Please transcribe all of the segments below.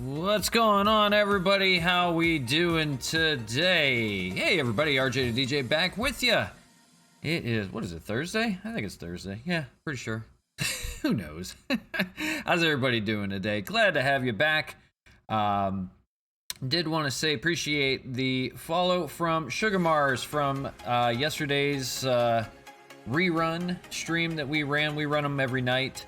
What's going on, everybody? How we doing today? Hey, everybody, RJtheDJ back with you. It is, what is it, Thursday? I think it's Thursday. Yeah, pretty sure. Who knows? How's everybody doing today? Glad to have you back. Did want to say appreciate the follow from Sugar Mars from yesterday's rerun stream that we ran. We run them every night.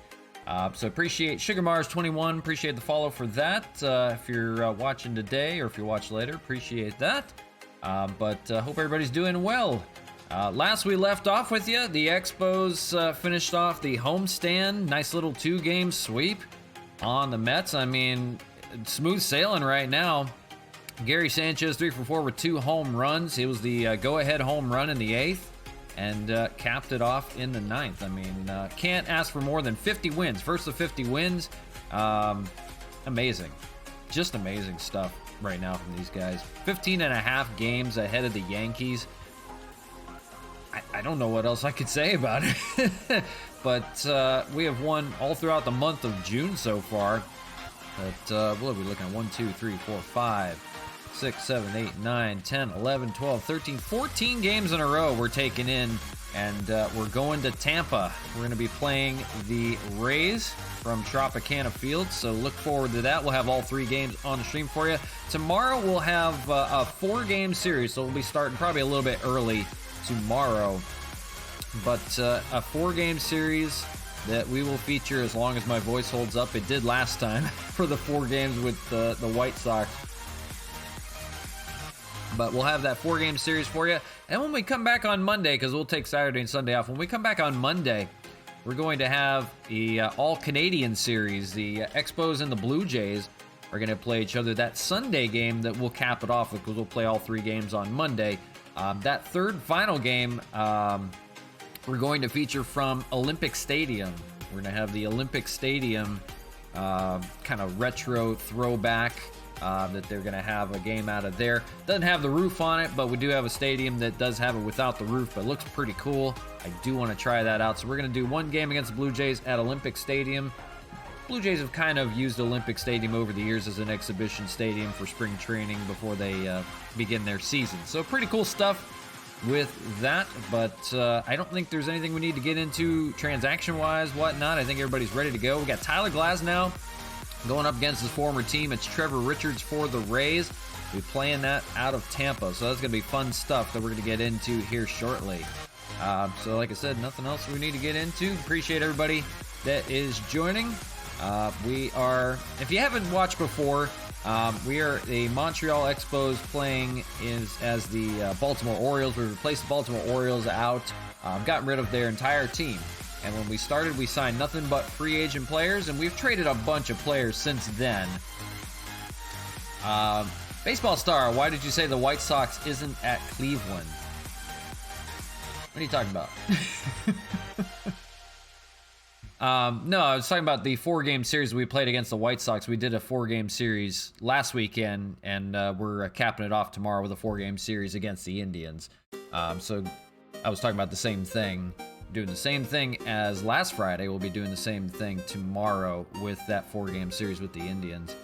So appreciate Sugar Mars 21. Appreciate the follow for that. If you're watching today or if you watch later, appreciate that. But hope everybody's doing well. Last we left off with you, the Expos finished off the homestand. Nice little 2-game sweep on the Mets. I mean, smooth sailing right now. Gary Sanchez 3 for 4 with 2 home runs. It was the go-ahead home run in the 8th. And capped it off in the 9th. I mean, can't ask for more than 50 wins. First of 50 wins. Amazing. Just amazing stuff right now from these guys. 15 and a half games ahead of the Yankees. I don't know what else I could say about it. But we have won all throughout the month of June so far. But what are we looking at? 1, 2, 3, 4, 5. 6, 7, 8, 9, 10, 11, 12, 13, 14 games in a row we're taking in, and we're going to Tampa. We're going to be playing the Rays from Tropicana Field, so look forward to that. We'll have all 3 games on the stream for you. Tomorrow we'll have a 4-game series, so we'll be starting probably a little bit early tomorrow, but a 4-game series that we will feature as long as my voice holds up. It did last time for the 4 games with the White Sox. But we'll have that 4-game series for you. And when we come back on Monday, because we'll take Saturday and Sunday off, when we come back on Monday, we're going to have the All-Canadian series. The Expos and the Blue Jays are going to play each other. That Sunday game that we'll cap it off with, because we'll play all 3 games on Monday. That third final game, we're going to feature from Olympic Stadium. We're going to have the Olympic Stadium kind of retro throwback. That they're going to have a game out of there. Doesn't have the roof on it, but we do have a stadium that does have it without the roof, but it looks pretty cool. I do want to try that out. So we're going to do 1 game against the Blue Jays at Olympic Stadium. Blue Jays have kind of used Olympic Stadium over the years as an exhibition stadium for spring training before they begin their season. So pretty cool stuff with that, but I don't think there's anything we need to get into transaction-wise, whatnot. I think everybody's ready to go. We got Tyler Glasnow going up against his former team. It's Trevor Richards for the Rays. We'll be playing that out of Tampa, so that's going to be fun stuff that we're going to get into here shortly. So like I said, nothing else we need to get into. Appreciate everybody that is joining. We are, if you haven't watched before, we are the Montreal Expos playing as the Baltimore Orioles. We've replaced the Baltimore Orioles out, gotten rid of their entire team. And when we started, we signed nothing but free agent players, and we've traded a bunch of players since then. Baseball Star, why did you say the White Sox isn't at Cleveland? What are you talking about? No, I was talking about the 4-game series we played against the White Sox. We did a 4-game series last weekend, and we're capping it off tomorrow with a 4-game series against the Indians. So I was talking about the same thing. Doing the same thing as last Friday. We'll be doing the same thing tomorrow with that 4-game series with the Indians.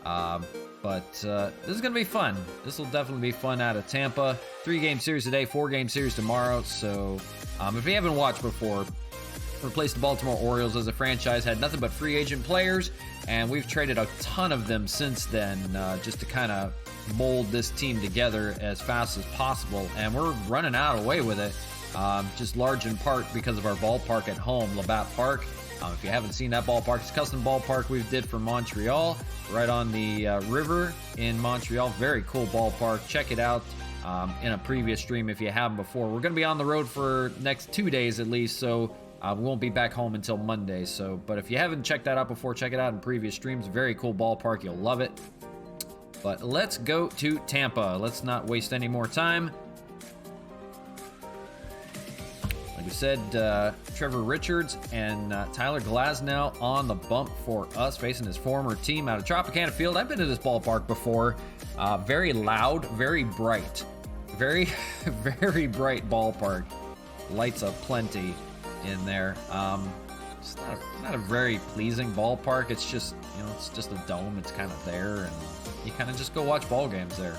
But this is going to be fun. This will definitely be fun out of Tampa. 3-game series today, 4-game series tomorrow. So if you haven't watched before, replaced the Baltimore Orioles as a franchise, had nothing but free agent players, and we've traded a ton of them since then just to kind of mold this team together as fast as possible. And we're running out of the way with it. Just large in part because of our ballpark at home, Labatt Park. If you haven't seen that ballpark, it's a custom ballpark we did for Montreal, right on the river in Montreal. Very cool ballpark. Check it out in a previous stream if you haven't before. We're going to be on the road for next 2 days at least, so we won't be back home until Monday. But if you haven't checked that out before, check it out in previous streams. Very cool ballpark. You'll love it. But let's go to Tampa. Let's not waste any more time. Like we said, Trevor Richards and Tyler Glasnow on the bump for us, facing his former team out of Tropicana Field. I've been to this ballpark before. Very loud, very bright. Very, very bright ballpark. Lights up plenty in there. It's not a very pleasing ballpark. It's just, you know, it's just a dome. It's kind of there, and you kind of just go watch ball games there.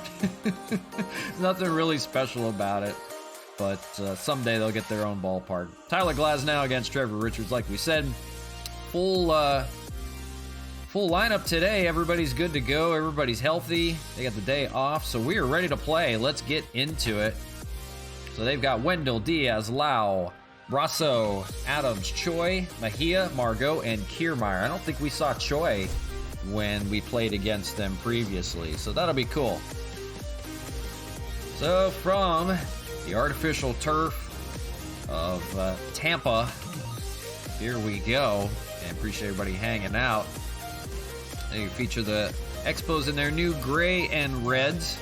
Nothing really special about it, but someday they'll get their own ballpark. Tyler Glasnow against Trevor Richards, like we said. Full lineup today. Everybody's good to go. Everybody's healthy. They got the day off, so we are ready to play. Let's get into it. So they've got Wendell, Diaz, Lau, Brasso, Adams, Choi, Mejia, Margot, and Kiermaier. I don't think we saw Choi when we played against them previously, so that'll be cool. So from the artificial turf of Tampa, here we go. And appreciate everybody hanging out. They feature the Expos in their new gray and reds.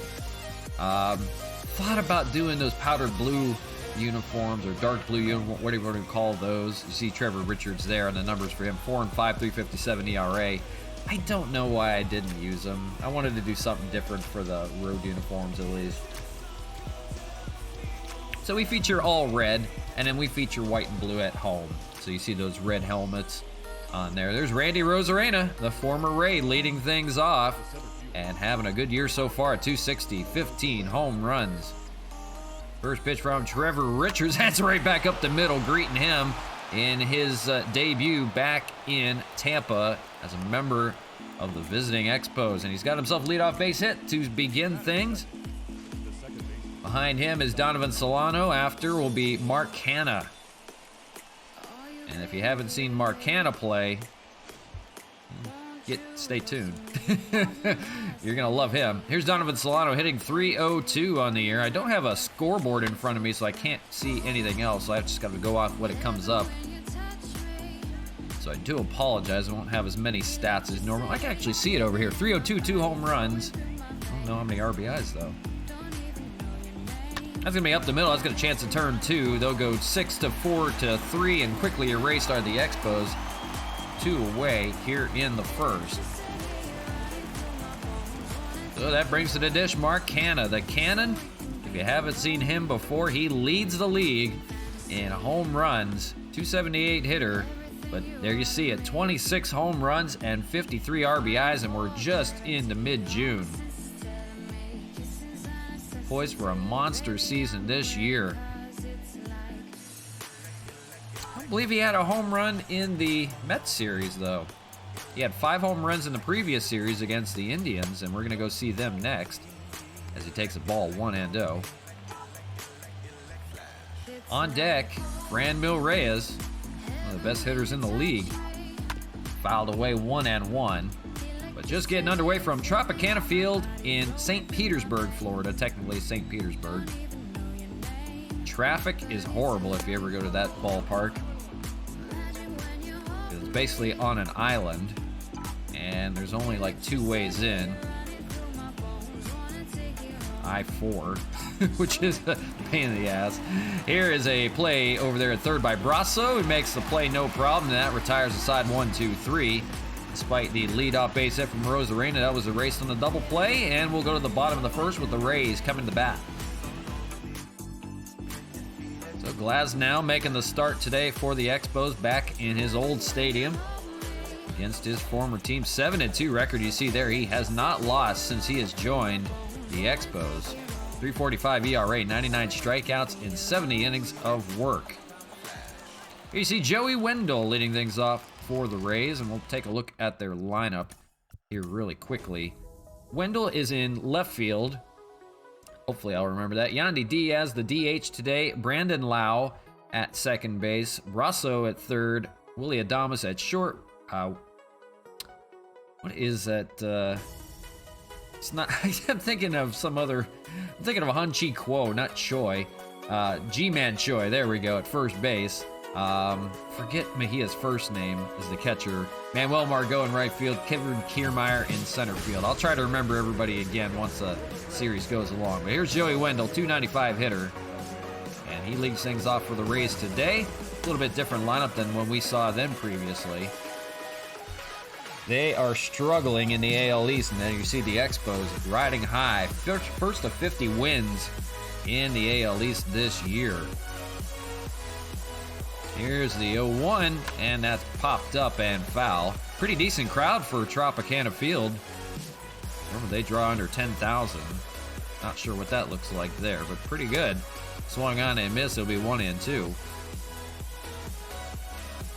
Thought about doing those powdered blue uniforms or dark blue uniform, whatever you want to call those. You see Trevor Richards there and the numbers for him: 4-5, 3.57 ERA. I don't know why I didn't use them. I wanted to do something different for the road uniforms at least. So we feature all red, and then we feature white and blue at home. So you see those red helmets on there. There's Randy Rosarena, the former Ray, leading things off and having a good year so far at 260, 15 home runs. First pitch from Trevor Richards. That's right back up the middle, greeting him in his debut back in Tampa as a member of the visiting Expos. And he's got himself a leadoff base hit to begin things. Behind him is Donovan Solano. After will be Mark Hanna. And if you haven't seen Mark Hanna play, stay tuned. You're going to love him. Here's Donovan Solano hitting .302 on the year. I don't have a scoreboard in front of me, so I can't see anything else. So I've just got to go off what it comes up. So I do apologize. I won't have as many stats as normal. I can actually see it over here. .302, 2 home runs. I don't know how many RBIs, though. That's going to be up the middle. That's got a chance to turn 2. They'll go 6-4-3, and quickly erased are the Expos. 2 away here in the first. So that brings to the dish Mark Hanna, the Cannon. If you haven't seen him before, he leads the league in home runs. .278 hitter, but there you see it. 26 home runs and 53 RBIs, and we're just into mid-June. Poised for a monster season this year. I don't believe he had a home run in the Mets series, though. He had 5 home runs in the previous series against the Indians, and we're going to go see them next as he takes a ball 1-0. On deck, Franmil Reyes, one of the best hitters in the league. Fouled away 1-1. But just getting underway from Tropicana Field in St. Petersburg, Florida. Technically St. Petersburg. Traffic is horrible if you ever go to that ballpark. It's basically on an island, and there's only like 2 ways in. I-4, which is a pain in the ass. Here is a play over there at third by Brasso. He makes the play no problem, and that retires the side 1-2-3. Despite the leadoff base hit from Rosarena, that was erased on the double play, and we'll go to the bottom of the first with the Rays coming to bat. So Glasnow making the start today for the Expos back in his old stadium against his former team. 7-2 record you see there. He has not lost since he has joined the Expos. 3.45 ERA, 99 strikeouts in 70 innings of work. Here you see Joey Wendell leading things off for the Rays, and we'll take a look at their lineup here really quickly. Wendell is in left field. Hopefully I'll remember that. Yandy Diaz, the DH today. Brandon Lau at second base. Brasso at third. Willie Adames at short. What is that? It's not. I'm thinking of some other. I'm thinking of a Han Chi Kuo, not Choi. G-Man Choi. There we go at first base. Forget Mejia's first name is the catcher. Manuel Margot in right field. Kevin Kiermaier in center field. I'll try to remember everybody again once the series goes along. But here's Joey Wendell, 295 hitter. And he leads things off for the Rays today. A little bit different lineup than when we saw them previously. They are struggling in the AL East, and then you see the Expos riding high. First of 50 wins in the AL East this year. Here's the 0-1, and that's popped up and foul. Pretty decent crowd for Tropicana Field. Remember, they draw under 10,000. Not sure what that looks like there, but pretty good. Swung on and missed. It'll be 1-2.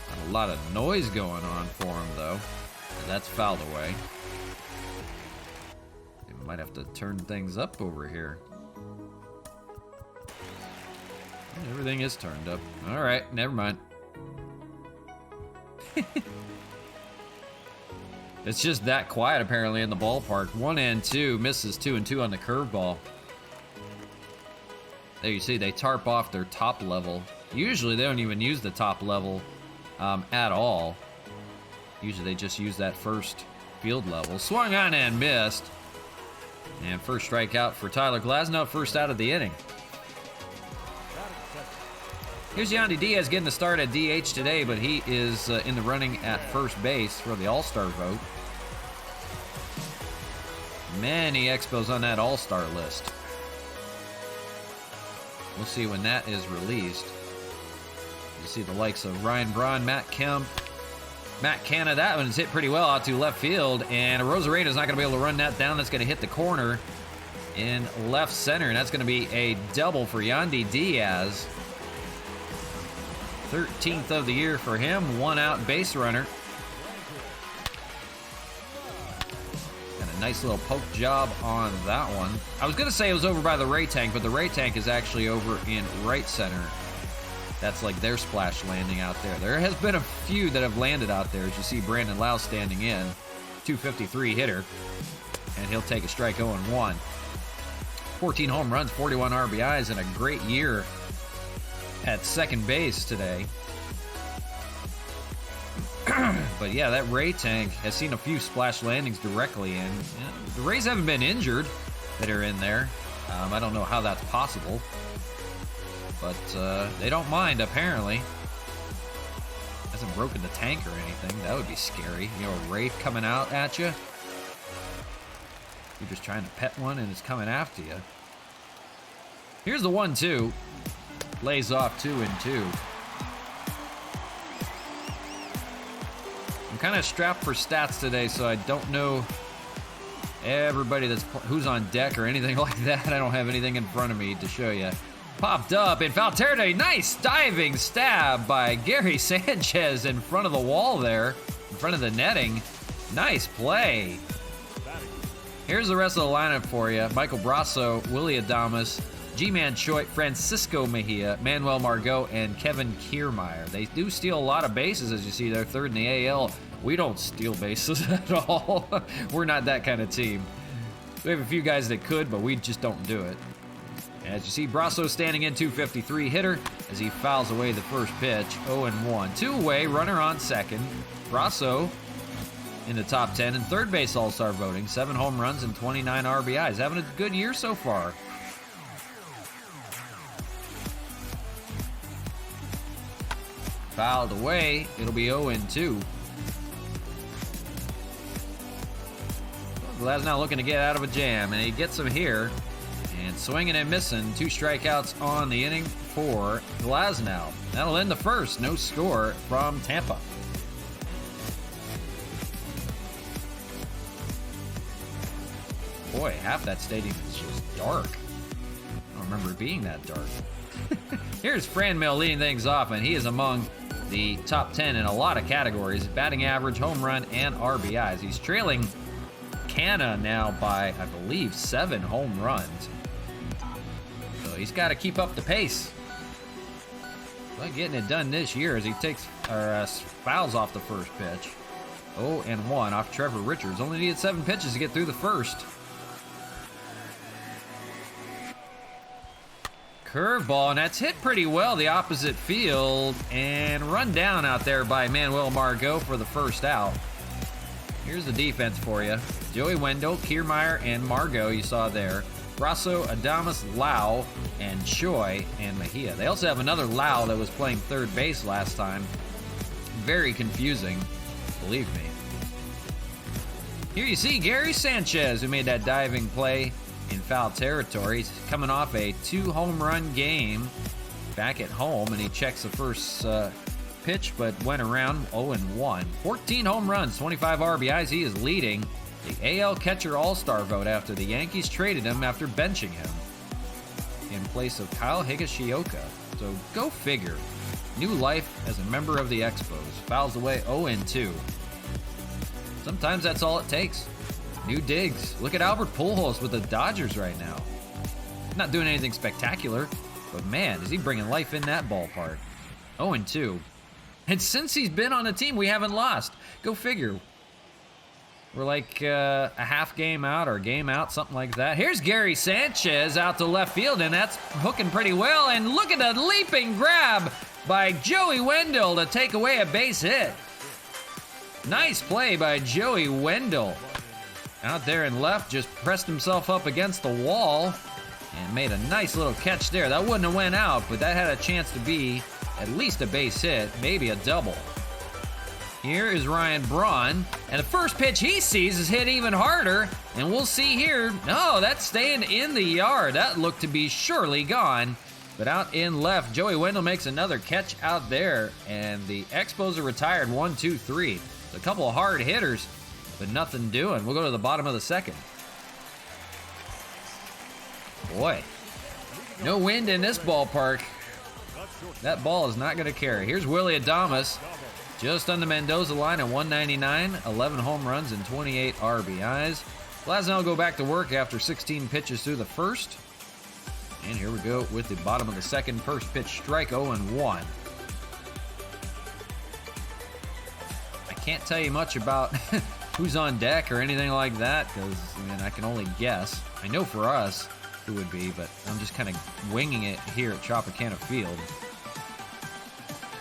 Got a lot of noise going on for him, though. And that's fouled away. They might have to turn things up over here. Everything is turned up. All right, never mind. It's just that quiet apparently in the ballpark. 1-2, misses 2-2 on the curveball. There you see they tarp off their top level. Usually they don't even use the top level at all. Usually they just use that first field level. Swung on and missed. And first strikeout for Tyler Glasnow, first out of the inning. Here's Yandy Diaz getting the start at DH today, but he is in the running at first base for the All-Star vote. Many Expos on that All-Star list. We'll see when that is released. You see the likes of Ryan Braun, Matt Kemp, Matt Canna. That one's hit pretty well out to left field, and Rosarena's not going to be able to run that down. That's going to hit the corner in left center, and that's going to be a double for Yandy Diaz. 13th of the year for him, one out base runner. And a nice little poke job on that one. I was going to say it was over by the Ray tank, but the Ray tank is actually over in right center. That's like their splash landing out there. There has been a few that have landed out there, as you see Brandon Lau standing in. 253 hitter, and he'll take a strike 0-1. 14 home runs, 41 RBIs, and a great year at second base today. But yeah, that Ray tank has seen a few splash landings directly in. The Rays haven't been injured that are in there. I don't know how that's possible, but they don't mind apparently. Hasn't broken the tank or anything. That would be scary. You know, a Wraith coming out at you. You're just trying to pet one and it's coming after you. Here's the 1-2. Lays off 2-2. I'm kind of strapped for stats today, so I don't know everybody who's on deck or anything like that. I don't have anything in front of me to show you. Popped up in foul territory. Nice diving stab by Gary Sanchez in front of the wall there, in front of the netting. Nice play. Here's the rest of the lineup for you. Michael Brasso, Willie Adames, G-Man Choi, Francisco Mejia, Manuel Margot, and Kevin Kiermaier. They do steal a lot of bases, as you see. They're third in the AL. We don't steal bases at all. We're not that kind of team. We have a few guys that could, but we just don't do it. As you see, Brasso standing in, 253 hitter as he fouls away the first pitch. 0-1. Two away, runner on second. Brasso in the top 10 in third base All-Star voting. 7 home runs and 29 RBIs. Having a good year so far. Fouled away. It'll be 0-2. Glasnow looking to get out of a jam, and he gets him here. And swinging and missing. 2 strikeouts on the inning for Glasnow. That'll end the first. No score from Tampa. Boy, half that stadium is just dark. I don't remember it being that dark. Here's Franmil leading things off, and he is among the top 10 in a lot of categories. Batting average, home run, and RBIs. He's trailing Canna now by, I believe, 7 home runs. So he's got to keep up the pace. But getting it done this year as he takes fouls off the first pitch. 0-1 off Trevor Richards. Only needed 7 pitches to get through the first. Curveball, and that's hit pretty well the opposite field, and run down out there by Manuel Margot for the first out. Here's the defense for you. Joey Wendell, Kiermaier, and Margot you saw there. Brasso, Adames, Lau, and Choi, and Mejia. They also have another Lau that was playing third base last time. Very confusing, believe me. Here you see Gary Sanchez, who made that diving play in foul territory. He's coming off a 2 home run game back at home, and he checks the first pitch, but went around 0-1. 14 home runs, 25 RBIs. He is leading the AL Catcher All-Star vote after the Yankees traded him after benching him in place of Kyle Higashioka. So go figure. New life as a member of the Expos. Fouls away 0-2. Sometimes that's all it takes. New digs. Look at Albert Pujols with the Dodgers right now. Not doing anything spectacular, but man, is he bringing life in that ballpark. 0-2. And since he's been on the team, we haven't lost. Go figure. We're like a half game out or a game out, something like that. Here's Gary Sanchez out to left field, and that's hooking pretty well. And look at the leaping grab by Joey Wendell to take away a base hit. Nice play by Joey Wendell. Out there in left, just pressed himself up against the wall and made a nice little catch there. That wouldn't have went out, but that had a chance to be at least a base hit, maybe a double. Here is Ryan Braun, and the first pitch he sees is hit even harder, and we'll see here. No, that's staying in the yard. That looked to be surely gone, but out in left, Joey Wendell makes another catch out there, and the Expos are retired 1-2-3. A couple of hard hitters, but nothing doing. We'll go to the bottom of the second. Boy, no wind in this ballpark. That ball is not going to carry. Here's Willy Adames, just on the Mendoza line at 199, 11 home runs and 28 RBIs. Glasnow will go back to work after 16 pitches through the first. And here we go with the bottom of the second. First pitch strike, 0-1. I can't tell you much about who's on deck or anything like that, because I can only guess. I know for us who would be, but I'm just kind of winging it here at Tropicana Field.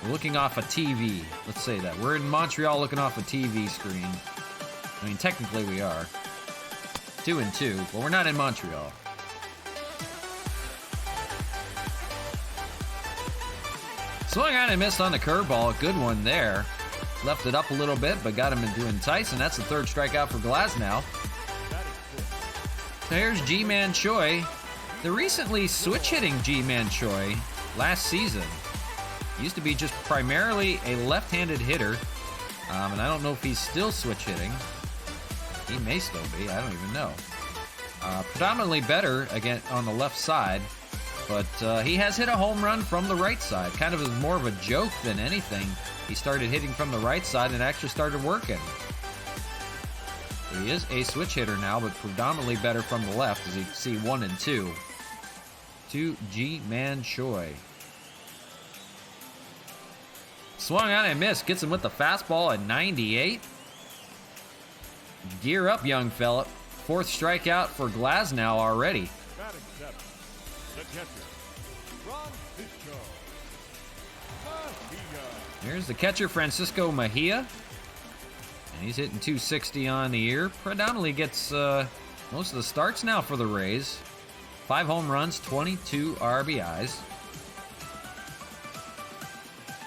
We're looking off a TV. Let's say that. We're in Montreal looking off a TV screen. I mean, technically we are. 2-2, but we're not in Montreal. Swung on and missed on the curveball. Good one there. Left it up a little bit, but got him into entice, and that's the third strikeout for Glasnow. There's Ji-Man Choi. The recently switch-hitting Ji-Man Choi last season used to be just primarily a left-handed hitter, and I don't know if he's still switch-hitting. He may still be. I don't even know. Predominantly better again on the left side, but he has hit a home run from the right side, kind of as more of a joke than anything. He started hitting from the right side and actually started working. So he is a switch hitter now, but predominantly better from the left, as you can see 1-2 to Ji-Man Choi. Swung on and missed. Gets him with the fastball at 98. Gear up, young fella. Fourth strikeout for Glasnow already. Here's the catcher, Francisco Mejia. And he's hitting 260 on the year. Predominantly gets most of the starts now for the Rays. 5 home runs, 22 RBIs.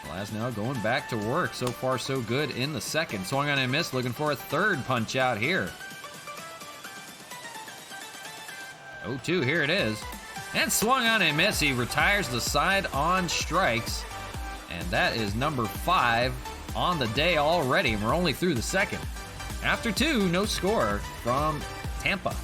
Glasnow going back to work. So far, so good in the second. Swung on and missed, looking for a third punch out here. 0-2, here it is. And swung on and missed. He retires the side on strikes. And that is number 5 on the day already. And we're only through the second. After 2, no score from Tampa.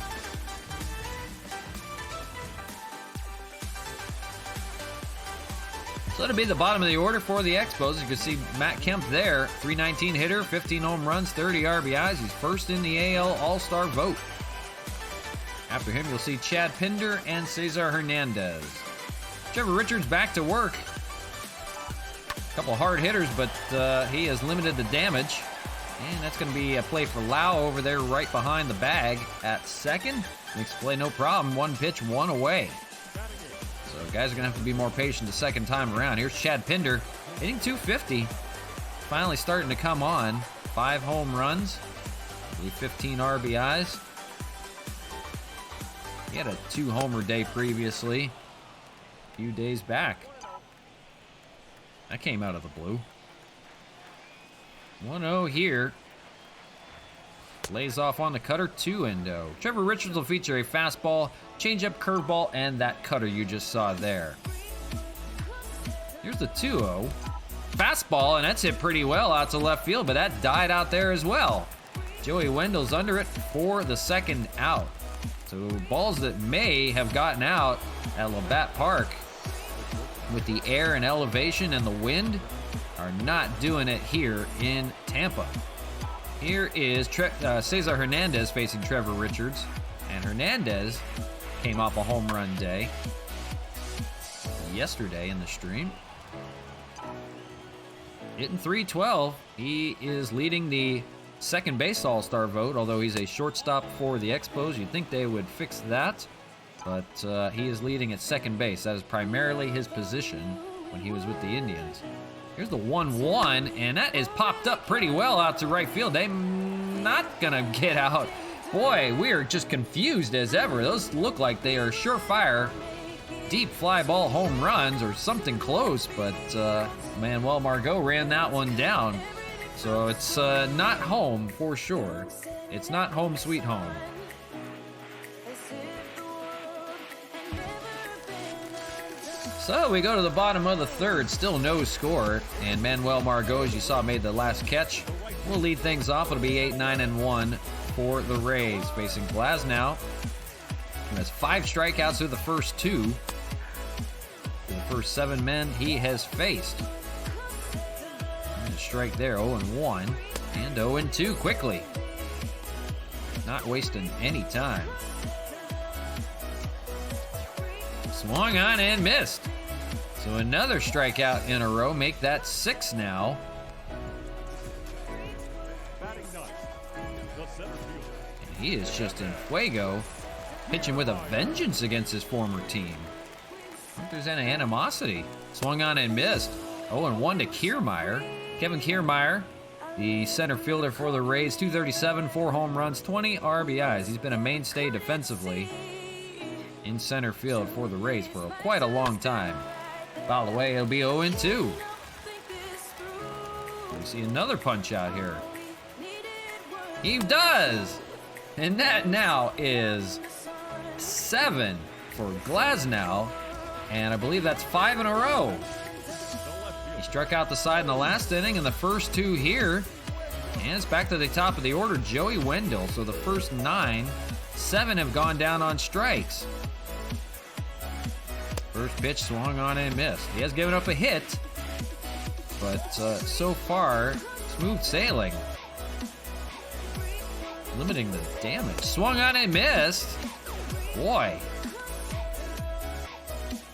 So that'll be the bottom of the order for the Expos. You can see Matt Kemp there, 319 hitter, 15 home runs, 30 RBIs. He's first in the AL All-Star vote. After him, you'll see Chad Pinder and Cesar Hernandez. Trevor Richards back to work. A couple hard hitters, but he has limited the damage. And that's going to be a play for Lau over there right behind the bag at second. Makes play no problem. 1 pitch, 1 away. So guys are going to have to be more patient the second time around. Here's Chad Pinder hitting 250. Finally starting to come on. 5 home runs. I believe 15 RBIs. He had a 2-homer day previously. A few days back. That came out of the blue. 1-0 here. Lays off on the cutter, 2-0. Trevor Richards will feature a fastball, changeup, curveball, and that cutter you just saw there. Here's the 2-0. fastball, and that's hit pretty well out to left field, but that died out there as well. Joey Wendell's under it for the second out. So balls that may have gotten out at Labatt Park with the air and elevation and the wind are not doing it here in Tampa. Here is Cesar Hernandez facing Trevor Richards, and Hernandez came off a home run day yesterday in the stream. Hitting .312. He is leading the second base all-star vote, although he's a shortstop for the Expos. You'd think they would fix that, but he is leading at second base. That is primarily his position when he was with the Indians. Here's the 1-1, and that is popped up pretty well out to right field. They're not gonna get out. Boy, we are just confused as ever. Those look like they are surefire deep fly ball home runs or something close, but Manuel Margot ran that one down. So it's not home for sure. It's not home sweet home. So we go to the bottom of the third, still no score, and Manuel Margot, as you saw, made the last catch. We'll lead things off. It'll be 8-9-1 for the Rays. Facing Glasnow, who has 5 strikeouts through the first 2. The first 7 men he has faced. And a strike there, 0-1, and 0-2 quickly. Not wasting any time. Swung on and missed. So another strikeout in a row. Make that 6 now. And he is just in fuego, pitching with a vengeance against his former team. I don't think there's any animosity. Swung on and missed. 0-1 to Kiermaier. Kevin Kiermaier, the center fielder for the Rays, 237, 4 home runs, 20 RBIs. He's been a mainstay defensively in center field for the Rays for quite a long time. By the way, it'll be 0-2. We see another punch out here. He does! And that now is 7 for Glasnow, and I believe that's 5 in a row. He struck out the side in the last inning and the first 2 here. And it's back to the top of the order, Joey Wendell. So the first 9, 7 have gone down on strikes. First pitch swung on and missed. He has given up a hit, but so far, smooth sailing. Limiting the damage. Swung on and missed. Boy.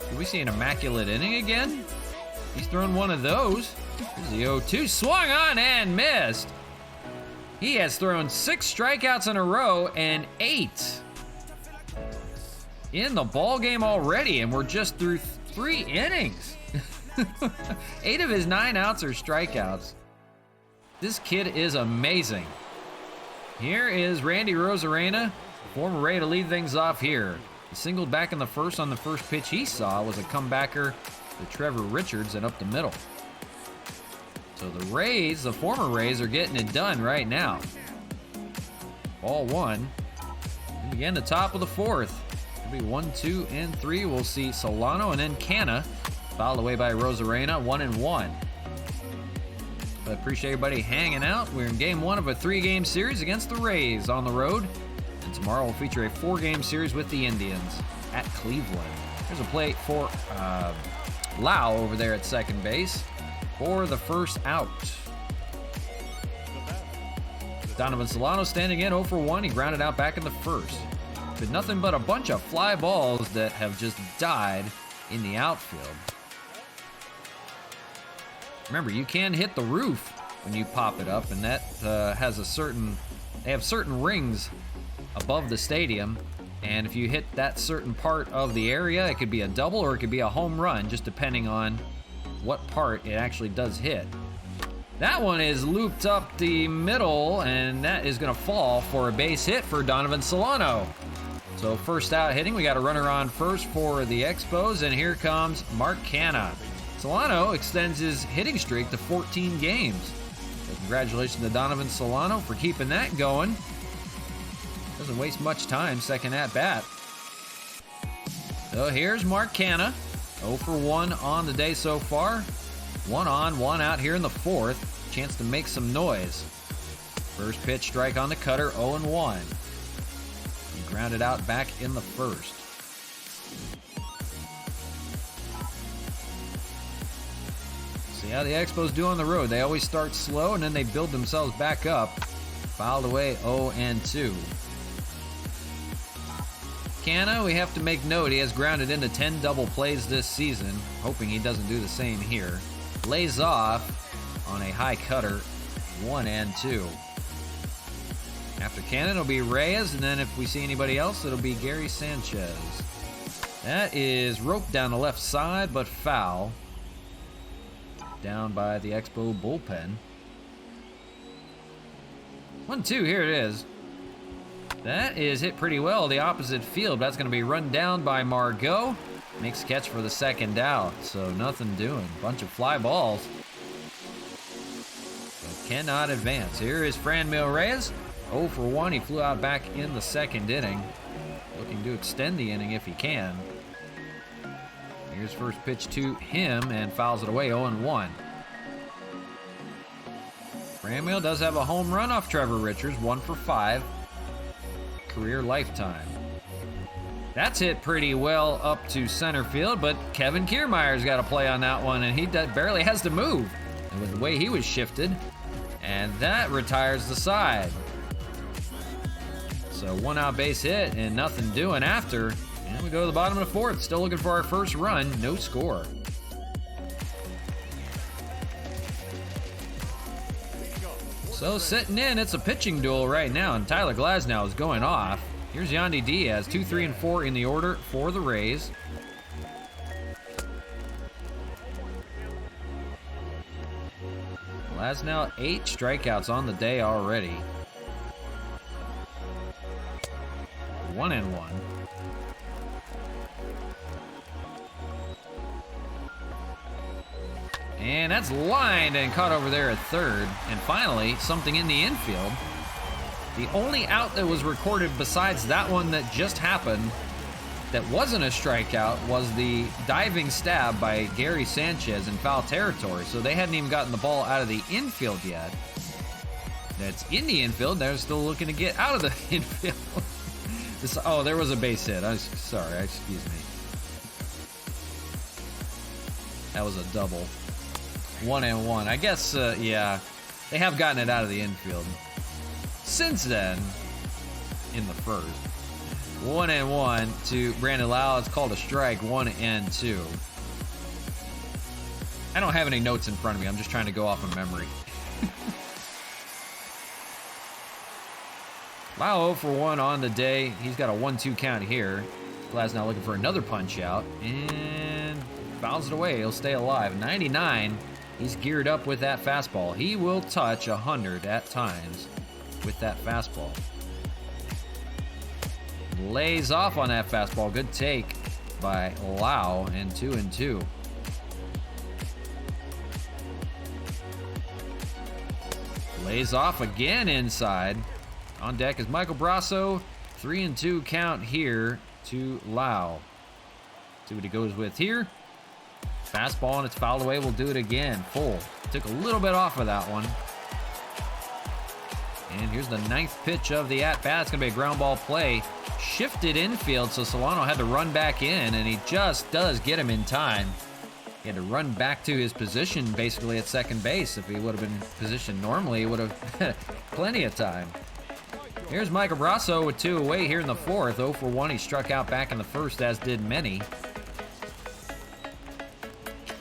Did we see an immaculate inning again? He's thrown one of those. Here's the 0-2. Swung on and missed. He has thrown 6 strikeouts in a row and 8 in the ball game already, and we're just through 3 innings. 8 of his 9 outs are strikeouts. This kid is amazing. Here is Randy Rosarena, former Ray, to lead things off here. He singled back in the first on the first pitch he saw was a comebacker to Trevor Richards and up the middle. So the Rays, the former Rays, are getting it done right now. Ball 1. And again, the top of the 4th. It'll be 1, 2, and 3. We'll see Solano and then Canna, fouled away by Rosarena, 1-1. I appreciate everybody hanging out. We're in game 1 of a 3-game series against the Rays on the road. And tomorrow we'll feature a 4-game series with the Indians at Cleveland. There's a play for Lau over there at second base for the first out. Donovan Solano standing in 0-for-1. He grounded out back in the first. But nothing but a bunch of fly balls that have just died in the outfield. Remember, you can hit the roof when you pop it up, and that has a certain... They have certain rings above the stadium, and if you hit that certain part of the area, it could be a double or it could be a home run, just depending on what part it actually does hit. That one is looped up the middle, and that is going to fall for a base hit for Donovan Solano. So first out hitting, we got a runner on first for the Expos, and here comes Mark Canna. Solano extends his hitting streak to 14 games. So congratulations to Donovan Solano for keeping that going. Doesn't waste much time, second at bat. So here's Mark Canna, 0-for-1 on the day so far. 1 on, 1 out here in the fourth. Chance to make some noise. First pitch strike on the cutter, 0-1. He grounded out back in the first. See how the Expos do on the road. They always start slow and then they build themselves back up. Fouled away, 0-2. Canna, we have to make note, he has grounded into 10 double plays this season. Hoping he doesn't do the same here. Lays off on a high cutter, 1-2. After Cannon, it'll be Reyes, and then if we see anybody else, it'll be Gary Sanchez. That is roped down the left side, but foul. Down by the Expo bullpen. 1-2, here it is. That is hit pretty well the opposite field. That's going to be run down by Margot. Makes catch for the second out, so nothing doing. Bunch of fly balls. But cannot advance. Here is Franmil Reyes. 0 for 1. He flew out back in the second inning. Looking to extend the inning if he can. Here's first pitch to him and fouls it away, 0-1. Franmil does have a home run off Trevor Richards, 1 for 5. Career lifetime. That's hit pretty well up to center field, but Kevin Kiermaier's got to play on that one, and he barely has to move. And with the way he was shifted, and that retires the side. So 1 out base hit and nothing doing after. And we go to the bottom of the fourth, still looking for our first run, no score. So sitting in, it's a pitching duel right now, and Tyler Glasnow is going off. Here's Yandy Diaz, 2, 3, and 4 in the order for the Rays. Glasnow, 8 strikeouts on the day already. 1-1. And that's lined and caught over there at third. And finally, something in the infield. The only out that was recorded besides that one that just happened that wasn't a strikeout was the diving stab by Gary Sanchez in foul territory. So they hadn't even gotten the ball out of the infield yet. That's in the infield. They're still looking to get out of the infield. Oh, there was a base hit. Sorry, excuse me. That was a double. 1-1. I guess, yeah, they have gotten it out of the infield. Since then, in the first. 1-1 to Brandon Lau. It's called a strike. 1-2. I don't have any notes in front of me. I'm just trying to go off of memory. Lau 0 for 1 on the day. He's got a 1-2 count here. Glasnow looking for another punch out. And fouls it away. He'll stay alive. 99. He's geared up with that fastball. He will touch 100 at times with that fastball. Lays off on that fastball. Good take by Lau, and 2-2. Lays off again inside. On deck is Michael Brasso. 3-2 count here to Lau. See what he goes with here. Fastball and it's fouled away. We'll do it again. Full. Took a little bit off of that one. And here's the 9th pitch of the at-bat. It's going to be a ground ball play. Shifted infield, so Solano had to run back in, and he just does get him in time. He had to run back to his position, basically, at second base. If he would have been positioned normally, he would have plenty of time. Here's Michael Brasso with 2 away here in the fourth. 0 for 1. He struck out back in the first, as did many.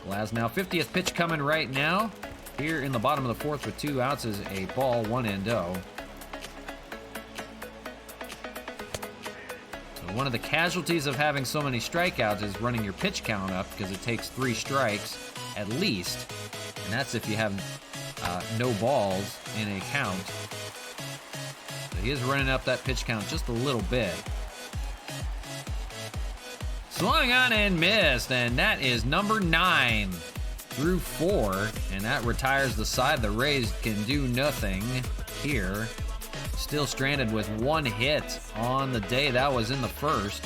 Glasnow, 50th pitch coming right now. Here in the bottom of the fourth with 2 outs is a ball, 1-0. So one of the casualties of having so many strikeouts is running your pitch count up, because it takes 3 strikes at least. And that's if you have no balls in a count. So he is running up that pitch count just a little bit. Swung on and missed, and that is number 9 through 4, and that retires the side. The Rays can do nothing here. Still stranded with 1 hit on the day. That was in the first.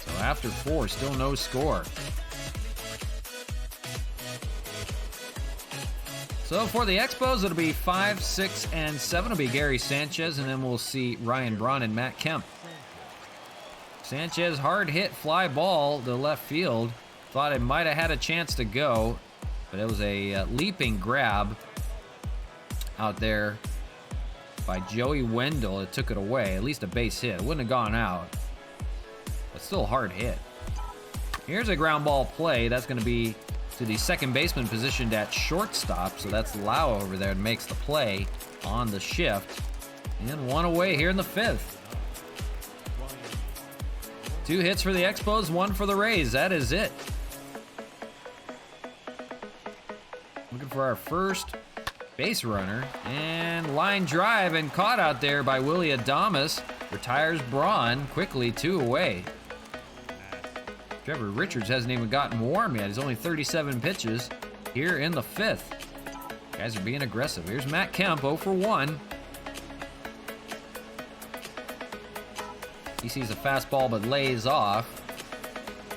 So after 4, still no score. So for the Expos, it'll be 5, 6, and 7 will be Gary Sanchez, and then we'll see Ryan Braun and Matt Kemp. Sanchez, hard hit fly ball to left field. Thought it might have had a chance to go, but it was a leaping grab out there by Joey Wendell. It took it away, at least a base hit. It wouldn't have gone out, but still a hard hit. Here's a ground ball play. That's going to be to the second baseman positioned at shortstop. So that's Lau over there and makes the play on the shift. And one away here in the 5th. 2 hits for the Expos, 1 for the Rays. That is it. Looking for our first base runner. And line drive and caught out there by Willie Adames. Retires Braun quickly, 2 away. Trevor Richards hasn't even gotten warm yet. He's only 37 pitches here in the 5th. Guys are being aggressive. Here's Matt Kemp, 0 for 1. He sees a fastball but lays off.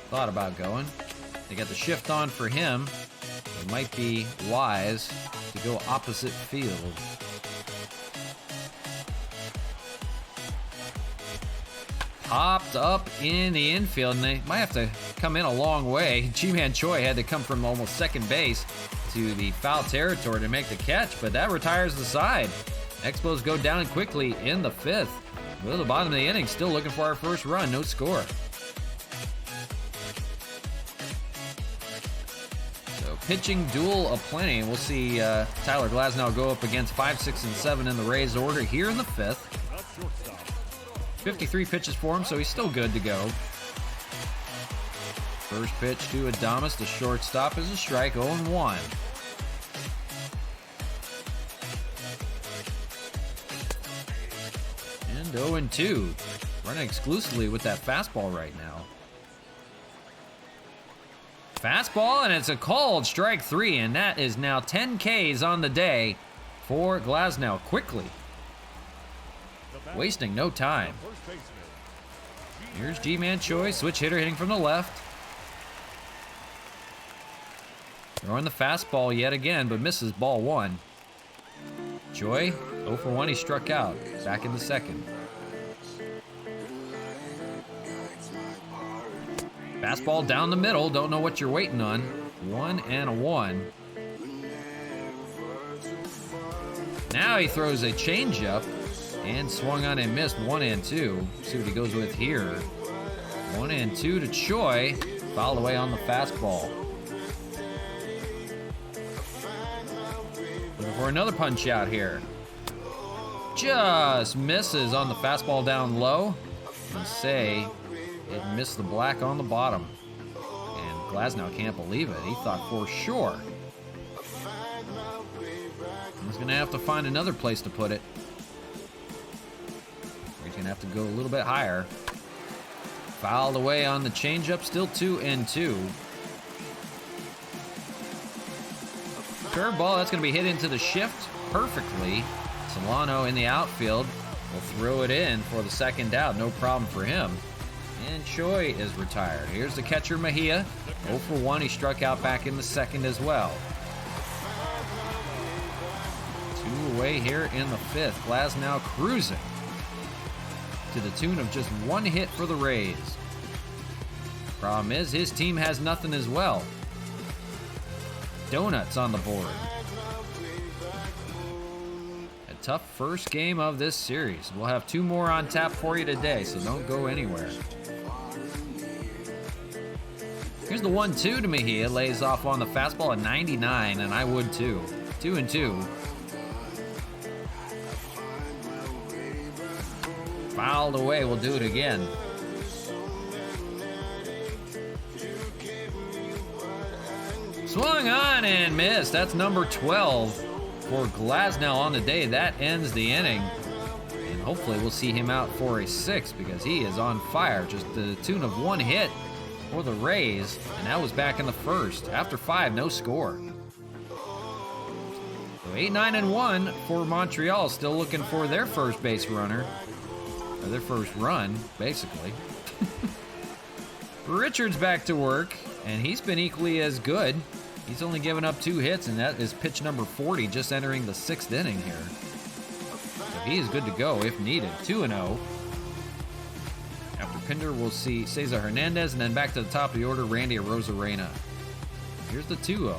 Thought about going. They got the shift on for him. It might be wise to go opposite field. Popped up in the infield, and they might have to come in a long way. Ji-Man Choi had to come from almost second base to the foul territory to make the catch, but that retires the side. Expos go down quickly in the 5th. We're at the bottom of the inning, still looking for our first run, no score. So pitching duel aplenty. We'll see Tyler Glasnow go up against 5, 6, and 7 in the Rays order here in the 5th. 53 pitches for him, so he's still good to go. First pitch to Adames, the shortstop, is a strike, 0-1. And 0-2. Running exclusively with that fastball right now. Fastball, and it's a called strike 3, and that is now 10 Ks on the day for Glasnow quickly. Wasting no time. Here's Ji-Man Choi, switch hitter hitting from the left. Throwing the fastball yet again, but misses ball 1. Choi, 0 for 1, he struck out. Back in the 2nd. Fastball down the middle, don't know what you're waiting on. 1-1. Now he throws a changeup. And swung on and missed 1-2. See what he goes with here. 1-2 to Choi. Fouled away on the fastball. Looking for another punch out here. Just misses on the fastball down low. And say it missed the black on the bottom. And Glasnow can't believe it. He thought for sure. He's going to have to find another place to put it. Gonna have to go a little bit higher. Fouled away on the changeup, still 2-2. Curveball, that's gonna be hit into the shift perfectly. Solano in the outfield will throw it in for the 2nd out, no problem for him. And Choi is retired. Here's the catcher Mejia, 0 for 1, he struck out back in the 2nd as well. 2 away here in the 5th. Glasnow cruising to the tune of just 1 hit for the Rays. Problem is, his team has nothing as well. Donuts on the board. A tough first game of this series. We'll have 2 more on tap for you today, so don't go anywhere. Here's the 1-2 to Mejia. Lays off on the fastball at 99, and I would too. 2-2. Fouled away, we'll do it again. Swung on and missed. That's number 12 for Glasnow on the day. That ends the inning. And hopefully we'll see him out for a 6th because he is on fire. Just the tune of 1 hit for the Rays. And that was back in the 1st. After 5, no score. So 8-9-1 for Montreal. Still looking for their first base runner. Or their first run, basically. Richards back to work, and he's been equally as good. He's only given up 2 hits, and that is pitch number 40, just entering the 6th inning here. So he is good to go if needed. 2-0. After Pinder, we'll see Cesar Hernandez, and then back to the top of the order, Randy Arozarena. Here's the 2-0.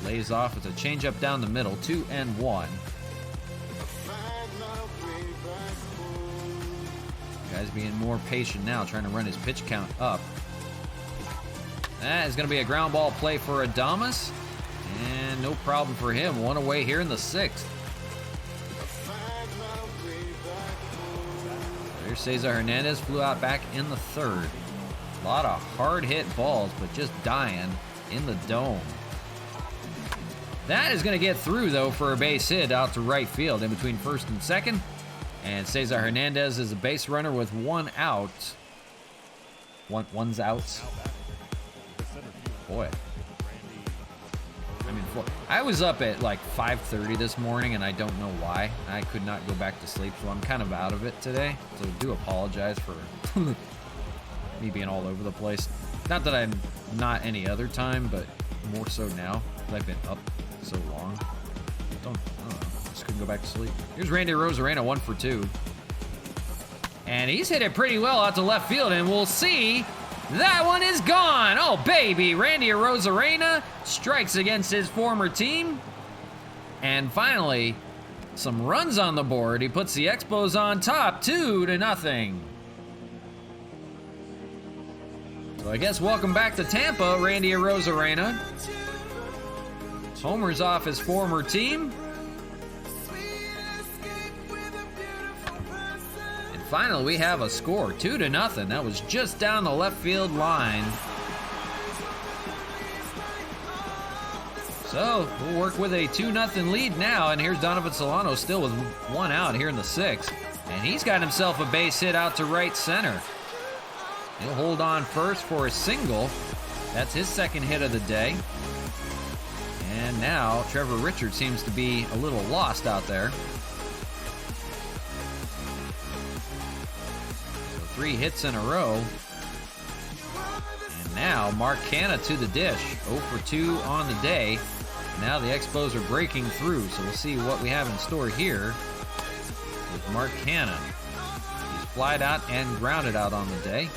Lays off. It's a changeup down the middle. 2-1. Guy's being more patient now, trying to run his pitch count up. That is going to be a ground ball play for Adames. And no problem for him. 1 away here in the 6th. There's Cesar Hernandez. Flew out back in the 3rd. A lot of hard hit balls, but just dying in the dome. That is going to get through, though, for a base hit out to right field in between 1st and 2nd. And Cesar Hernandez is a base runner with 1 out. One's out. Boy. I was up at like 5:30 this morning, and I don't know why. I could not go back to sleep, so I'm kind of out of it today. So I do apologize for me being all over the place. Not that I'm not any other time, but more so now. I've been up so long. I don't know. Just couldn't go back to sleep. Here's Randy Arozarena, 1 for 2. And he's hit it pretty well out to left field, and we'll see. That one is gone. Oh, baby. Randy Arozarena strikes against his former team. And finally, some runs on the board. He puts the Expos on top, 2-0. So I guess welcome back to Tampa, Randy Arozarena. Homers off his former team. And finally, we have a score, 2-0. That was just down the left field line. So we'll work with a 2-0 lead now, and here's Donovan Solano still with 1 out here in the 6th. And he's got himself a base hit out to right center. He'll hold on first for a single. That's his 2nd hit of the day. And now Trevor Richards seems to be a little lost out there. So 3 hits in a row. And now Mark Canha to the dish. 0 for 2 on the day. Now the Expos are breaking through, so we'll see what we have in store here with Mark Canha. He's flied out and grounded out on the day.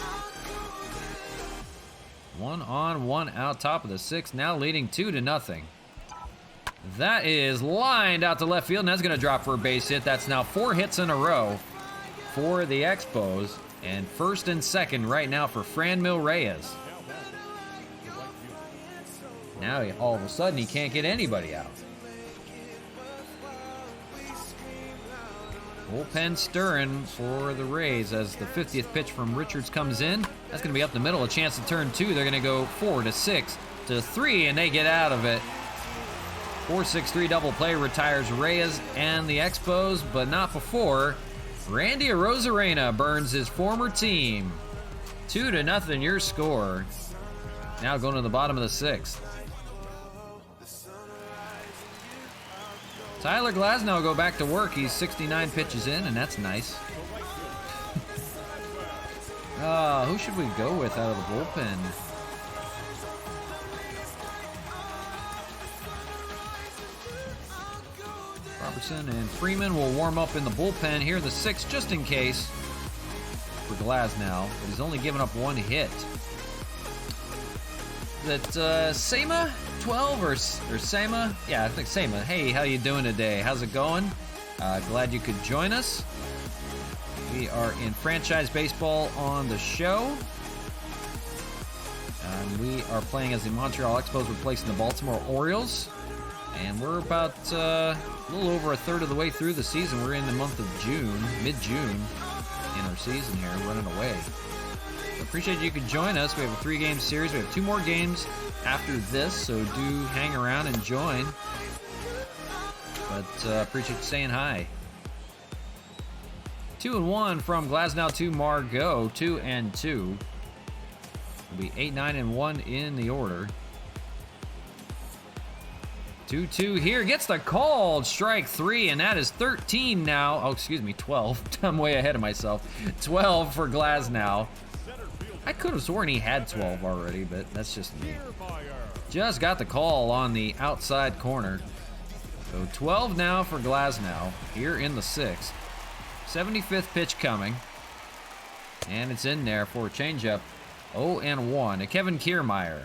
1 on, 1 out, top of the 6th, now leading 2-0. That is lined out to left field, and that's going to drop for a base hit. That's now 4 hits in a row for the Expos, and 1st and 2nd right now for Franmil Reyes. Now all of a sudden he can't get anybody out. Bullpen stirring for the Rays as the 50th pitch from Richards comes in. That's going to be up the middle, a chance to turn 2. They're going to go 4-6-3, and they get out of it. 4-6-3 double play retires Reyes and the Expos, but not before Randy Arozarena burns his former team. 2-0 your score. Now going to the bottom of the 6th. Tyler Glasnow will go back to work. He's 69 pitches in, and that's nice. Who should we go with out of the bullpen? Robertson and Freeman will warm up in the bullpen here in the 6th, just in case for Glasnow. But he's only given up 1 hit. Is that Sema 12 or Sema? Yeah, I think Sema. Hey, how you doing today? How's it going? Glad you could join us. We are in franchise baseball on the show. We are playing as the Montreal Expos replacing the Baltimore Orioles. And we're about a little over a third of the way through the season. We're in the month of June, mid-June in our season here, running away. So appreciate you could join us. We have a 3-game series. We have 2 more games after this, so do hang around and join. But appreciate you saying hi. 2-1 from Glasnow to Margot. 2-2. It'll be 8-9-1 in the order. 2-2 here, gets the called strike 3, and that is 13 now. Oh, excuse me, 12. I'm way ahead of myself. 12 for Glasnow. I could have sworn he had 12 already, but that's just me. Just got the call on the outside corner. So 12 now for Glasnow here in the 6th. 75th pitch coming. And it's in there for a changeup. 0-1 to Kevin Kiermaier.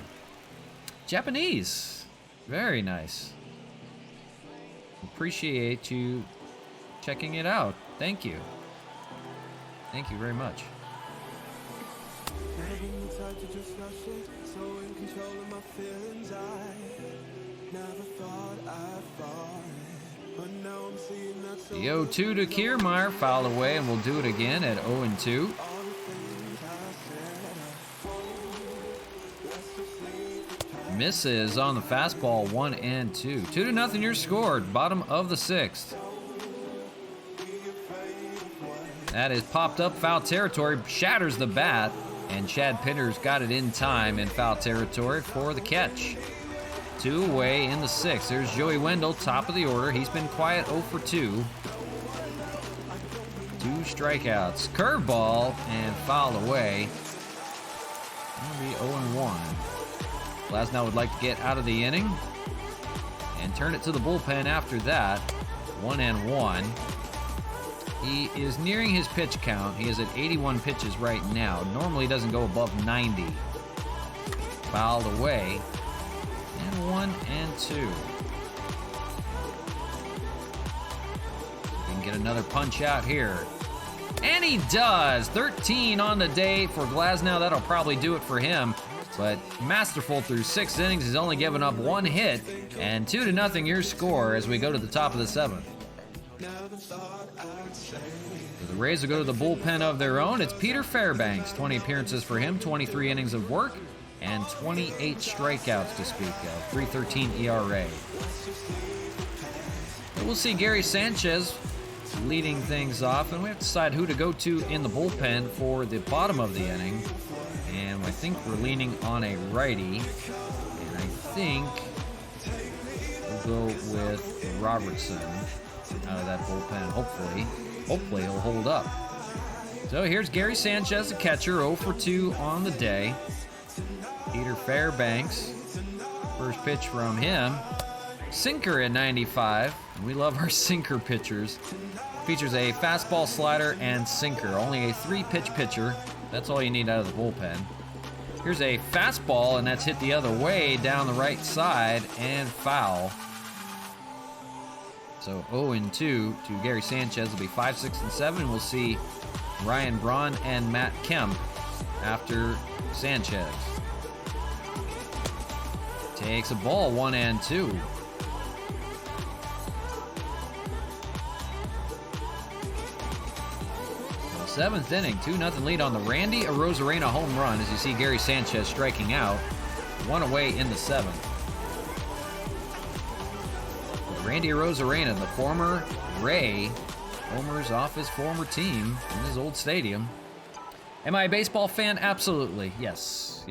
Japanese. Very nice. Appreciate you checking it out. Thank you. Thank you very much. The 0-2 to Kiermaier, fouled away, and we'll do it again at 0-2. Misses on the fastball, 1-2. 2-0 your score, bottom of the 6th. That is popped up foul territory, shatters the bat, and Chad Pinner's got it in time in foul territory for the catch. 2 away in the 6th. There's Joey Wendell, top of the order. He's been quiet, 0 for 2. 2 strikeouts. Curveball and fouled away. That'll be 0-1. Glasnow would like to get out of the inning and turn it to the bullpen after that. 1-1. He is nearing his pitch count. He is at 81 pitches right now. Normally doesn't go above 90. Fouled away. And 1-2. We can get another punch out here. And he does! 13 on the day for Glasnow. That'll probably do it for him. But masterful through 6 innings. He's only given up 1 hit. And 2-0 your score as we go to the top of the 7th. So the Rays will go to the bullpen of their own. It's Peter Fairbanks. 20 appearances for him, 23 innings of work, and 28 strikeouts to speak of. 3.13 ERA. And we'll see Gary Sanchez leading things off, and we have to decide who to go to in the bullpen for the bottom of the inning. And I think we're leaning on a righty, and I think we'll go with Robertson out of that bullpen. Hopefully he'll hold up. So here's Gary Sanchez, the catcher, 0 for 2 on the day. Peter Fairbanks, first pitch from him. Sinker at 95. We love our sinker pitchers. Features a fastball, slider, and sinker. Only a 3-pitch pitcher. That's all you need out of the bullpen. Here's a fastball, and that's hit the other way down the right side and foul. So 0-2 to Gary Sanchez. It'll be 5, 6, and 7. We'll see Ryan Braun and Matt Kemp after Sanchez. Takes a ball, 1-2. The 7th inning, 2-0 lead on the Randy Arozarena home run as you see Gary Sanchez striking out. 1 away in the 7th. Randy Arozarena, the former Ray, homers off his former team in his old stadium. Am I a baseball fan? Absolutely. Yes,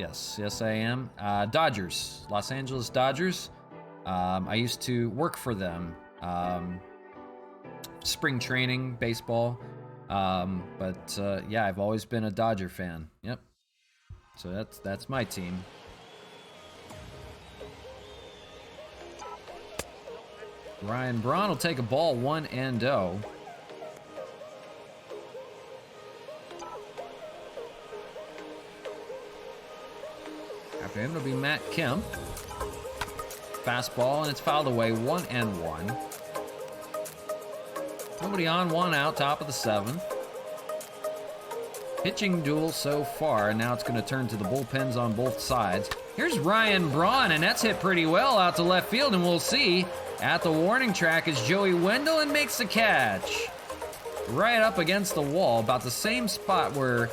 I am. Dodgers, Los Angeles Dodgers. I used to work for them. Spring training, baseball. Yeah, I've always been a Dodger fan. Yep. So that's my team. Ryan Braun will take a ball, 1-0. After him, it'll be Matt Kemp. Fastball, and it's fouled away, 1-1. Nobody on, 1 out, top of the 7th. Pitching duel so far, and now it's going to turn to the bullpens on both sides. Here's Ryan Braun, and that's hit pretty well out to left field, and we'll see. At the warning track is Joey Wendell and makes the catch. Right up against the wall, about the same spot where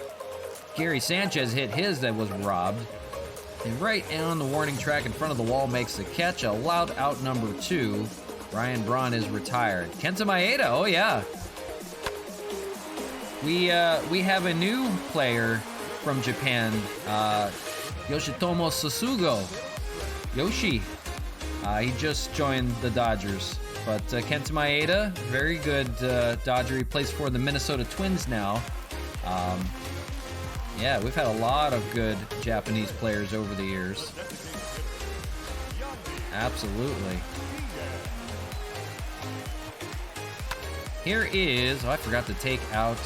Gary Sanchez hit his that was robbed. And right on the warning track in front of the wall makes the catch. Allowed out number 2. Ryan Braun is retired. Kenta Maeda, oh yeah. We have a new player from Japan, Yoshitomo Sasugo. Yoshi. He just joined the Dodgers. But Kenta Maeda, very good Dodger. He plays for the Minnesota Twins now. Yeah, we've had a lot of good Japanese players over the years. Absolutely. Here is, oh, I forgot to take out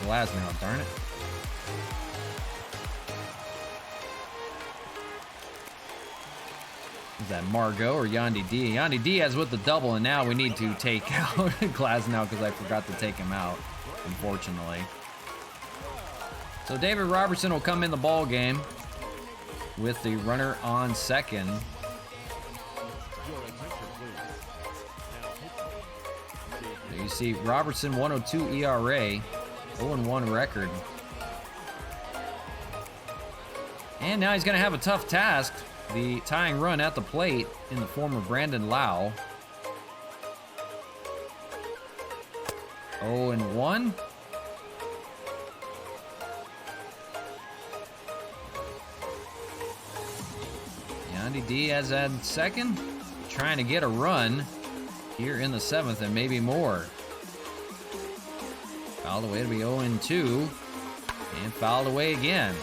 Glasnow, darn it. Is that Margot or Yandy D? Yandy Diaz with the double, and now we need to take out Glasnow because I forgot to take him out, unfortunately. So David Robertson will come in the ball game with the runner on second. There you see Robertson, 102 ERA, 0-1 record. And now he's going to have a tough task. The tying run at the plate in the form of Brandon Lau. 0-1. Yandy Diaz at second, trying to get a run here in the seventh and maybe more. Fouled away to be 0-2, and fouled away again.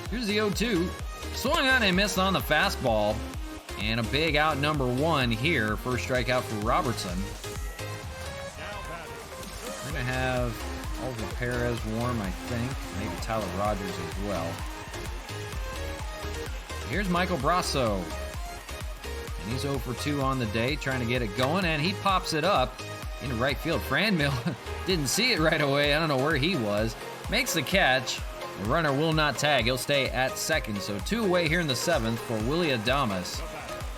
Here's the 0-2. Swung on and missed on the fastball. And a big out number one here. First strikeout for Robertson. We're going to have Oliver Perez warm, I think. Maybe Tyler Rogers as well. Here's Michael Brasso. And he's 0-2 on the day, trying to get it going. And he pops it up into right field. Franmil didn't see it right away. I don't know where he was. Makes the catch. The runner will not tag. He'll stay at second. So 2 away here in the seventh for Willie Adames.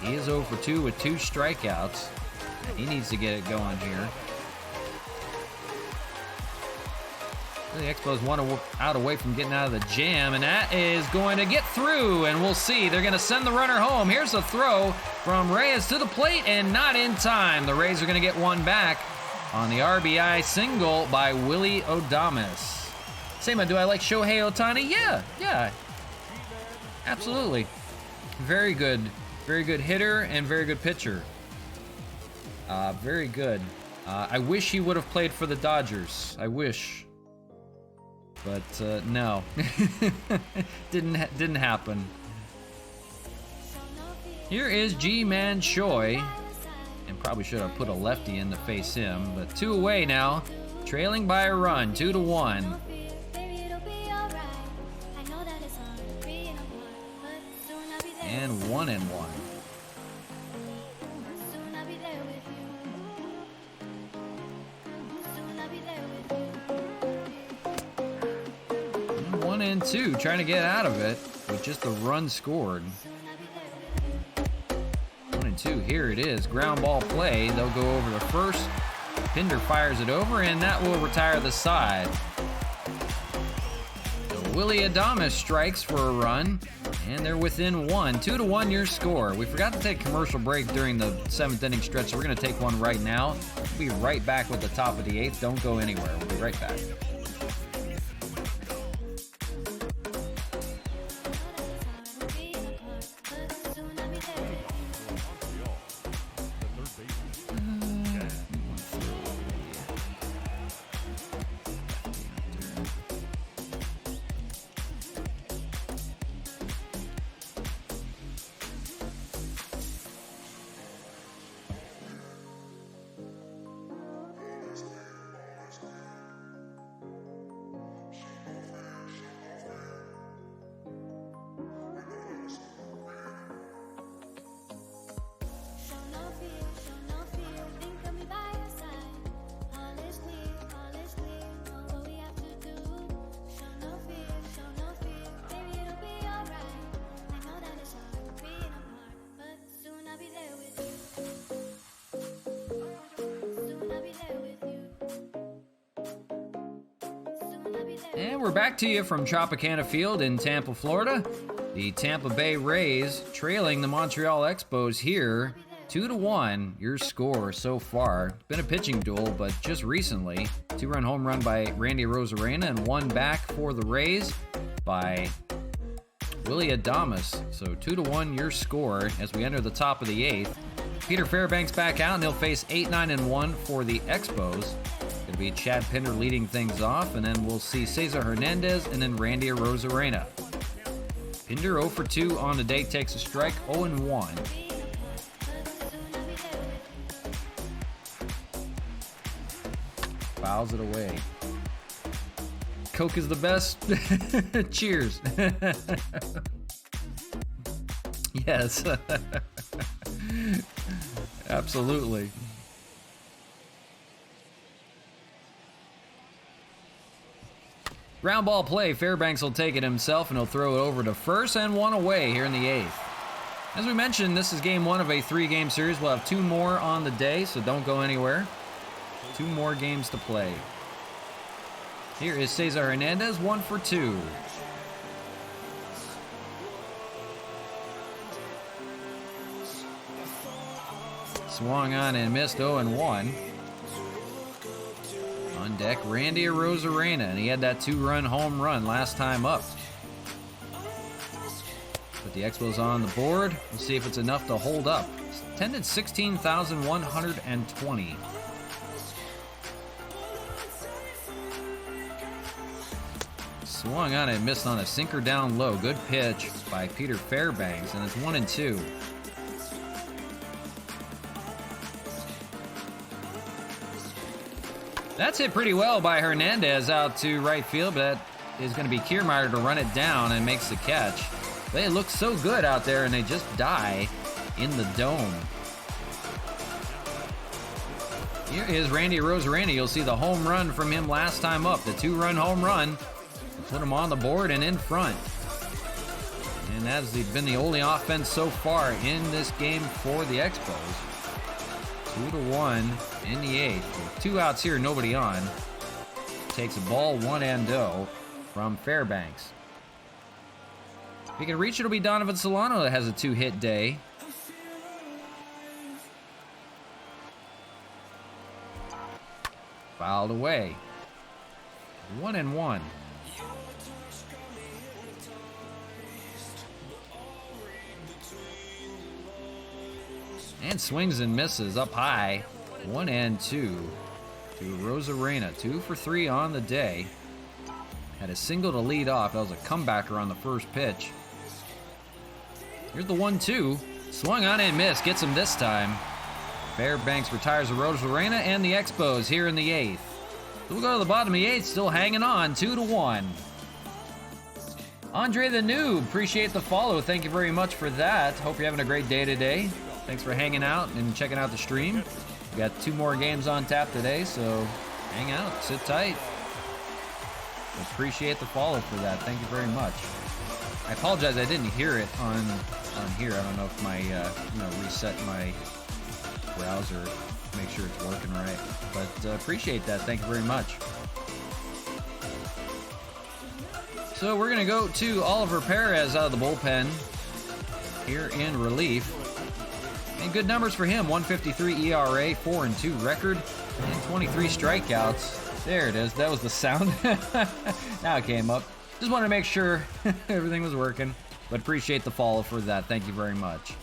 He is 0-2 with 2 strikeouts. He needs to get it going here. The Expos want to out away from getting out of the jam, and that is going to get through, and we'll see. They're going to send the runner home. Here's a throw from Reyes to the plate, and not in time. The Rays are going to get one back on the RBI single by Willie Adames. Sema, do I like Shohei Ohtani? Yeah. Absolutely. Very good hitter and very good pitcher. Very good. I wish he would have played for the Dodgers. I wish. But no. Didn't happen. Here is Ji-Man Choi. And probably should have put a lefty in to face him. But 2 away now. Trailing by a run, 2-1. And 1-1. And 1-2, trying to get out of it with just a run scored. 1-2, here it is. Ground ball play. They'll go over the first. Pinder fires it over, and that will retire the side. So Willie Adames strikes for a run. And they're within 1. 2-1 your score. We forgot to take a commercial break during the 7th inning stretch, so we're going to take one right now. We'll be right back with the top of the 8th. Don't go anywhere. We'll be right back. And we're back to you from Tropicana Field in Tampa, Florida. The Tampa Bay Rays trailing the Montreal Expos here, 2-1. Your score so far. Been a pitching duel, but just recently, 2-run home run by Randy Arozarena and one back for the Rays by Willie Adames. So 2-1 your score as we enter the top of the 8th. Peter Fairbanks back out, and they'll face 8, 9, and 1 for the Expos. Going to be Chad Pinder leading things off, and then we'll see Cesar Hernandez and then Randy Arozarena. Pinder 0 for 2 on the day, takes a strike, 0 and 1. Fouls it away. Coke is the best. Cheers. Yes. Absolutely. Ground ball play. Fairbanks will take it himself, and he'll throw it over to first, and one away here in the 8th. As we mentioned, this is game 1 of a 3-game series. We'll have 2 more on the day, so don't go anywhere. 2 more games to play. Here is Cesar Hernandez, 1 for 2. Swung on and missed, 0 and 1. On deck, Randy Arozarena, and he had that 2-run home run last time up. Put the Expos on the board. We'll see if it's enough to hold up. Attended 16,120. Swung on and missed on a sinker down low. Good pitch by Peter Fairbanks, and it's 1 and 2. That's hit pretty well by Hernandez out to right field, but that is going to be Kiermaier to run it down and makes the catch. They look so good out there, and they just die in the dome. Here is Randy Arozarena. You'll see the home run from him last time up, the 2-run home run. Put him on the board and in front. And that's been the only offense so far in this game for the Expos. 2-1 in the 8th. With 2 outs here, nobody on. Takes a ball, 1-0 from Fairbanks. If he can reach it, it'll be Donovan Solano that has a 2-hit day. Fouled away. 1 and 1. And swings and misses up high. 1 and 2 to Arozarena. 2 for 3 on the day. Had a single to lead off. That was a comebacker on the first pitch. Here's the 1-2. Swung on and missed. Gets him this time. Fairbanks retires Arozarena and the Expos here in the 8th. So we'll go to the bottom of the 8th. Still hanging on. 2-1. Andre the Noob. Appreciate the follow. Thank you very much for that. Hope you're having a great day today. Thanks for hanging out and checking out the stream. We got 2 more games on tap today, so hang out, sit tight. Appreciate the follow for that. Thank you very much. I apologize, I didn't hear it on here. I don't know if my reset my browser, make sure it's working right. But appreciate that. Thank you very much. So we're gonna go to Oliver Perez out of the bullpen here in relief. And good numbers for him. 153 ERA, 4-2 record, and 23 strikeouts. There it is. That was the sound. Now it came up. Just wanted to make sure everything was working. But appreciate the follow for that. Thank you very much.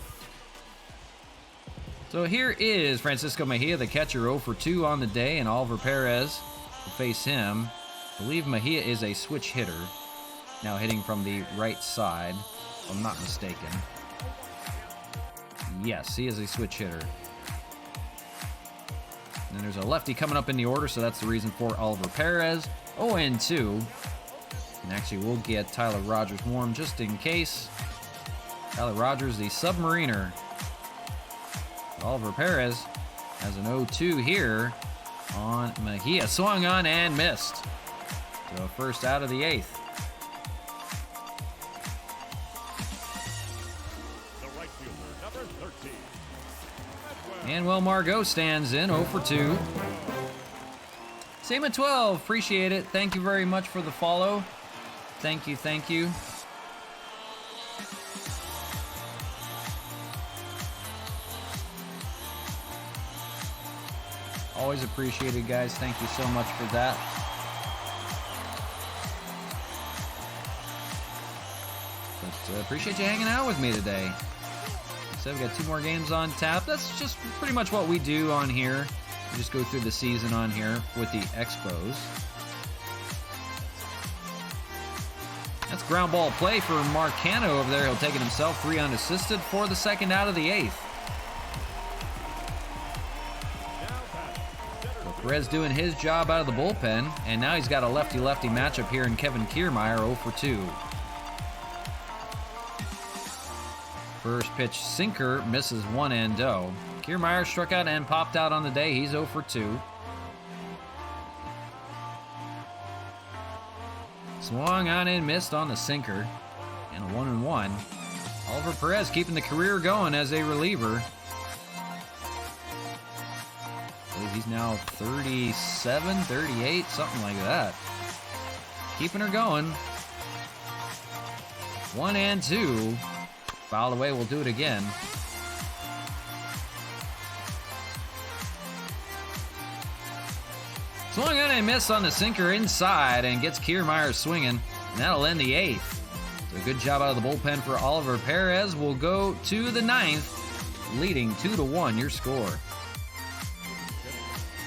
So here is Francisco Mejia, the catcher, 0 for 2 on the day, and Oliver Perez will face him. I believe Mejia is a switch hitter. Now hitting from the right side, if I'm not mistaken. Yes, he is a switch hitter. And then there's a lefty coming up in the order, so that's the reason for Oliver Perez. 0-2. And actually, we'll get Tyler Rogers warm just in case. Tyler Rogers, the Submariner. Oliver Perez has an 0-2 here on Mejia. Swung on and missed. So first out of the 8th. And well, Margot stands in 0 for 2. Same at 12. Appreciate it. Thank you very much for the follow. Thank you, thank you. Always appreciated, guys. Thank you so much for that. But appreciate you hanging out with me today. Like I said, we got 2 more games on tap. That's just pretty much what we do on here. Just go through the season on here with the Expos. That's ground ball play for Mark Canha over there. He'll take it himself, 3 unassisted for the second out of the 8th. So Perez doing his job out of the bullpen, and now he's got a lefty-lefty matchup here in Kevin Kiermaier, 0 for 2. First pitch sinker misses 1-0. Kiermaier struck out and popped out on the day. He's 0 for 2. Swung on and missed on the sinker. And a 1-1. Oliver Perez keeping the career going as a reliever. I believe he's now 37, 38, something like that. Keeping her going. 1-2. Fouled away, we'll do it again. Swung on and missed on the sinker inside and gets Kiermaier swinging. And that'll end the 8th. So good job out of the bullpen for Oliver Perez. We'll go to the 9th, leading 2-1 your score.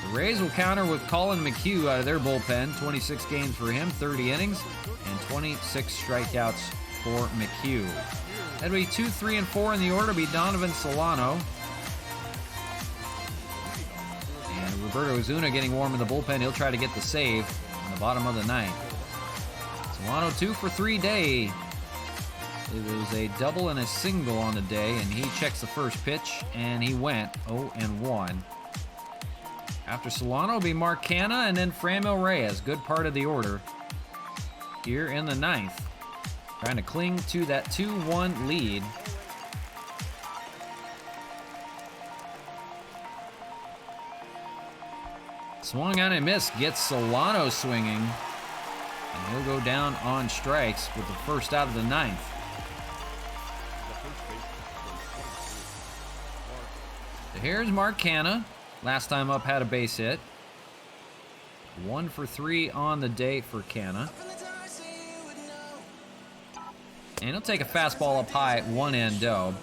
The Rays will counter with Colin McHugh out of their bullpen. 26 games for him, 30 innings, and 26 strikeouts for McHugh. That'll be 2, 3, and 4 in the order. Be Donovan Solano. And Roberto Ozuna getting warm in the bullpen. He'll try to get the save in the bottom of the 9th. Solano 2 for 3 day. It was a double and a single on the day, and he checks the first pitch, and he went 0-1. After Solano will be Mark Canha and then Franmil Reyes. Good part of the order here in the 9th. Trying to cling to that 2-1 lead. Swung on and missed. Gets Solano swinging. And he'll go down on strikes with the first out of the 9th. So here's Mark Canha. Last time up had a base hit. 1 for 3 on the day for Canha. And he'll take a fastball up high at 1-0.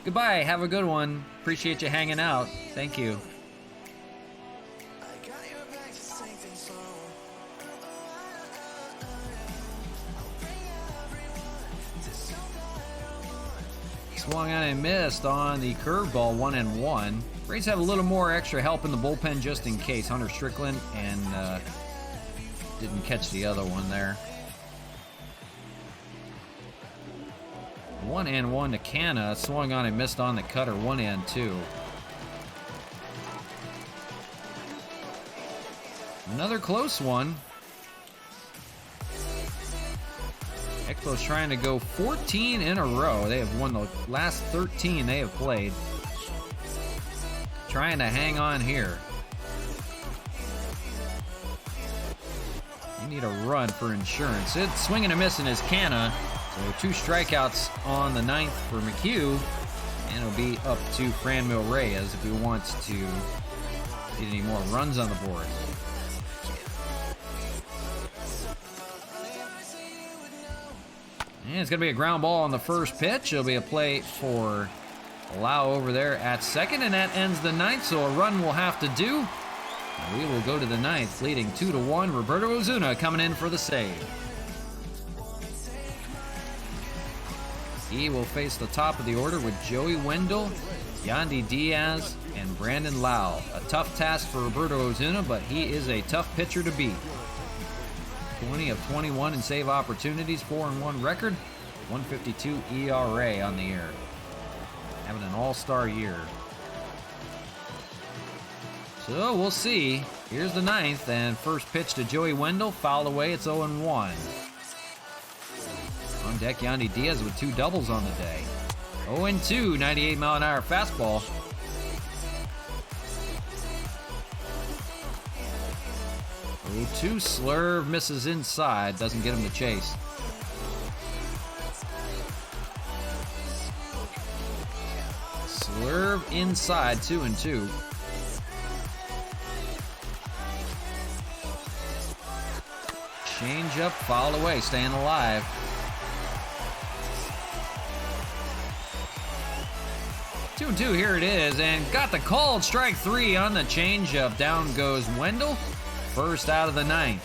Goodbye. Have a good one. Appreciate you hanging out. Thank you. Swung on and missed on the curveball, 1-1. Rays have a little more extra help in the bullpen just in case. Hunter Strickland and didn't catch the other one there. 1-1 to Canha. Swung on and missed on the cutter, 1-2. Another close one. Expos trying to go 14 in a row. They have won the last 13 they have played. Trying to hang on here. You need a run for insurance. It's swinging and missing is Canha. So 2 strikeouts on the 9th for McHugh. And it'll be up to Franmil Reyes if he wants to get any more runs on the board. And it's going to be a ground ball on the first pitch. It'll be a play for Lau over there at second, and that ends the 9th, so a run will have to do. And we will go to the 9th, leading 2-1. Roberto Ozuna coming in for the save. He will face the top of the order with Joey Wendell, Yandy Diaz, and Brandon Lau. A tough task for Roberto Ozuna, but he is a tough pitcher to beat. 20 of 21 in save opportunities, 4-1 record, 152 ERA on the year. Having an all-star year. So we'll see. Here's the 9th, and first pitch to Joey Wendell, fouled away, it's 0-1. On deck, Yandy Diaz with 2 doubles on the day. 0-2, 98-mile-an-hour fastball. Two slurve, misses inside, doesn't get him to chase. Slurve inside, 2-2. Change up, fouled away, staying alive. 2-2, here it is, and got the called strike 3 on the changeup. Down goes Wendell, first out of the 9th.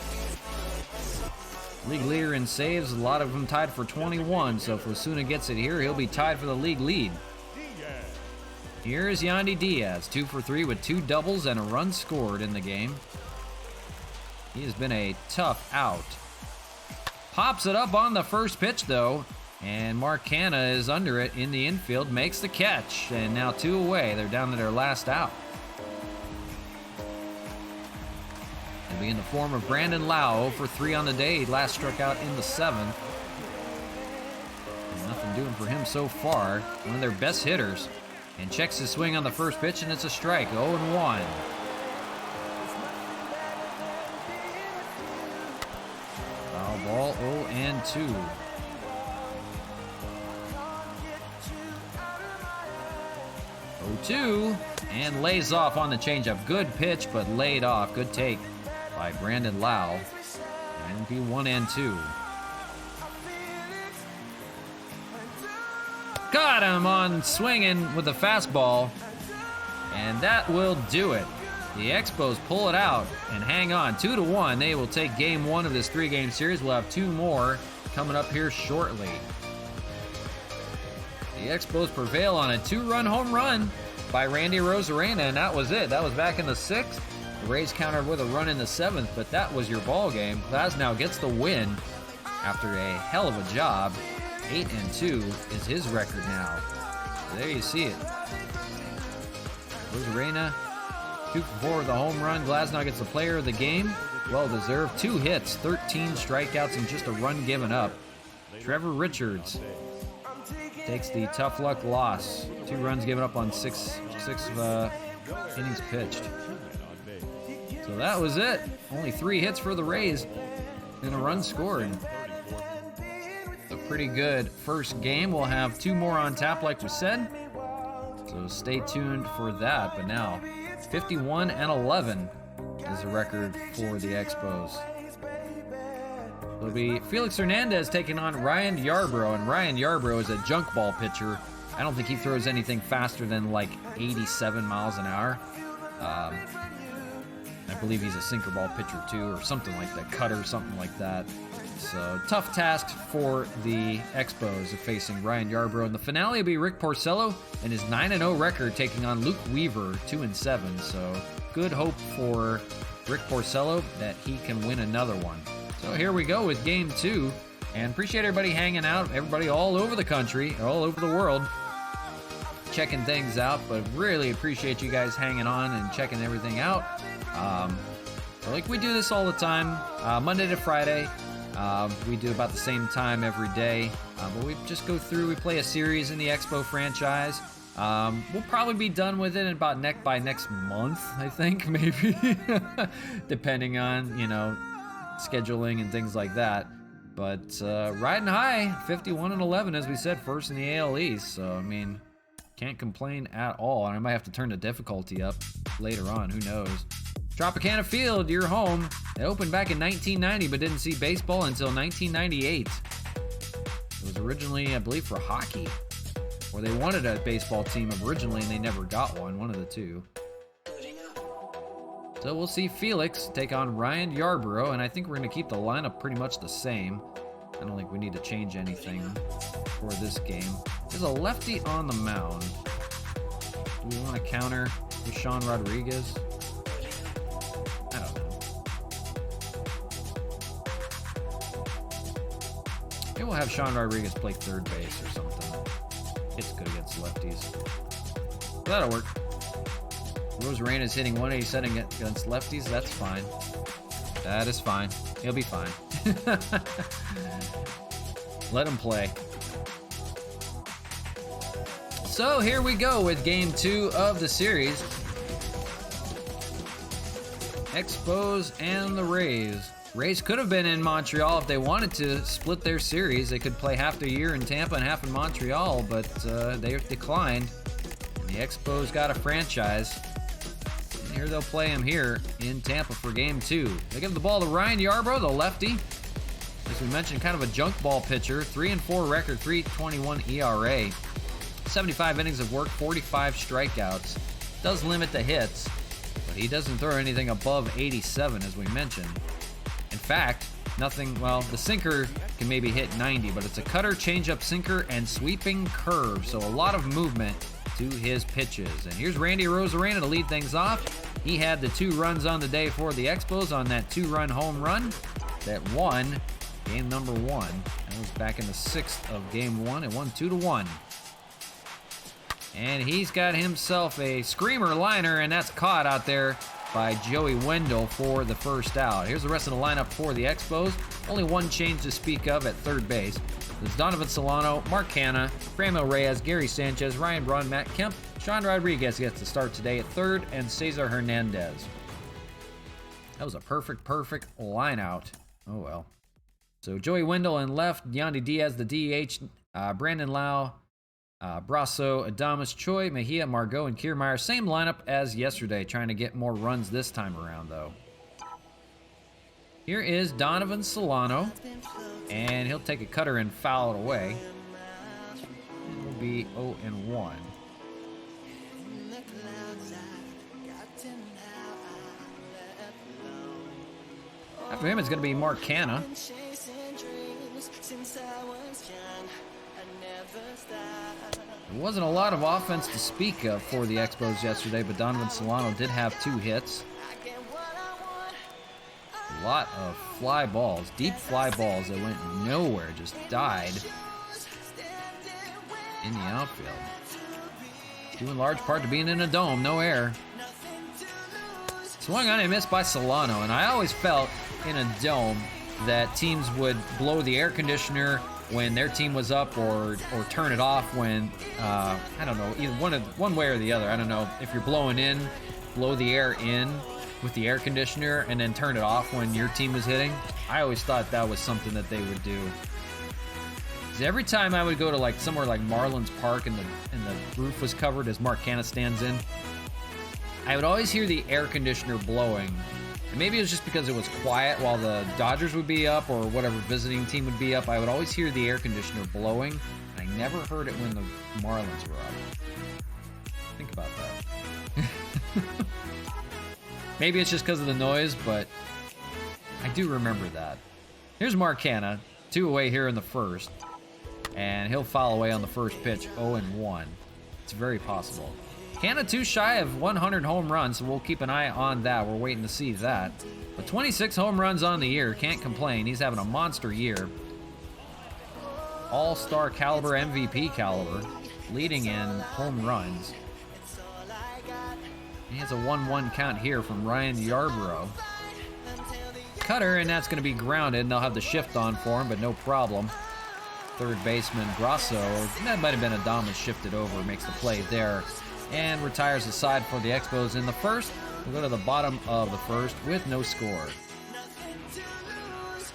League leader in saves, a lot of them tied for 21, so if Osuna gets it here, he'll be tied for the league lead. Here's Yandy Diaz, 2 for 3 with 2 doubles and a run scored in the game. He has been a tough out. Pops it up on the first pitch, though, and Mark Canha is under it in the infield, makes the catch, and now 2 away. They're down to their last out. It'll be in the form of Brandon Lau, 0 for 3 on the day. He last struck out in the 7th. And nothing doing for him so far. One of their best hitters. And checks his swing on the first pitch, and it's a strike, 0-1. Foul ball, 0-2. 0-2, and lays off on the changeup. Good pitch, but laid off. Good take by Brandon Lau. And it'll be 1-2. Got him on swinging with the fastball, and that will do it. The Expos pull it out and hang on 2-1. They will take game 1 of this 3-game series. We'll have 2 more coming up here shortly. The Expos prevail on a 2-run home run by Randy Arozarena, and that was it. That was back in the 6th. The Rays countered with a run in the 7th, but that was your ball game. Glasnow gets the win after a hell of a job. 8-2 is his record now. So there you see it. Arozarena, 2 for 4 with a home run. Glasnow gets the player of the game. Well deserved. 2 hits, 13 strikeouts, and just a run given up. Trevor Richards takes the tough luck loss. 2 runs given up on 6 innings pitched. So that was it. Only 3 hits for the Rays and a run scored. A pretty good first game. We'll have 2 more on tap like we said. So stay tuned for that. But now 51-11 is the record for the Expos. It'll be Felix Hernandez taking on Ryan Yarbrough, and Ryan Yarbrough is a junk ball pitcher. I don't think he throws anything faster than like 87 miles an hour. I believe he's a sinker ball pitcher too, or something like that, cutter, something like that. So tough task for the Expos of facing Ryan Yarbrough. In the finale will be Rick Porcello and his 9-0 record taking on Luke Weaver, 2-7. So good hope for Rick Porcello that he can win another one. So here we go with game 2, and appreciate everybody hanging out, everybody all over the country, all over the world, checking things out, but really appreciate you guys hanging on and checking everything out. Like we do this all the time, Monday to Friday. We do about the same time every day, but we just go through, we play a series in the Expo franchise. We'll probably be done with it in about by next month, I think, maybe, depending on, scheduling and things like that. But riding high, 51-11, as we said, first in the AL East. So, I mean, can't complain at all. And I might have to turn the difficulty up later on, who knows. Tropicana Field, your home. It opened back in 1990, but didn't see baseball until 1998. It was originally, I believe, for hockey. Or they wanted a baseball team originally, and they never got one of the two. So we'll see Felix take on Ryan Yarbrough, and I think we're going to keep the lineup pretty much the same. I don't think we need to change anything for this game. There's a lefty on the mound. Do we want to counter with Sean Rodriguez? I don't know. Maybe we'll have Sean Rodriguez play third base or something. It's good against lefties. That'll work. Arozarena is hitting 187 against lefties. That's fine. That is fine. He'll be fine. Let him play. So here we go with game 2 of the series. Expos and the Rays. Rays could have been in Montreal if they wanted to split their series. They could play half the year in Tampa and half in Montreal, but they declined. And the Expos got a franchise. And here they'll play him here in Tampa for game 2. They give the ball to Ryan Yarbrough, the lefty. As we mentioned, kind of a junk ball pitcher. 3-4 record, 3.21 ERA. 75 innings of work, 45 strikeouts. Does limit the hits, but he doesn't throw anything above 87, as we mentioned. In fact, nothing, well, the sinker can maybe hit 90, but it's a cutter, changeup, sinker, and sweeping curve. So a lot of movement to his pitches. And here's Randy Arozarena to lead things off. He had the 2 runs on the day for the Expos on that 2-run home run that won game number 1. That was back in the 6th of game 1. It won 2-1. And he's got himself a screamer liner, and that's caught out there by Joey Wendell for the first out. Here's the rest of the lineup for the Expos. Only one change to speak of at third base. There's Donovan Solano, Mark Canha, Framil Reyes, Gary Sanchez, Ryan Braun, Matt Kemp. Sean Rodriguez gets to start today at third, and Cesar Hernandez. That was a perfect line out. Oh well. So Joey Wendell in left, Yandy Diaz the DH, Brandon Lau, Brasso, Adamas, Choi, Mejia, Margot, and Kiermaier. Same lineup as yesterday, trying to get more runs this time around, though. Here is Donovan Solano, and he'll take a cutter and foul it away. It will be 0-1. After him, it's going to be Mark Canha. There wasn't a lot of offense to speak of for the Expos yesterday, but Donovan Solano did have 2 hits. A lot of fly balls, deep fly balls that went nowhere, just died in the outfield. Due in large part to being in a dome, no air. Swung on and missed by Solano, and I always felt in a dome that teams would blow the air conditioner when their team was up, or turn it off when, I don't know, either one way or the other. I don't know, if you're blowing in, blow the air in with the air conditioner and then turn it off when your team was hitting. I always thought that was something that they would do. 'Cause every time I would go to like somewhere like Marlins Park and the roof was covered as Mark Canha stands in, I would always hear the air conditioner blowing. And maybe it was just because it was quiet while the Dodgers would be up or whatever visiting team would be up. I would always hear the air conditioner blowing. I never heard it when the Marlins were up. Think about that. Maybe it's just because of the noise, but I do remember that. Here's Mark Canha, 2 away here in the first. And he'll foul away on the first pitch, 0-1. It's very possible. Canha 2 shy of 100 home runs, so we'll keep an eye on that. We're waiting to see that. But 26 home runs on the year, can't complain. He's having a monster year. All-star caliber, MVP caliber, leading in home runs. He has a 1-1 count here from Ryan Yarbrough. Cutter, and that's going to be grounded, and they'll have the shift on for him, but no problem. Third baseman Grasso, that might have been Adamas shifted over, makes the play there, and retires the side for the Expos in the first. We'll go to the bottom of the first with no score.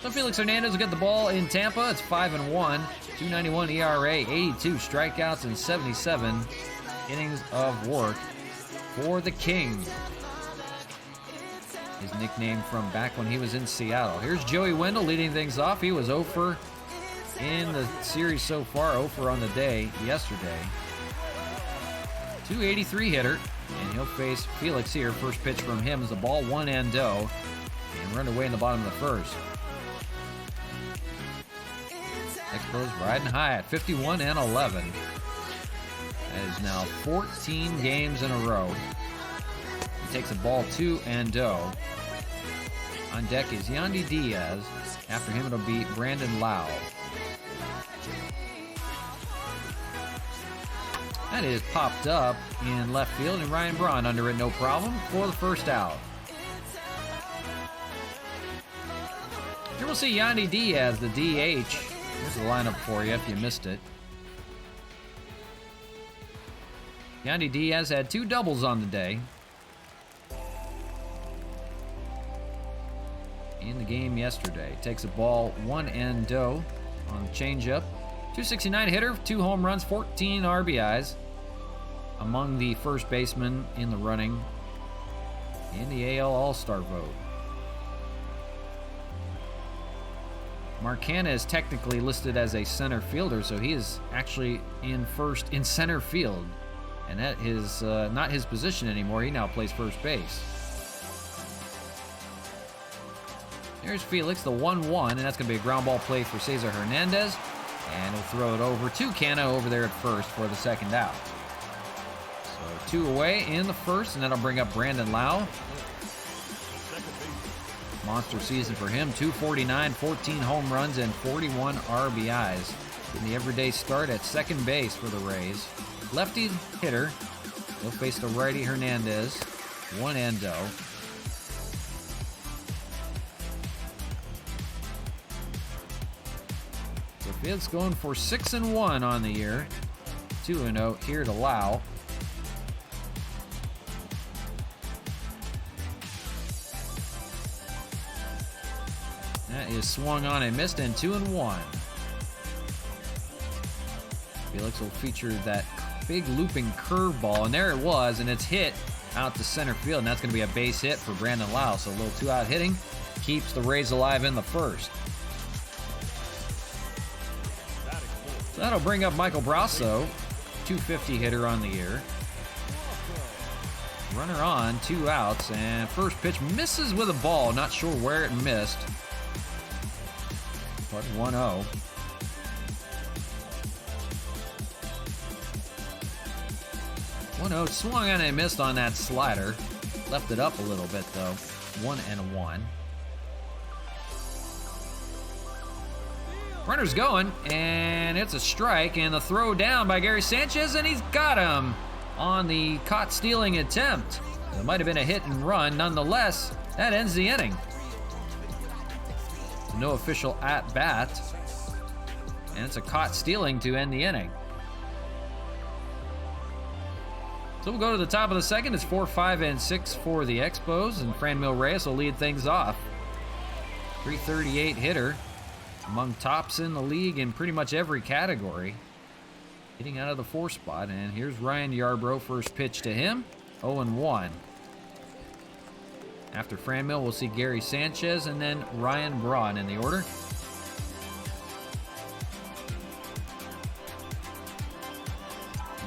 So Felix Hernandez will get the ball in Tampa. It's 5-1, 2.91 ERA, 82 strikeouts, and 77 innings of work for the King. His nickname from back when he was in Seattle. Here's Joey Wendell leading things off. He was 0-for in the series so far, 0-for on the day yesterday. 283 hitter, and he'll face Felix here. First pitch from him is the ball, 1-0, and run away in the bottom of the first. Expos riding high at 51-11. That is now 14 games in a row. He takes a ball, 2-0. On deck is Yandy Diaz. After him, it'll be Brandon Lau. That is popped up in left field, and Ryan Braun under it, no problem, for the first out. Here we'll see Yandy Diaz, the DH. Here's the lineup for you if you missed it. Yandy Diaz had 2 doubles on the day. In the game yesterday. Takes a ball, 1-0 on the changeup. 269 hitter, 2 home runs, 14 RBIs. Among the first basemen in the running in the AL All-Star vote. Marcana is technically listed as a center fielder, so he is actually in first in center field. And that is not his position anymore. He now plays first base. There's Felix, the 1-1, and that's going to be a ground ball play for Cesar Hernandez. And he'll throw it over to Cano over there at first for the second out. So 2 away in the first, and that'll bring up Brandon Lau. Monster season for him, 249, 14 home runs, and 41 RBIs. In the everyday start at second base for the Rays. Lefty hitter. He'll face the righty Hernandez. 1 endo. So Felix going for 6-1 on the year. 2-0 here to Lau. That is swung on and missed, and 2-1. Felix will feature that big looping curveball, and there it was, and it's hit out to center field, and that's going to be a base hit for Brandon Lau. So a little 2-out hitting keeps the Rays alive in the first. So that'll bring up Michael Brasso, 250 hitter on the year. Runner on, 2 outs, and first pitch misses with a ball. Not sure where it missed, but 1-0. 1-0, swung on and missed on that slider. Left it up a little bit though. 1-1. Runner's going, and it's a strike, and the throw down by Gary Sanchez, and he's got him on the caught stealing attempt. It might have been a hit and run. Nonetheless, that ends the inning. No official at bat, and it's a caught stealing to end the inning. So we'll go to the top of the second. It's 4, 5, and 6 for the Expos, and Franmil Reyes will lead things off. 338 hitter, among tops in the league in pretty much every category. Hitting out of the 4 spot, and here's Ryan Yarbrough, first pitch to him, 0-1. After Franmil, we'll see Gary Sanchez and then Ryan Braun in the order.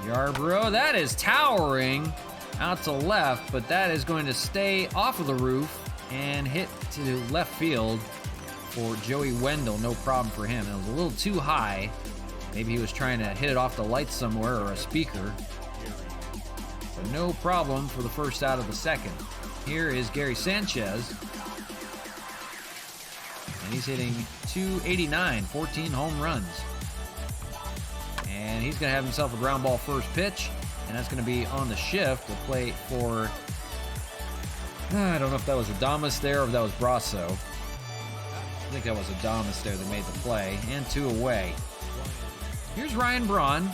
Yarbrough, that is towering out to left, but that is going to stay off of the roof and hit to left field for Joey Wendell. No problem for him. It was a little too high. Maybe he was trying to hit it off the lights somewhere or a speaker. But no problem for the first out of the second. Here is Gary Sanchez. And he's hitting 289, 14 home runs. And he's going to have himself a ground ball first pitch. And that's going to be on the shift to play for... I don't know if that was Adames there or if that was Brasso. I think that was Adames there that made the play. And 2 away. Here's Ryan Braun.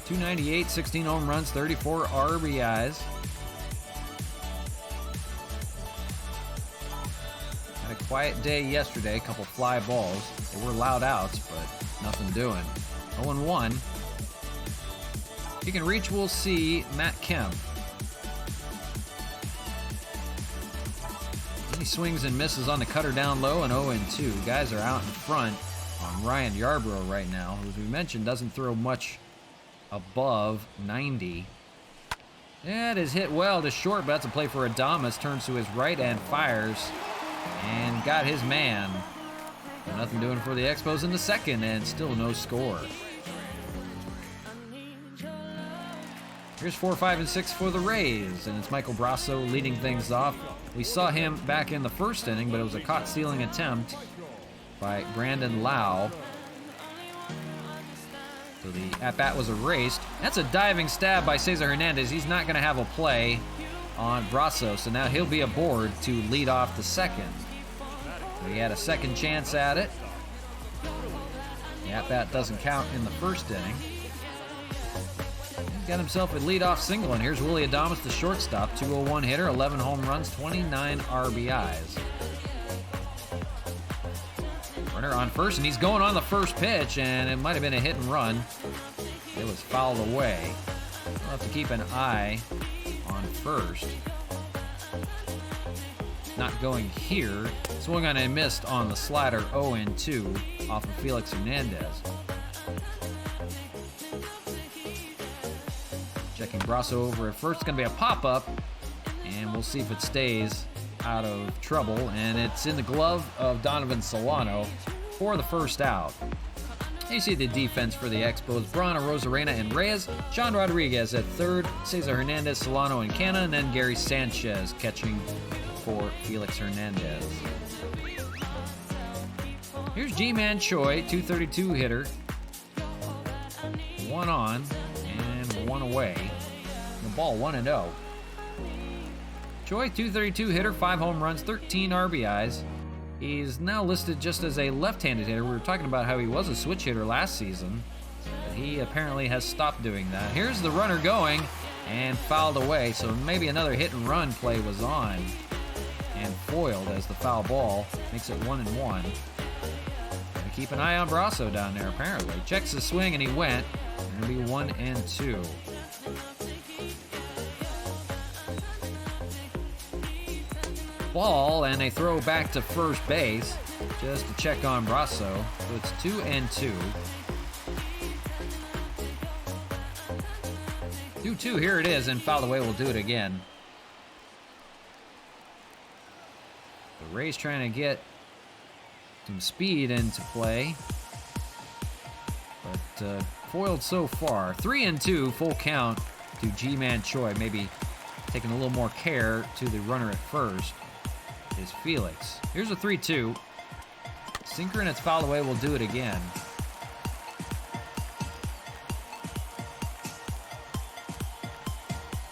298, 16 home runs, 34 RBIs. Had a quiet day yesterday, a couple fly balls. They were loud outs, but nothing doing. 0-1. If he can reach, we'll see Matt Kemp. He swings and misses on the cutter down low, and 0-2. Guys are out in front on Ryan Yarbrough right now, who, as we mentioned, doesn't throw much above 90. That is hit well to short, but that's a play for Adames. Turns to his right and fires, and got his man. So nothing doing for the Expos in the second, and still no score. Here's 4, 5, and 6 for the Rays, and it's Michael Brasso leading things off. We saw him back in the first inning, but it was a caught stealing attempt by Brandon Lau. So the at-bat was erased. That's a diving stab by Cesar Hernandez. He's not going to have a play on Brasso, so now he'll be aboard to lead off the second. So he had a second chance at it. The at-bat doesn't count in the first inning. He's got himself a leadoff single, and here's Willie Adames, the shortstop. 201 hitter, 11 home runs, 29 RBIs. Runner on first, and he's going on the first pitch, and it might have been a hit and run. It was fouled away. We'll have to keep an eye on first. not going here. Swung on and missed on the slider, 0-2 off of Felix Hernandez. Checking Brasso over at first. It's going to be a pop-up, and we'll see if it stays out of trouble. And it's in the glove of Donovan Solano for the first out. You see the defense for the Expos. Brana, Rosarena, and Reyes. Sean Rodriguez at third. Cesar Hernandez, Solano, and Canna. And then Gary Sanchez catching for Felix Hernandez. Here's G-Man Choi, 232 hitter. One on and one away. The ball 1-0. Choi, 232 hitter, 5 home runs, 13 RBIs. He's now listed just as a left-handed hitter. We were talking about how he was a switch hitter last season, but he apparently has stopped doing that. Here's the runner going and fouled away, so maybe another hit-and-run play was on and foiled as the foul ball makes it 1-1. Keep an eye on Brasso down there, apparently. Checks his swing, and he went. It'll be 1-2. Ball, and they throw back to first base just to check on Brasso. So it's 2-2. 2-2, here it is, and fouled away. We'll do it again. The Rays trying to get some speed into play, but foiled so far. 3-2, full count to G-Man Choi. Maybe taking a little more care to the runner at first is Felix. Here's a 3-2. Sinker, and it's fouled away. We'll do it again.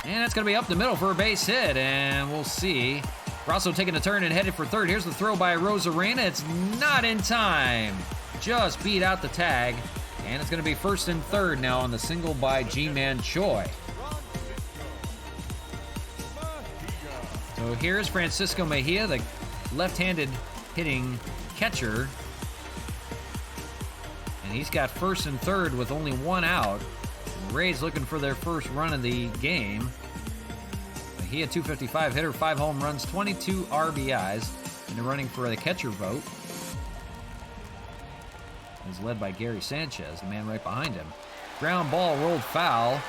And that's going to be up the middle for a base hit, and we'll see. Brasso taking a turn and headed for third. Here's the throw by Rosarena. It's not in time. Just beat out the tag. And it's going to be first and third now on the single by G-Man Choi. So here's Francisco Mejia, the left-handed hitting catcher. And he's got first and third with only one out. The Rays looking for their first run of the game. He had 255 hitter, 5 home runs, 22 RBIs, and they're running for the catcher vote. Is led by Gary Sanchez, the man right behind him. Ground ball rolled foul,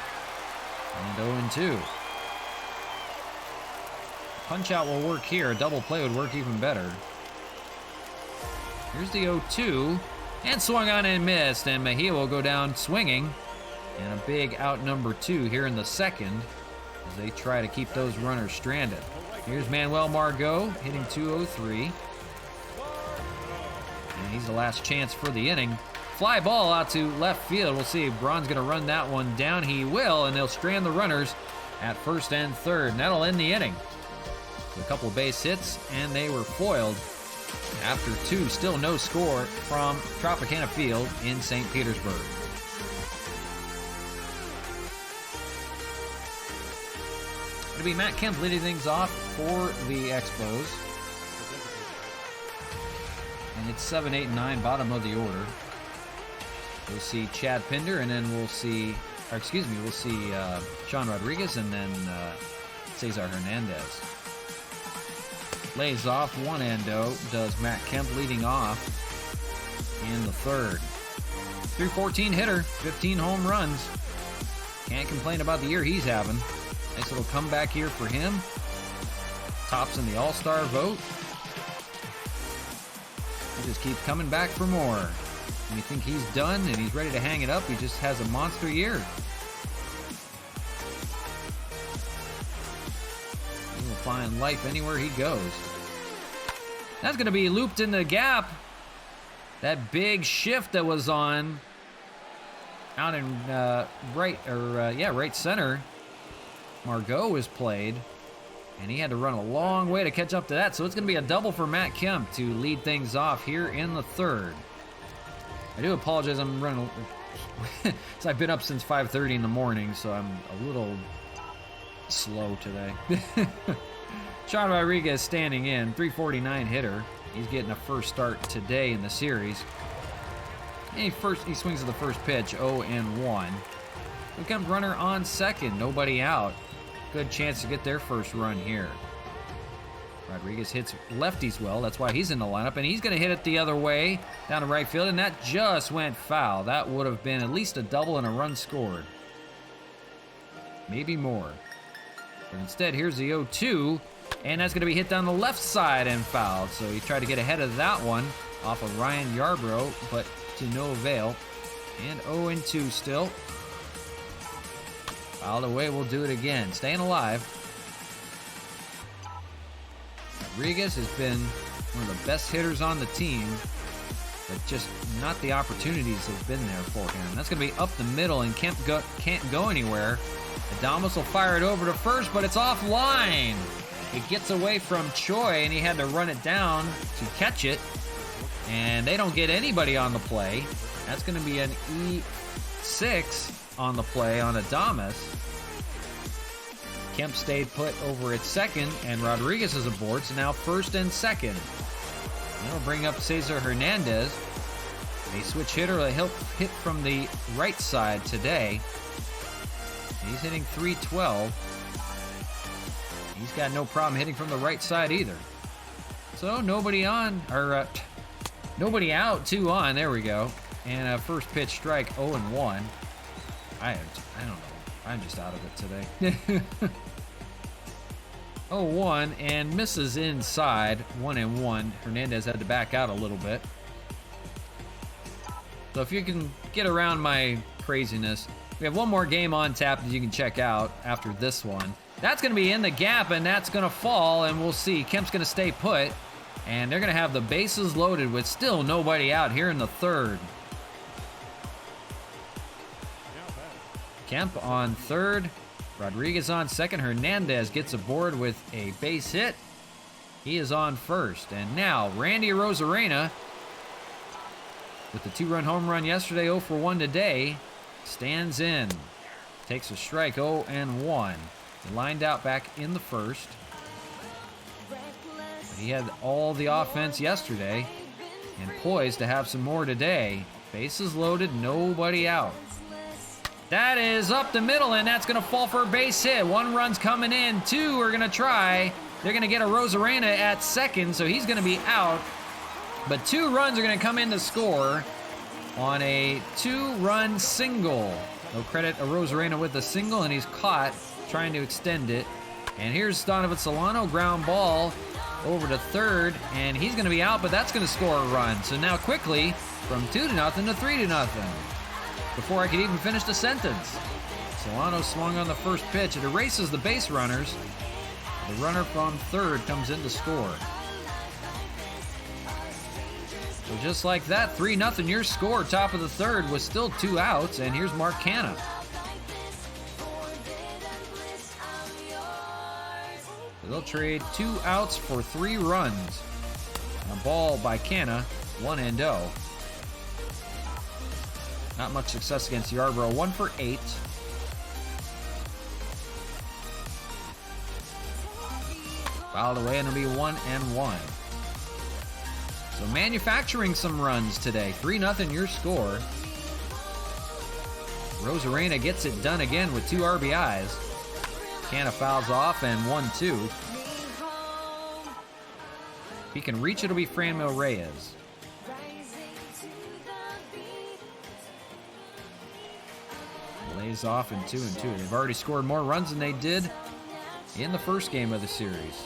and 0-2. Punch out will work here. A double play would work even better. Here's the 0-2, and swung on and missed, and Mejia will go down swinging, and a big out number 2 here in the second, as they try to keep those runners stranded. Here's Manuel Margot hitting 203. And he's the last chance for the inning. Fly ball out to left field. We'll see if Braun's going to run that one down. He will, and they'll strand the runners at first and third. And that'll end the inning. A couple of base hits, and they were foiled. After 2, still no score from Tropicana Field in St. Petersburg. It'll be Matt Kemp leading things off for the Expos. And it's 7, 8, and 9, bottom of the order. We'll see Chad Pinder, and then we'll see Sean Rodriguez, and then Cesar Hernandez. Lays off 1-0, does Matt Kemp, leading off in the third. 314 hitter, 15 home runs. Can't complain about the year he's having. Nice little comeback here for him. Tops in the All-Star vote. He just keeps coming back for more. When you think he's done and he's ready to hang it up, he just has a monster year. He will find life anywhere he goes. That's going to be looped in the gap. That big shift that was on out in right center. Margot was played, and he had to run a long way to catch up to that. So it's going to be a double for Matt Kemp to lead things off here in the third. I do apologize. I'm running. So I've been up since 5:30 in the morning, so I'm a little slow today. Sean Rodriguez standing in, 349 hitter. He's getting a first start today in the series. And he swings at the first pitch, 0-1. Here comes runner on second, nobody out. Good chance to get their first run here. Rodriguez hits lefties well. That's why he's in the lineup, and he's going to hit it the other way down to right field, and that just went foul. That would have been at least a double and a run scored. Maybe more. But instead, here's the 0-2, and that's going to be hit down the left side and fouled. So he tried to get ahead of that one off of Ryan Yarbrough, but to no avail. And 0-2 still. Fouled away, we'll do it again. Staying alive. Rodriguez has been one of the best hitters on the team, but just not the opportunities have been there for him. That's going to be up the middle, and can't go anywhere. Adames will fire it over to first, but it's offline. It gets away from Choi, and he had to run it down to catch it, and they don't get anybody on the play. That's going to be an E6 on the play on Adames. Kemp stayed put over at second, and Rodriguez is aboard, so now first and second. That'll bring up Cesar Hernandez. A switch hitter will help hit from the right side today. He's hitting .312. He's got no problem hitting from the right side either. So nobody on, or nobody out, 2 on. There we go. And a first pitch strike, 0-1. I don't know. I'm just out of it today. 0-1 and misses inside, 1-1. Hernandez had to back out a little bit. So if you can get around my craziness, we have one more game on tap that you can check out after this one. That's going to be in the gap, and that's going to fall, and we'll see. Kemp's going to stay put, and they're going to have the bases loaded with still nobody out here in the third. Kemp on third, Rodriguez on second. Hernandez gets aboard with a base hit. He is on first. And now Randy Arozarena, with the 2-run home run yesterday, 0 for 1 today, stands in. Takes a strike, 0-1. He lined out back in the first. He had all the offense yesterday and poised to have some more today. Bases loaded, nobody out. That is up the middle, and that's going to fall for a base hit. 1 run's coming in. 2 are going to try. They're going to get Arozarena at second, so he's going to be out. But 2 runs are going to come in to score on a 2-run single. No credit Arozarena with the single, and he's caught trying to extend it. And here's Donovan Solano, ground ball over to third, and he's going to be out, but that's going to score a run. So now quickly, from 2-0 to 3-0. Before I could even finish the sentence. Solano swung on the first pitch. It erases the base runners. The runner from third comes in to score. So just like that, 3-0 your score. Top of the third with still 2 outs, and here's Mark Canha. So they'll trade 2 outs for 3 runs. And a ball by Canha, 1-0. Not much success against Yarbrough. 1 for 8. Fouled away, and it'll be 1-1. So manufacturing some runs today. 3-0 your score. Arozarena gets it done again with 2 RBIs. Canha fouls off, and 1-2. If he can reach, it'll be Franmil Reyes. Lays off in 2-2. They've already scored more runs than they did in the first game of the series.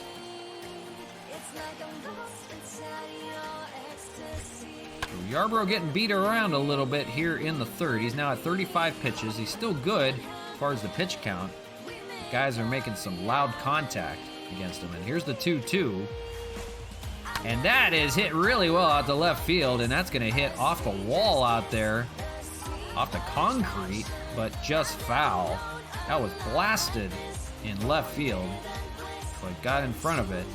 So Yarbrough getting beat around a little bit here in the third. He's now at 35 pitches. He's still good as far as the pitch count. The guys are making some loud contact against him. And here's the 2-2. And that is hit really well out to left field, and that's going to hit off the wall out there, off the concrete, but just foul. That was blasted in left field, but got in front of it.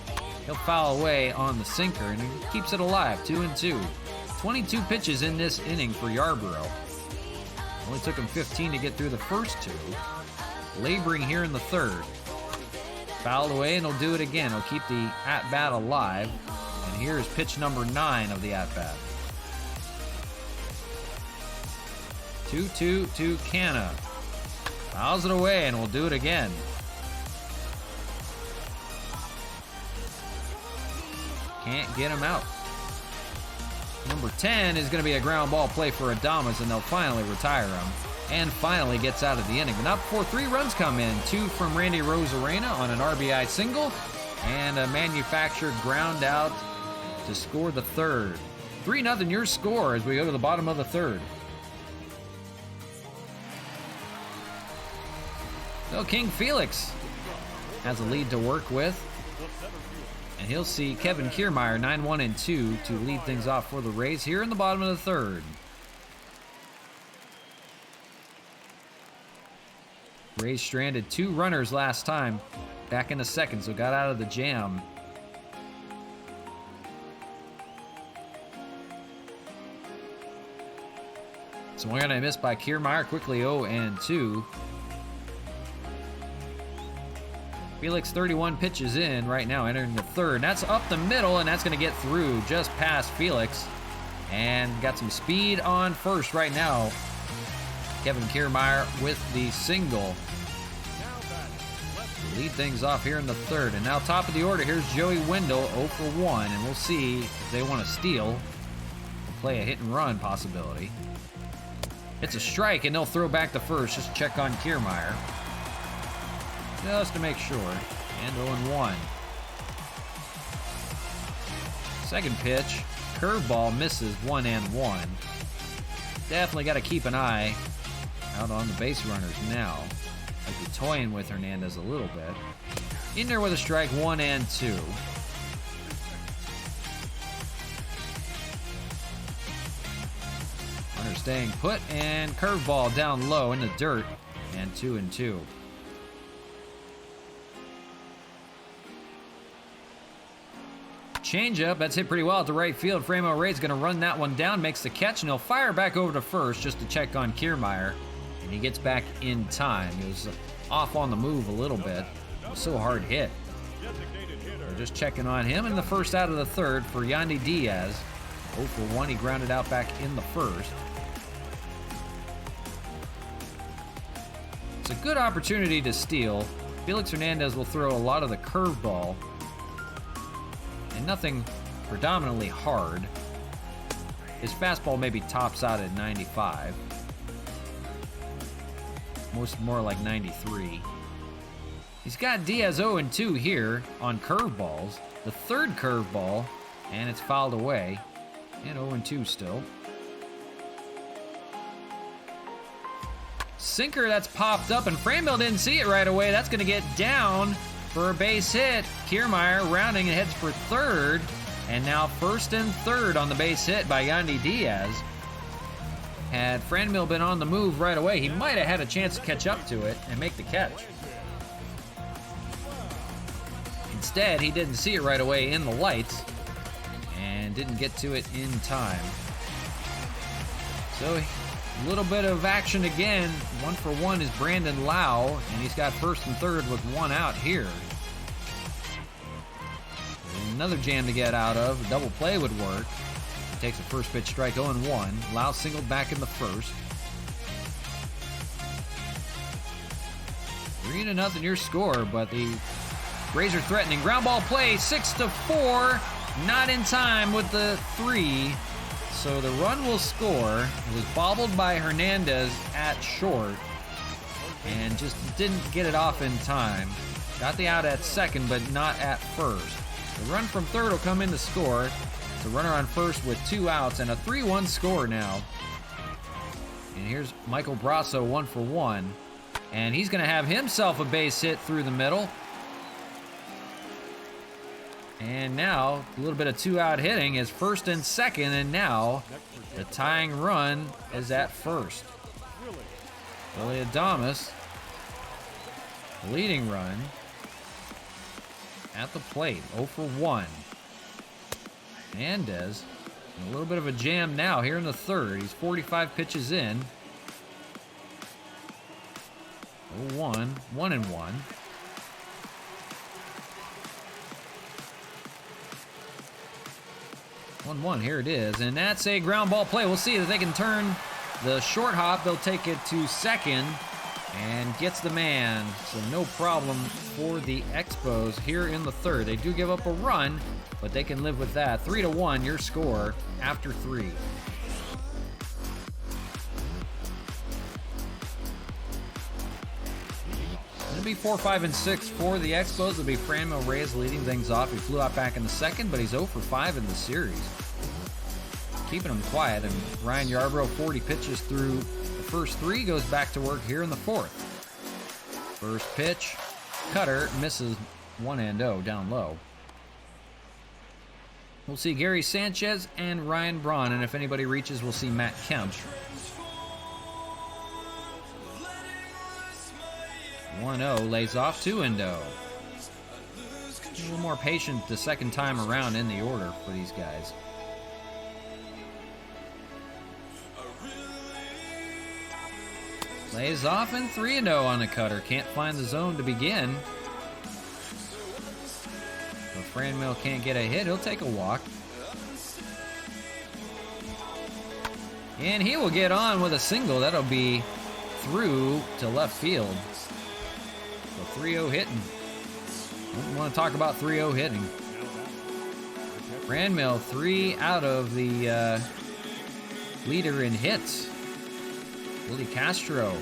He'll foul away on the sinker, and he keeps it alive, 2-2. 22 pitches in this inning for Yarbrough. Only took him 15 to get through the first 2. Laboring here in the third. Fouled away, and he'll do it again. He'll keep the at-bat alive. And here is pitch number 9 of the at-bat. 2-2 to Canha. Fouls it away, and we'll do it again. can't get him out. Number 10 is going to be a ground ball play for Adames, and they'll finally retire him. And finally gets out of the inning. But not before 3 runs come in. 2 from Randy Rosarena on an RBI single, and a manufactured ground out to score the third. 3-0 your score as we go to the bottom of the third. So King Felix has a lead to work with. And he'll see Kevin Kiermaier 9-1-2 to lead things off for the Rays here in the bottom of the third. Rays stranded 2 runners last time back in the second, so got out of the jam. Swung on and missed by Kiermaier, quickly 0-2. Felix 31 pitches in right now, entering the third. That's up the middle, and that's going to get through just past Felix. And got some speed on first right now. Kevin Kiermaier with the single. To lead things off here in the third. And now top of the order, here's Joey Wendell, 0 for 1. And we'll see if they want to steal. We'll play a hit and run possibility. It's a strike, and they'll throw back to first. Just check on Kiermaier. Just to make sure. And 0-1. Second pitch. Curveball misses 1-1. Definitely got to keep an eye out on the base runners now. Like they're toying with Hernandez a little bit. In there with a strike, 1-2. Runner staying put, and curveball down low in the dirt, and 2-2. Changeup, that's hit pretty well at the right field. Framo Ray's going to run that one down, makes the catch, and he'll fire back over to first just to check on Kiermaier. And he gets back in time. He was off on the move a little bit. It was so hard hit. We're just checking on him in the first out of the third for Yandy Diaz. 0 for 1, he grounded out back in the first. It's a good opportunity to steal. Felix Hernandez will throw a lot of the curveball. And nothing predominantly hard. His fastball maybe tops out at 95. More like 93. He's got Diaz 0-2 here on curveballs. The third curveball, and it's fouled away. And 0-2 still. Sinker that's popped up, and Frambill didn't see it right away. That's going to get down for a base hit. Kiermaier rounding and heads for third. And now first and third on the base hit by Yandy Diaz. Had Franmil been on the move right away, he might have had a chance to catch up to it and make the catch. Instead, he didn't see it right away in the lights and didn't get to it in time. So a little bit of action again. 1 for 1 is Brandon Lau, and he's got first and third with 1 out here. Another jam to get out of. A double play would work. He takes a first pitch strike, 0-1. Lau singled back in the first. 3-0 your score, but the Rays are threatening. Ground ball play, 6-4. Not in time with the 3. So the run will score. It was bobbled by Hernandez at short and just didn't get it off in time. Got the out at second, but not at first. The run from third will come in to score. It's a runner on first with 2 outs and a 3-1 score now. And here's Michael Brasso, 1 for 1. And he's going to have himself a base hit through the middle. And now, a little bit of 2-out hitting is first and second, and now the tying run is at first. Willie Adames, leading run at the plate, 0 for 1. Hernandez, a little bit of a jam now here in the third. He's 45 pitches in. 0-1, 1-1. 1-1, here it is, and that's a ground ball play. We'll see if they can turn the short hop. They'll take it to second, and gets the man. So no problem for the Expos here in the third. They do give up a run, but they can live with that. 3-1, your score after 3. It'll be 4, 5, and 6 for the Expos. It'll be Franmil Reyes leading things off. He flew out back in the second, but he's 0 for 5 in the series. Keeping him quiet, and Ryan Yarbrough, 40 pitches through the first 3, goes back to work here in the 4th. First pitch, cutter, misses 1-0 down low. We'll see Gary Sanchez and Ryan Braun, and if anybody reaches, we'll see Matt Kemp. 1-0, lays off 2-0. A little more patient the second time around in the order for these guys. Lays off and 3-0 on the cutter. Can't find the zone to begin. If Franmil can't get a hit, he'll take a walk. And he will get on with a single. That'll be through to left field. So 3-0 hitting. Wouldn't want to talk about 3-0 hitting. Franmil, 3 out of the leader in hits. Willie Castro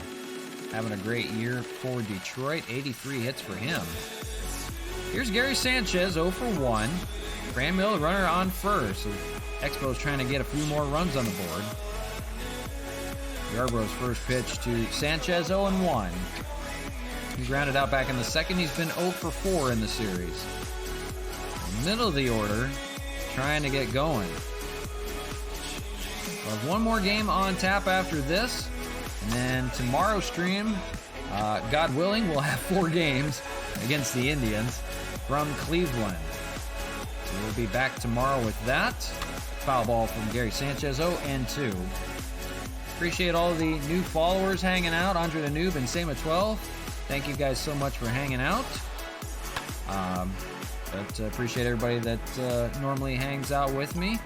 having a great year for Detroit. 83 hits for him. Here's Gary Sanchez, 0 for 1. Franmil, runner on first. So Expos trying to get a few more runs on the board. Yarbrough's first pitch to Sanchez, 0-1. He grounded out back in the second. He's been 0 for 4 in the series. Middle of the order, trying to get going. We'll have one more game on tap after this. And then tomorrow's stream, God willing, we'll have 4 games against the Indians from Cleveland. So we'll be back tomorrow with that. Foul ball from Gary Sanchez, 0-2. Appreciate all the new followers hanging out. Andre the Noob and Sema12. Thank you guys so much for hanging out. But appreciate everybody that normally hangs out with me.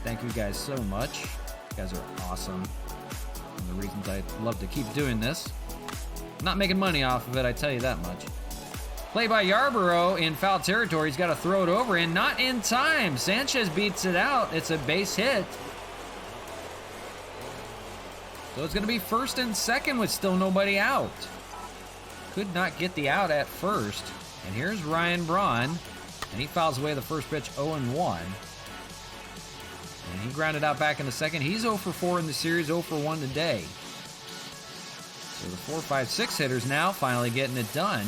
Thank you guys so much. You guys are awesome. One of the reasons I love to keep doing this. I'm not making money off of it, I tell you that much. Play by Yarbrough in foul territory. He's got to throw it over, and not in time. Sanchez beats it out. It's a base hit. So it's going to be first and second with still nobody out. Could not get the out at first. And here's Ryan Braun, and he fouls away the first pitch, 0-1. And he grounded out back in the second. He's 0 for 4 in the series, 0 for 1 today. So the 4, 5, 6 hitters now finally getting it done.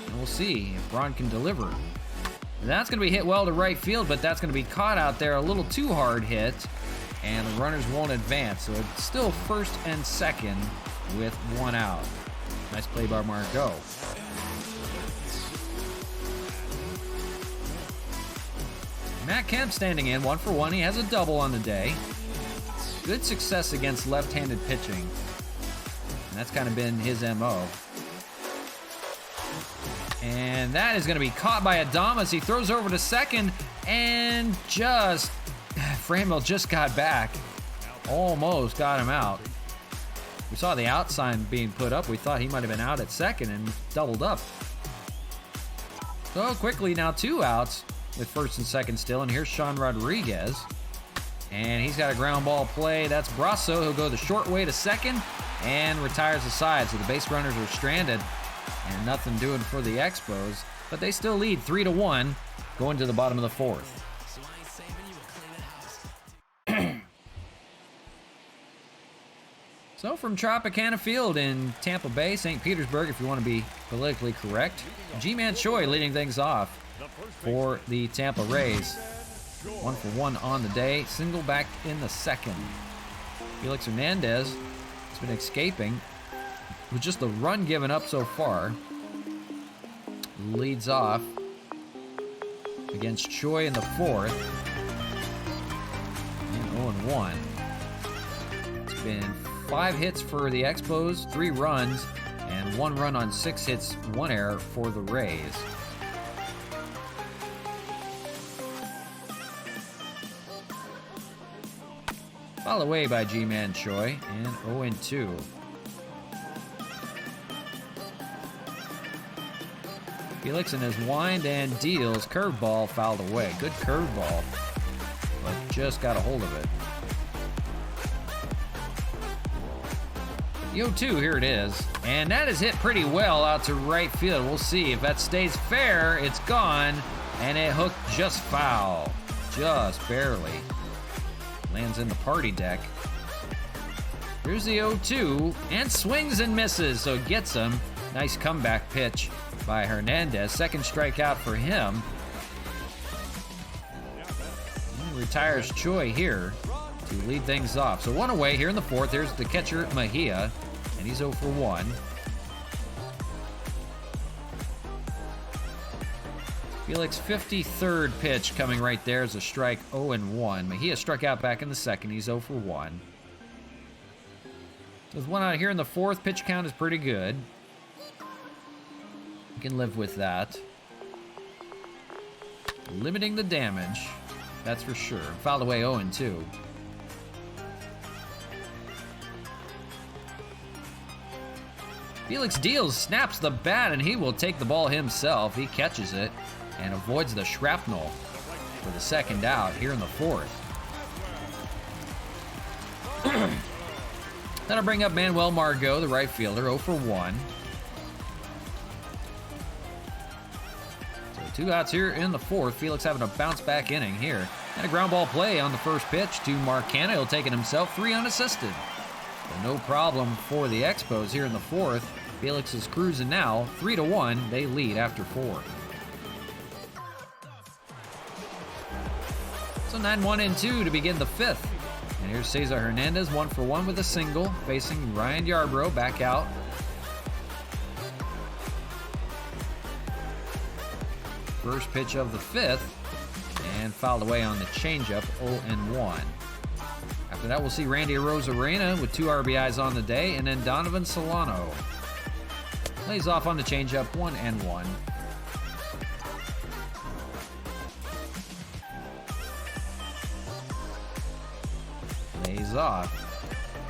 And we'll see if Braun can deliver. And that's going to be hit well to right field, but that's going to be caught out there. A little too hard hit, and the runners won't advance. So it's still first and second with 1 out. Nice play by Margot. Matt Kemp standing in, 1 for 1. He has a double on the day. Good success against left-handed pitching. And that's kind of been his MO. And that is going to be caught by Adames. He throws over to second, and Franmil just got back. Almost got him out. We saw the out sign being put up. We thought he might have been out at second and doubled up. So quickly now 2 outs with first and second still. And here's Sean Rodriguez. And he's got a ground ball play. That's Brasso. He'll go the short way to second and retires the side. So the base runners are stranded and nothing doing for the Expos. But they still lead 3-1 going to the bottom of the 4th. So from Tropicana Field in Tampa Bay, St. Petersburg, if you want to be politically correct, G-Man Choi leading things off for the Tampa Rays. 1 for 1 on the day, single back in the second. Felix Hernandez has been escaping with just the run given up so far. Leads off against Choi in the 4th. And 0-1. It's been 5 hits for the Expos, 3 runs, and 1 run on 6 hits, 1 error for the Rays. Foul away by G-Man Choi, and 0-2. Felix in his wind and deals. Curveball fouled away. Good curveball. But just got a hold of it. The 0-2, here it is. And that is hit pretty well out to right field. We'll see if that stays fair. It's gone. And it hooked just foul. Just barely. Lands in the party deck. Here's the 0-2. And swings and misses. So gets him. Nice comeback pitch by Hernandez. Second strikeout for him. He retires Choi here to lead things off. So one away here in the fourth. Here's the catcher Mejia, and he's 0 for 1. Felix 53rd pitch coming right there is a strike, 0-1. Mejia struck out back in the second. He's 0 for 1. With one out here in the fourth, pitch count is pretty good. You can live with that. Limiting the damage, that's for sure. Fouled away 0-2. Felix deals, snaps the bat, and he will take the ball himself. He catches it and avoids the shrapnel for the second out here in the fourth. That'll bring up Manuel Margot, the right fielder, 0 for 1. So 2 outs here in the fourth. Felix having a bounce back inning here. And a ground ball play on the first pitch to Mark Canha. He'll take it himself, 3 unassisted. So no problem for the Expos here in the fourth. Felix is cruising now, 3-1. They lead after 4. So 9-1-2 to begin the fifth. And here's Cesar Hernandez, 1 for 1 with a single, facing Ryan Yarbrough back out. First pitch of the fifth, and fouled away on the changeup, 0-1. After that, we'll see Randy Arozarena with 2 RBIs on the day, and then Donovan Solano lays off on the changeup, 1-1. Lays off.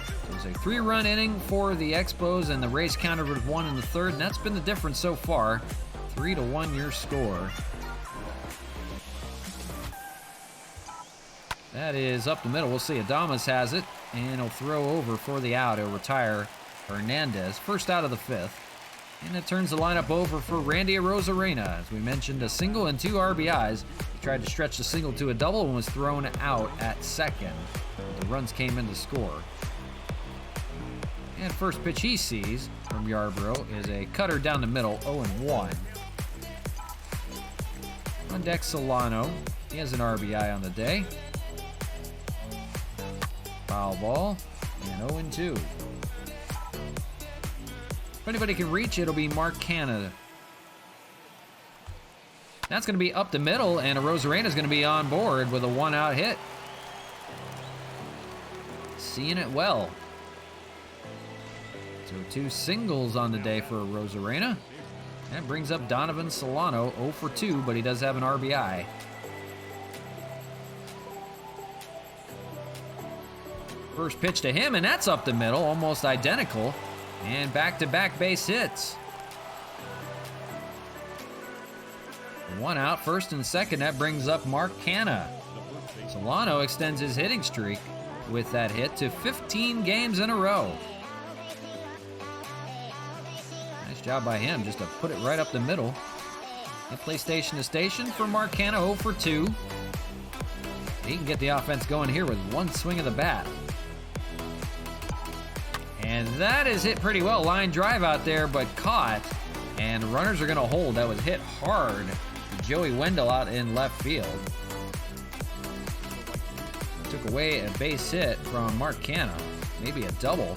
So it was a 3-run inning for the Expos, and the Rays countered with 1 in the third, and that's been the difference so far. 3-1 your score. That is up the middle. We'll see. Adames has it, and he'll throw over for the out. He'll retire Hernandez. First out of the fifth. And it turns the lineup over for Randy Arozarena. As we mentioned, a single and 2 RBIs. He tried to stretch the single to a double and was thrown out at second. The runs came in to score. And first pitch he sees from Yarbrough is a cutter down the middle, 0-1. On deck, Solano. He has an RBI on the day. Foul ball, and 0-2. If anybody can reach, it'll be Mark Canha. That's going to be up the middle, and Arozarena is going to be on board with a 1-out hit. Seeing it well. So 2 singles on the day for Arozarena. That brings up Donovan Solano, 0 for 2, but he does have an RBI. First pitch to him, and that's up the middle, almost identical. And back-to-back base hits. 1 out, first and second. That brings up Mark Canha. Solano extends his hitting streak with that hit to 15 games in a row. Nice job by him just to put it right up the middle. And play station to station for Mark Canha, 0 for 2. He can get the offense going here with 1 swing of the bat. And that is hit pretty well. Line drive out there, but caught. And runners are going to hold. That was hit hard. Joey Wendell out in left field. Took away a base hit from Mark Canha. Maybe a double.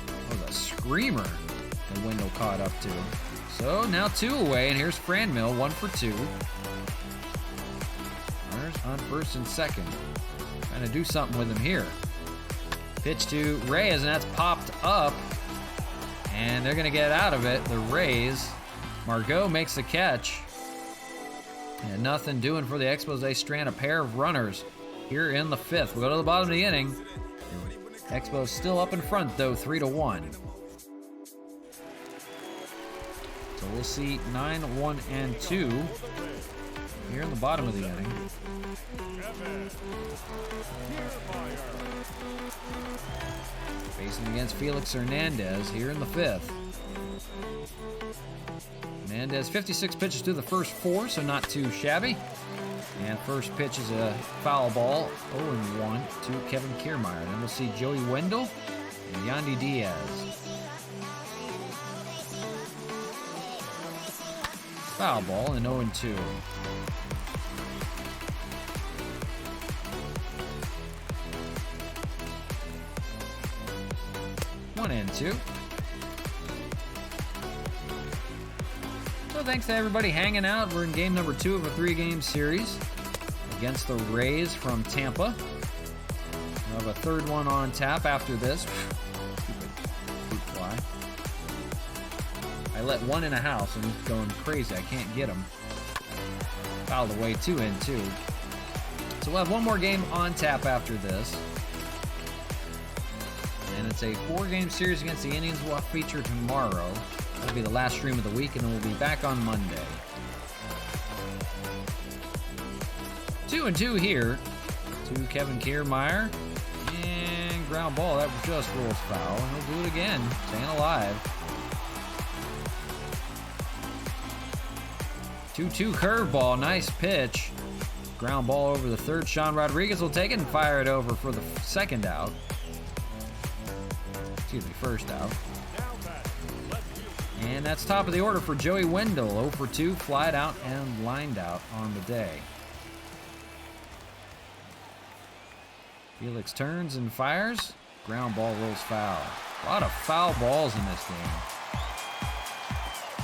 That was a screamer that Wendell caught up to. So now 2 away, and here's Franmil, 1 for 2. Runners on first and second. Trying to do something with him here. Pitch to Reyes, and that's popped up. And they're going to get out of it. The Rays. Margot makes the catch. And nothing doing for the Expos. They strand a pair of runners here in the fifth. We'll go to the bottom of the inning. Expos still up in front, though, 3-1. So we'll see 9, 1, and 2 here in the bottom of the inning. Facing against Felix Hernandez here in the 5th. Hernandez, 56 pitches to the first 4, so not too shabby. And first pitch is a foul ball, 0-1 to Kevin Kiermaier. Then we'll see Joey Wendell and Yandy Diaz. Foul ball and 0-2. One and 2. So thanks to everybody hanging out. We're in game number 2 of a 3-game series against the Rays from Tampa. We'll have a third one on tap after this. Stupid fruit fly. I let one in a house and he's going crazy. I can't get him. Fouled away, 2-2. So we'll have one more game on tap after this. And it's a 4-game series against the Indians. We'll feature tomorrow. That'll be the last stream of the week, and then we'll be back on Monday. 2-2 here to Kevin Kiermaier. And ground ball. That just rolls foul. And he'll do it again. Staying alive. 2-2 curveball. Nice pitch. Ground ball over the third. Sean Rodriguez will take it and fire it over for the second out. Excuse me, first out. And that's top of the order for Joey Wendell. 0 for 2, flied out and lined out on the day. Felix turns and fires. Ground ball rolls foul. A lot of foul balls in this game.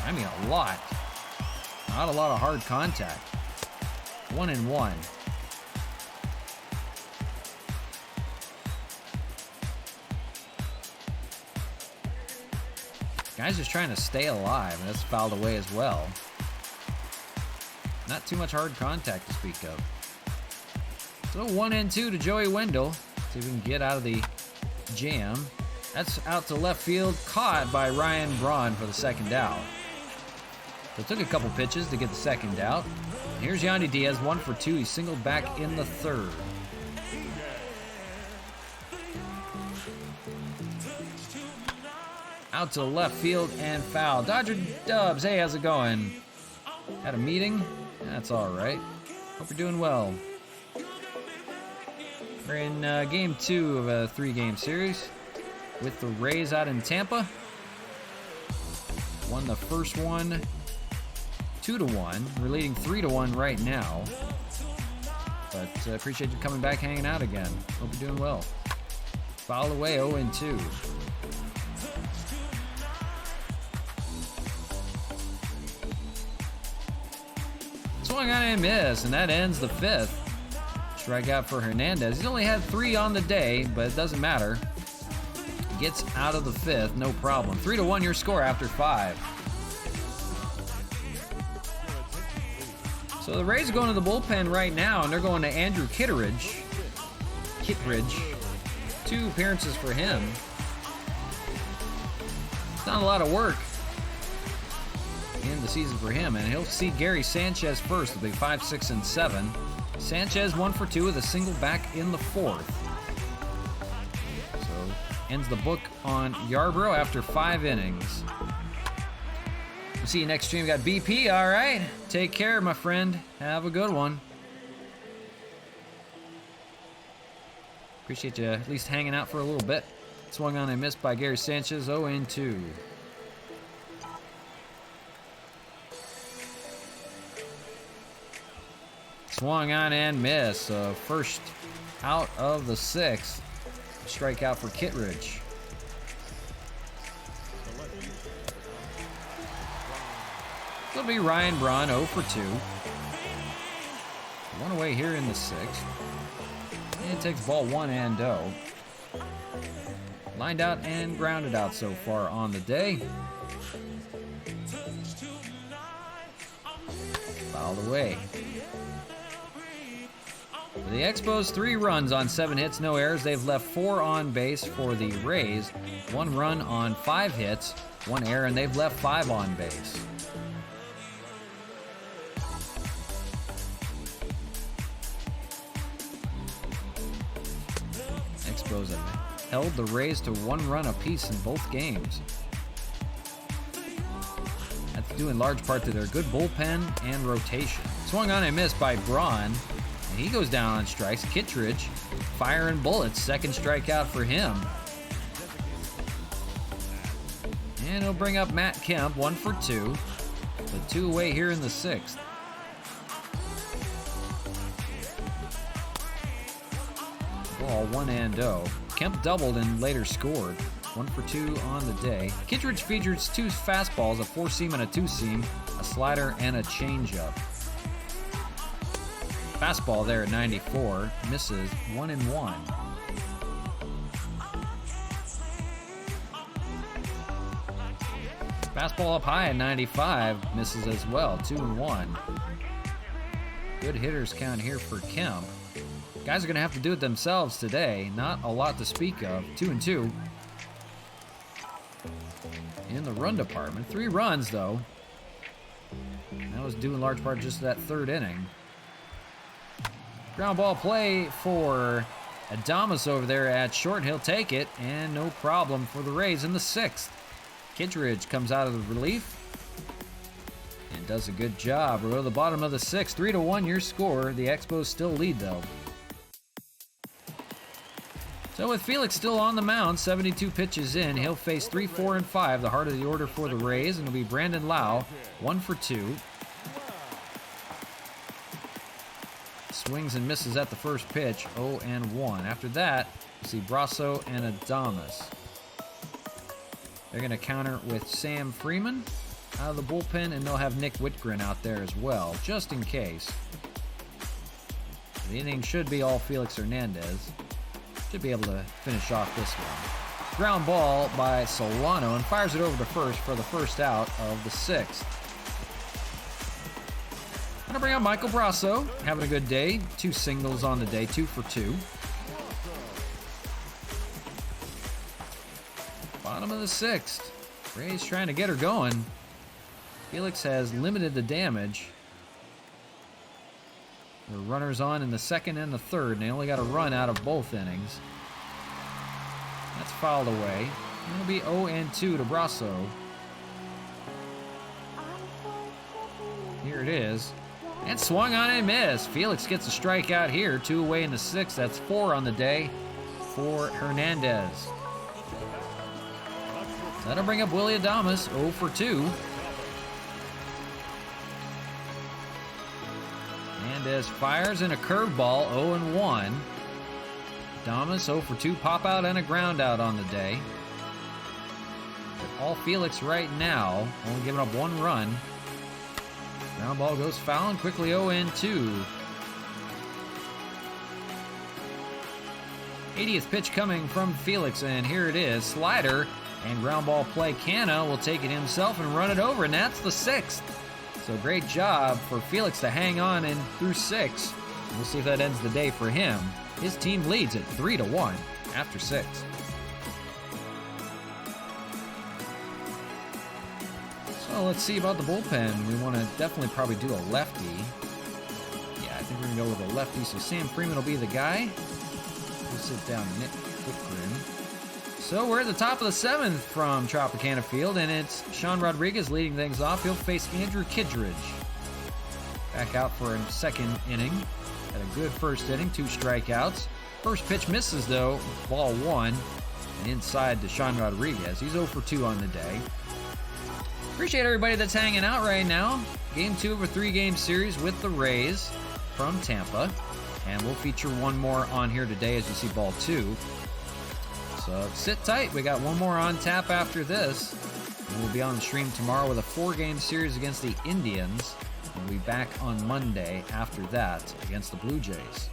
I mean, a lot. Not a lot of hard contact. 1-1. Guy's just trying to stay alive, and that's fouled away as well. Not too much hard contact to speak of. So 1-2 to Joey Wendell. See if we can get out of the jam. That's out to left field, caught by Ryan Braun for the second out. So it took a couple pitches to get the second out. And here's Yandy Diaz, 1 for 2. He's singled back in the third. Out to left field and foul. Dodger Dubs, hey, how's it going? Had a meeting? That's all right. Hope you're doing well. We're in game 2 of a 3-game series with the Rays out in Tampa. Won the first one 2-1. We're leading 3-1 right now. But appreciate you coming back, hanging out again. Hope you're doing well. Foul away, 0-2. Swung on and miss, and that ends the 5th. Strikeout for Hernandez. He's only had 3 on the day, but it doesn't matter. Gets out of the 5th, no problem. 3-1 your score after 5. So the Rays are going to the bullpen right now, and they're going to Andrew Kittredge. 2 appearances for him. It's not a lot of work in the season for him, and he'll see Gary Sanchez first. It'll be 5, 6, and 7. Sanchez 1 for 2 with a single back in the 4th. So ends the book on Yarbrough after 5 innings. We'll see you next stream. We got BP. All right, take care, my friend. Have a good one. Appreciate you at least hanging out for a little bit. Swung on and missed by Gary Sanchez. 0-2. Swung on and missed. First out of the 6th. Strikeout for Kittredge. It'll be Ryan Braun, 0 for 2. 1 away here in the 6th. And takes ball 1-0. Lined out and grounded out so far on the day. Fouled away. For the Expos, 3 runs on 7 hits, no errors. They've left 4 on base for the Rays. 1 run on 5 hits, 1 error, and they've left 5 on base. held the Rays to 1 run apiece in both games. That's due in large part to their good bullpen and rotation. Swung on and missed by Braun, and he goes down on strikes. Kittredge firing bullets, second strikeout for him. And he'll bring up Matt Kemp, 1 for 2. The 2 away here in the 6th. Ball 1-0. Kemp doubled and later scored. 1 for 2 on the day. Kittredge features 2 fastballs, a 4-seam and a 2-seam, a slider and a changeup. Fastball there at 94, misses 1-1. Fastball up high at 95, misses as well, 2-1. Good hitters count here for Kemp. Guys are going to have to do it themselves today. Not a lot to speak of. 2-2. In the run department. 3 runs, though. That was due in large part just to that 3rd inning. Ground ball play for Adames over there at short. He'll take it, and no problem for the Rays in the 6th. Kittredge comes out of the relief and does a good job. We're at the bottom of the 6th. 3-1 your score. The Expos still lead, though. So with Felix still on the mound, 72 pitches in, he'll face 3, 4, and 5, the heart of the order for the Rays, and it'll be Brandon Lau, 1 for 2. Swings and misses at the first pitch, 0-1. After that, you see Brasso and Adames. They're going to counter with Sam Freeman out of the bullpen, and they'll have Nick Whitgren out there as well, just in case. The inning should be all Felix Hernandez. Should be able to finish off this one. Ground ball by Solano, and fires it over to first for the first out of the 6th. Gonna bring out Michael Brasso, having a good day. 2 singles on the day, 2 for 2. Bottom of the 6th. Rays trying to get her going. Felix has limited the damage. The runners on in the 2nd and the 3rd, and they only got a run out of both innings. That's fouled away. It'll be 0-2 to Brasso. Here it is. And swung on and missed. Felix gets a strikeout here. 2 away in the 6th. That's 4 on the day for Hernandez. That'll bring up Willie Adames, 0 for 2. Hernandez fires in a curveball, 0-1. Adames, 0 for 2, pop out and a ground out on the day. But all Felix right now, only giving up 1 run. Ground ball goes foul and quickly 0-2. 80th pitch coming from Felix, and here it is. Slider and ground ball play. Canna will take it himself and run it over, and that's the 6th. So great job for Felix to hang on in through 6. We'll see if that ends the day for him. His team leads at 3-1 after 6. So let's see about the bullpen. We want to definitely probably do a lefty. Yeah, I think we're going to go with a lefty. So Sam Freeman will be the guy. We'll sit down Nick Whitgren. So we're at the top of the 7th from Tropicana Field, and it's Sean Rodriguez leading things off. He'll face Andrew Kittredge. Back out for a 2nd inning. Had a good first inning, 2 strikeouts. First pitch misses, though. Ball 1. And inside to Sean Rodriguez. He's 0 for 2 on the day. Appreciate everybody that's hanging out right now. Game 2 of a 3-game series with the Rays from Tampa. And we'll feature one more on here today as you see ball 2. So sit tight. We got one more on tap after this. And we'll be on the stream tomorrow with a 4-game series against the Indians. We'll be back on Monday after that against the Blue Jays.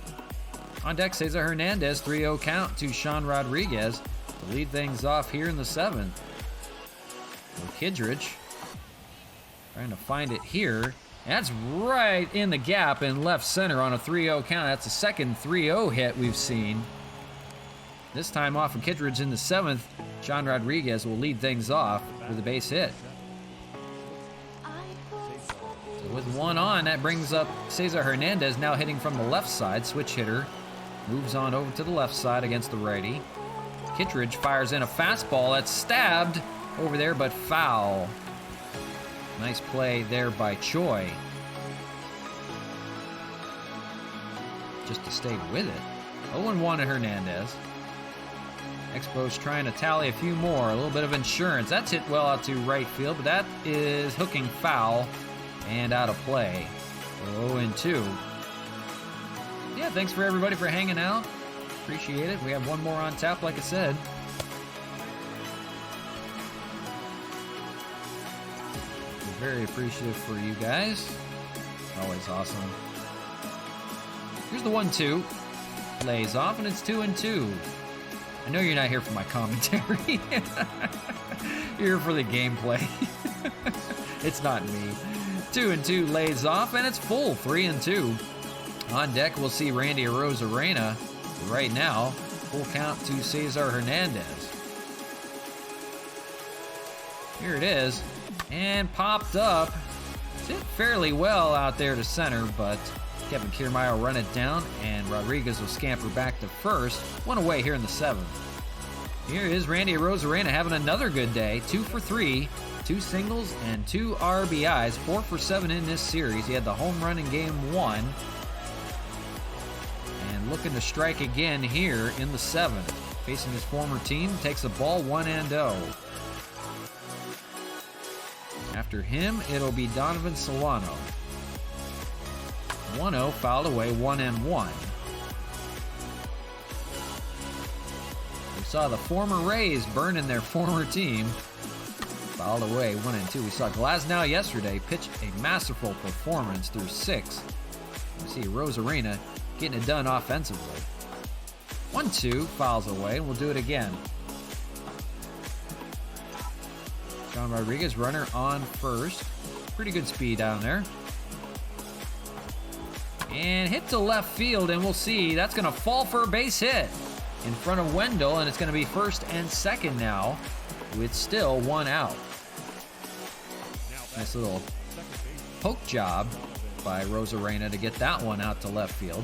On deck, Cesar Hernandez, 3-0 count to Sean Rodriguez to lead things off here in the 7th. Kittredge trying to find it here. That's right in the gap in left center on a 3-0 count. That's the second 3-0 hit we've seen. This time off of Kittredge in the 7th. Sean Rodriguez will lead things off with a base hit. So with one on, that brings up Cesar Hernandez, now hitting from the left side. Switch hitter moves on over to the left side against the righty. Kittredge fires in a fastball that's stabbed over there, but foul. Nice play there by Choi. Just to stay with it. 0-1 to Hernandez. Expos trying to tally a few more. A little bit of insurance. That's hit well out to right field, but that is hooking foul and out of play. 0-2. Yeah, thanks for everybody for hanging out. Appreciate it. We have one more on tap, like I said. We're very appreciative for you guys. Always awesome. Here's the 1-2. Lays off, and it's 2-2. I know you're not here for my commentary. You're here for the gameplay. It's not me. 2-2 lays off, and it's full. 3-2. On deck, we'll see Randy Arozarena. Right now, full count to Cesar Hernandez. Here it is. And popped up. Hit fairly well out there to center, but Kevin Kiermaier will run it down, and Rodriguez will scamper back to first. One away here in the 7th. Here is Randy Arozarena having another good day. 2 for 3, 2 singles, and 2 RBIs. 4 for 7 in this series. He had the home run in game 1. And looking to strike again here in the 7th. Facing his former team, takes the ball 1-0. After him, it'll be Donovan Solano. 1-0, fouled away, 1-1. We saw the former Rays burning their former team. Fouled away, 1-2. We saw Glasnow yesterday pitch a masterful performance through 6. We see Arozarena getting it done offensively. 1-2, fouls away, and we'll do it again. John Rodriguez, runner on first. Pretty good speed down there. And hit to left field, and we'll see. That's going to fall for a base hit in front of Wendell, and it's going to be first and second now with still 1 out. Nice little poke job by Arozarena to get that one out to left field.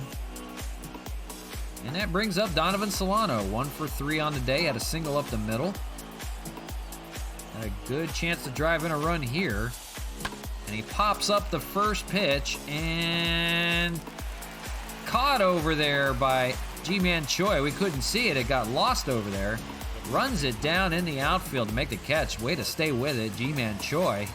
And that brings up Donovan Solano. 1 for 3 on the day, had a single up the middle. Had a good chance to drive in a run here. And he pops up the first pitch and caught over there by G-Man Choi. We couldn't see it. It got lost over there. Runs it down in the outfield to make the catch. Way to stay with it, G-Man Choi.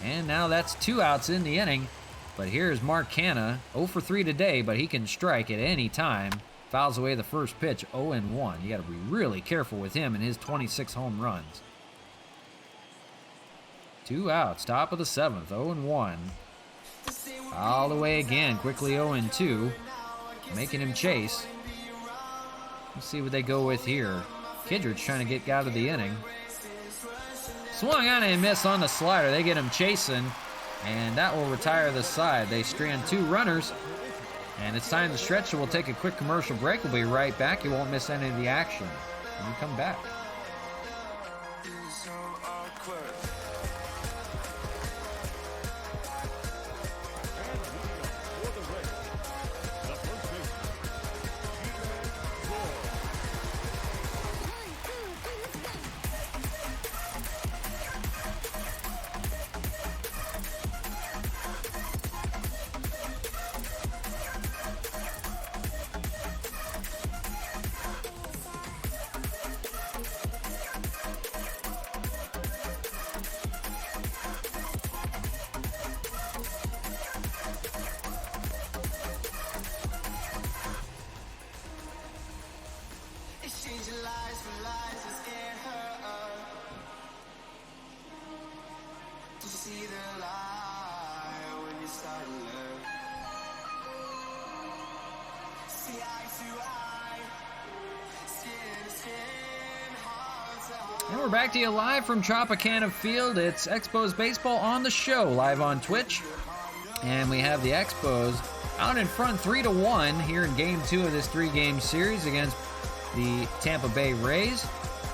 And now that's 2 outs in the inning. But here's Mark Canha. 0 for 3 today, but he can strike at any time. Fouls away the first pitch, 0-1. You got to be really careful with him and his 26 home runs. 2 outs, top of the 7th, 0-1. All the way again, quickly 0-2. Making him chase. Let's see what they go with here. Kittredge trying to get out of the inning. Swung on and missed on the slider. They get him chasing, and that will retire the side. They strand 2 runners, and it's time to stretch, so we'll take a quick commercial break. We'll be right back. You won't miss any of the action when we come back. And we're back to you live from Tropicana Field. It's Expos Baseball on the show, live on Twitch. And we have the Expos out in front 3-1 here in Game 2 of this 3-game series against the Tampa Bay Rays.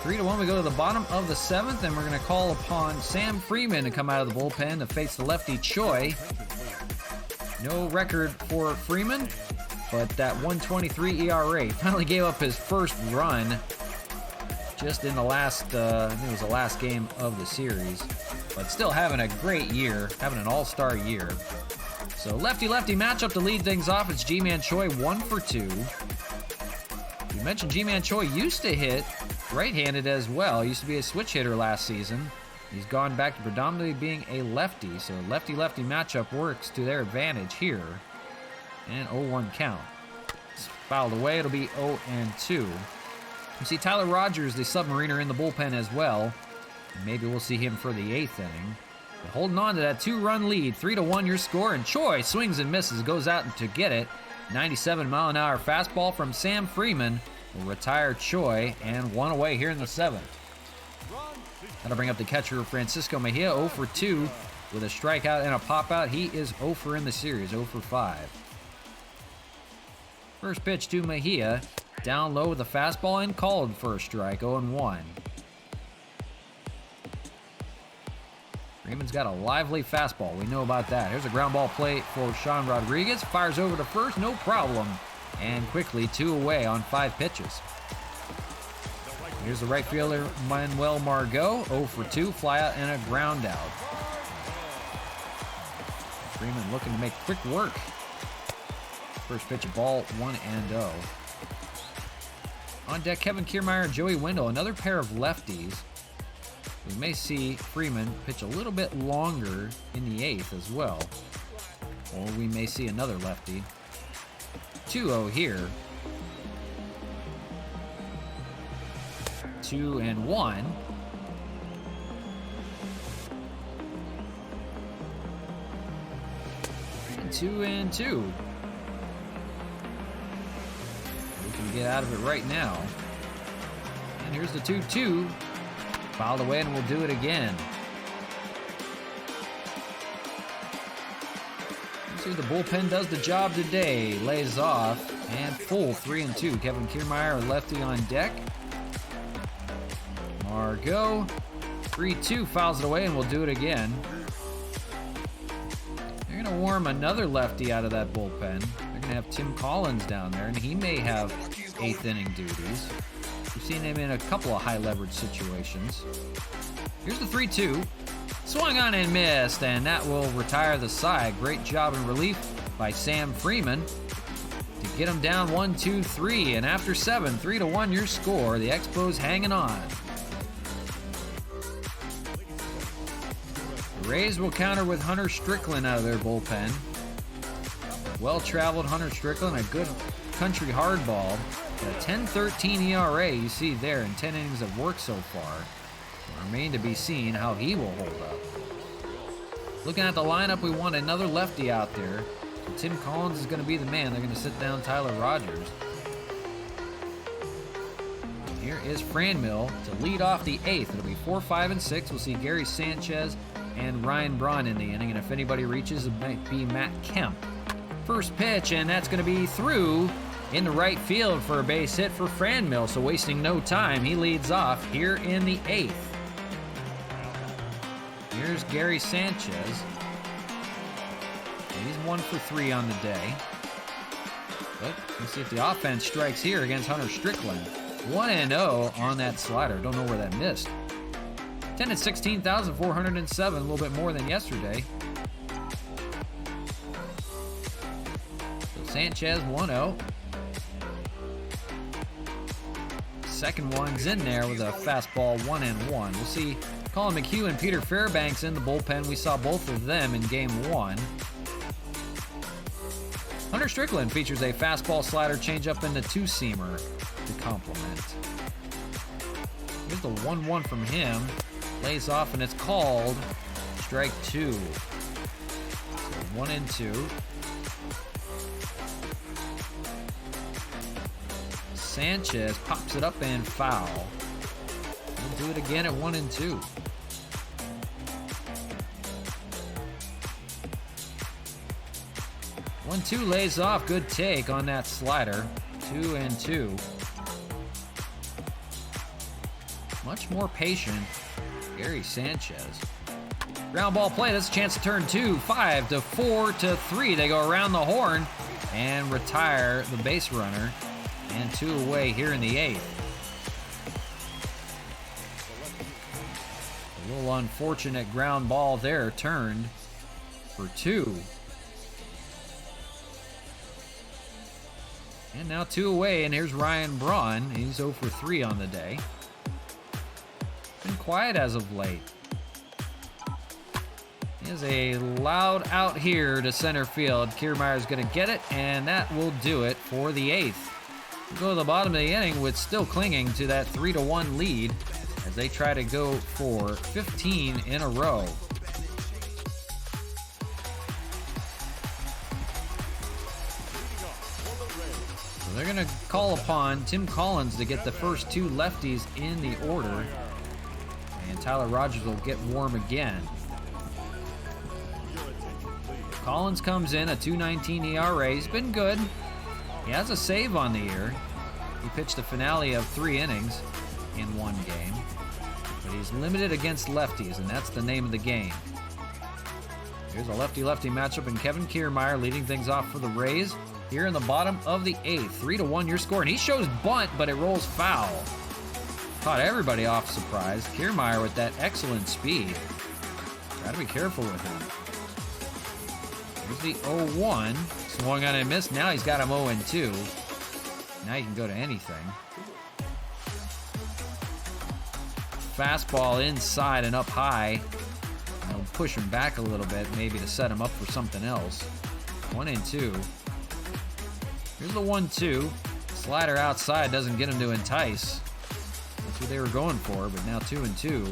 3-1, we go to the bottom of the 7th, and we're going to call upon Sam Freeman to come out of the bullpen to face the lefty Choi. No record for Freeman, but that 1.23 ERA. Finally gave up his first run just in the last, I think it was the last game of the series. But still having a great year, having an all-star year. So lefty-lefty matchup to lead things off. It's Ji-Man Choi 1 for 2. You mentioned Ji-Man Choi used to hit right-handed as well. He used to be a switch hitter last season. He's gone back to predominantly being a lefty. So lefty-lefty matchup works to their advantage here. And 0-1 count. It's fouled away. It'll be 0-2. You see Tyler Rogers, the submariner, in the bullpen as well. Maybe we'll see him for the 8th inning. But holding on to that 2-run lead, 3-1 your score, and Choi swings and misses, goes out to get it. 97-mile-an-hour fastball from Sam Freeman will retire Choi, and 1 away here in the 7th. That'll bring up the catcher Francisco Mejia, 0 for 2 with a strikeout and a pop-out. He is 0 for in the series, 0 for 5. First pitch to Mejia, down low with a fastball and called for a strike, 0-1. Freeman's got a lively fastball. We know about that. Here's a ground ball play for Sean Rodriguez. Fires over to first, no problem. And quickly 2 away on 5 pitches. Here's the right fielder, Manuel Margot. 0 for 2, fly out and a ground out. Freeman looking to make quick work. First pitch, a ball, 1-0. On deck, Kevin Kiermaier and Joey Wendell, another pair of lefties. We may see Freeman pitch a little bit longer in the 8th as well. Or we may see another lefty. 2-0 here. 2-1. And 2-2. We can get out of it right now. And here's the 2-2. Fouled away, and we'll do it again. Let's see if the bullpen does the job today. Lays off, and full 3-2. Kevin Kiermaier, lefty on deck. Margot, 3-2, fouls it away, and we'll do it again. They're going to warm another lefty out of that bullpen. They're going to have Tim Collins down there, and he may have 8th inning duties. We've seen him in a couple of high leverage situations. Here's the 3-2. Swung on and missed, and that will retire the side. Great job in relief by Sam Freeman to get him down 1-2-3. And after 7, 3-1 your score. The Expos hanging on. The Rays will counter with Hunter Strickland out of their bullpen. Well-traveled Hunter Strickland, a good country hardball. A 10-13 ERA you see there in 10 innings of work so far. It remains to be seen how he will hold up. Looking at the lineup, we want another lefty out there. Tim Collins is going to be the man. They're going to sit down Tyler Rogers. And here is Franmil to lead off the 8th. It'll be 4, 5, and 6. We'll see Gary Sanchez and Ryan Braun in the inning. And if anybody reaches, it might be Matt Kemp. First pitch, and that's going to be through in the right field for a base hit for Franmil, so wasting no time, he leads off here in the 8th. Here's Gary Sanchez. He's 1 for 3 on the day. But let's see if the offense strikes here against Hunter Strickland. 1-0 on that slider. Don't know where that missed. 10 at 16,407, a little bit more than yesterday. So Sanchez 1-0. Second one's in there with a fastball, 1-1. We'll see Colin McHugh and Peter Fairbanks in the bullpen. We saw both of them in game 1. Hunter Strickland features a fastball, slider, changeup, and the 2-seamer to complement. Here's the 1-1 from him. Lays off, and it's called strike 2. So 1-2. Sanchez pops it up and foul. We'll do it again at 1-2. One, 2 lays off. Good take on that slider. 2-2. Much more patient, Gary Sanchez. Ground ball play. That's a chance to turn 2. 5 to 4 to 3. They go around the horn and retire the base runner. And 2 away here in the 8th. unfortunate ground ball there turned for 2. And now 2 away, and here's Ryan Braun. He's 0 for 3 on the day. Been quiet as of late. Is a loud out here to center field. Kiermaier's going to get it, and that will do it for the 8th. We'll go to the bottom of the inning with still clinging to that 3-1 lead as they try to go for 15 in a row. So they're going to call upon Tim Collins to get the first 2 lefties in the order, and Tyler Rogers will get warm again. Collins comes in, a 2.19 ERA. He's been good. He has a save on the year. He pitched a finale of 3 innings in 1 game. But he's limited against lefties, and that's the name of the game. Here's a lefty-lefty matchup, and Kevin Kiermaier leading things off for the Rays here in the bottom of the 8th. 3-1 your score, and he shows bunt, but it rolls foul. Caught everybody off surprise. Kiermaier with that excellent speed. Gotta be careful with him. Here's the 0-1. Swung on and missed. Now he's got him 0-2. Now you can go to anything. Fastball inside and up high. I'll push him back a little bit, maybe to set him up for something else. 1-2. Here's the 1-2. Slider outside doesn't get him to entice. That's what they were going for, but now 2-2.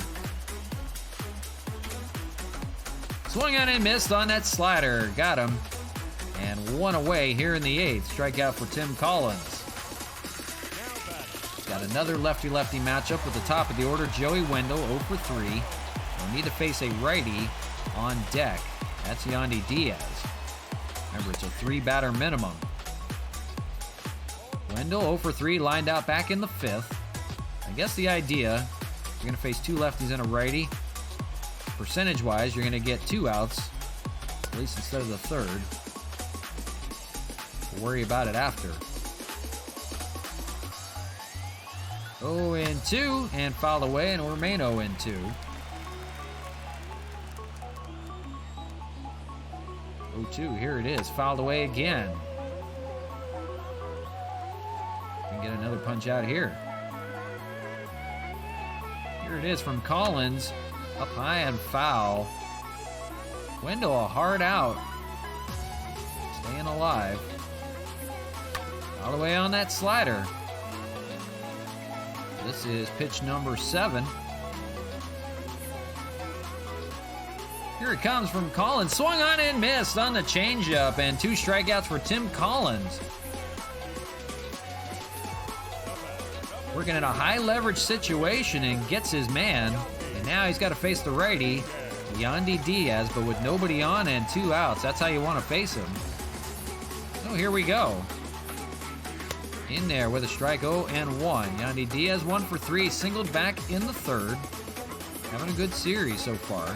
Swung on and missed on that slider. Got him. And 1 away here in the 8th. Strikeout for Tim Collins. Got another lefty-lefty matchup with the top of the order. Joey Wendell, 0 for 3. They'll need to face a righty on deck. That's Yandy Diaz. Remember, it's a 3-batter minimum. Wendell, 0 for 3, lined out back in the 5th. I guess the idea, you're going to face 2 lefties and a righty. Percentage-wise, you're going to get 2 outs, at least instead of the 3rd. We'll worry about it after. 0-2, and fouled away, and will remain 0-2. 0-2, here it is, fouled away again. Can get another punch out here. Here it is from Collins. Up high and foul. Wendell a hard out. Staying alive. All the way on that slider. This is pitch number 7. Here it comes from Collins. Swung on and missed on the changeup, and 2 strikeouts for Tim Collins. Working in a high leverage situation and gets his man. And now he's got to face the righty, Yandy Diaz, but with nobody on and 2 outs. That's how you want to face him. So here we go. In there with a strike, 0-1. Yandy Diaz, 1 for 3, singled back in the 3rd. Having a good series so far.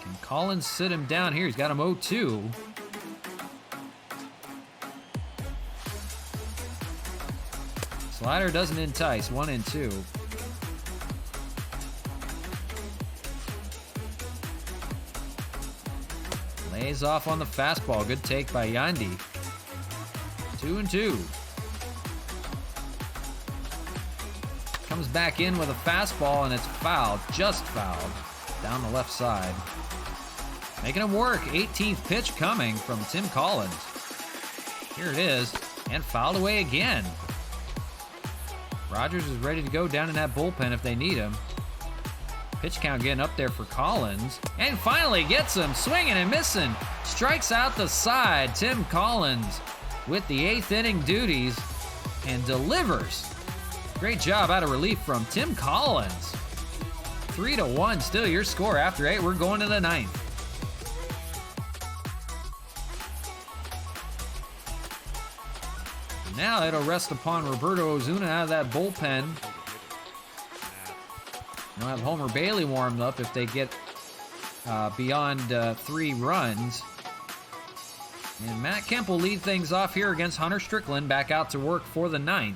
Can Collins sit him down here? He's got him 0-2. Slider doesn't entice, 1-2. Lays off on the fastball. Good take by Yandy. 2-2. Comes back in with a fastball, and it's fouled. Just fouled. Down the left side. Making him work. 18th pitch coming from Tim Collins. Here it is. And fouled away again. Rogers is ready to go down in that bullpen if they need him. Pitch count getting up there for Collins. And finally gets him. Swinging and missing. Strikes out the side. Tim Collins with the 8th inning duties and delivers. Great job out of relief from Tim Collins. 3-1 still your score after 8. We're going to the 9th. Now it'll rest upon Roberto Ozuna out of that bullpen. They'll have Homer Bailey warmed up if they get beyond 3 runs. And Matt Kemp will lead things off here against Hunter Strickland, back out to work for the 9th.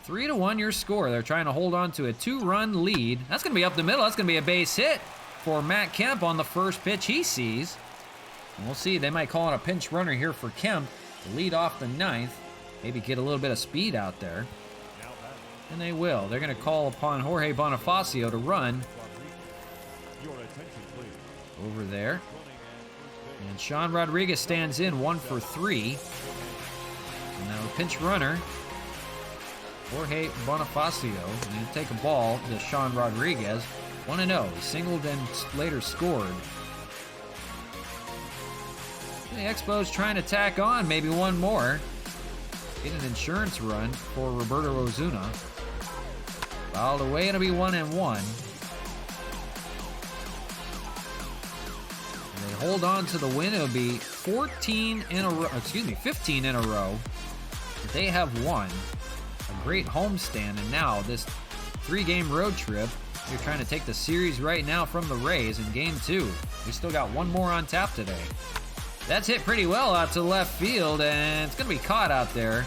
3-1 your score. They're trying to hold on to a 2-run lead. That's going to be up the middle. That's going to be a base hit for Matt Kemp on the first pitch he sees. And we'll see. They might call in a pinch runner here for Kemp to lead off the ninth. Maybe get a little bit of speed out there. And they will. They're going to call upon Jorge Bonifacio to run over there. And Sean Rodriguez stands in 1 for 3. And now a pinch runner, Jorge Bonifacio. Going to take a ball to Sean Rodriguez. 1-0. He singled and later scored. The Expos trying to tack on maybe one more. Get an insurance run for Roberto Ozuna. Fouled away, it'll be 1-1. And they hold on to the win. It'll be 15 in a row. They have won. A great homestand, and now this 3-game road trip. You're trying to take the series right now from the Rays in game 2. We still got one more on tap today. That's hit pretty well out to left field, and it's going to be caught out there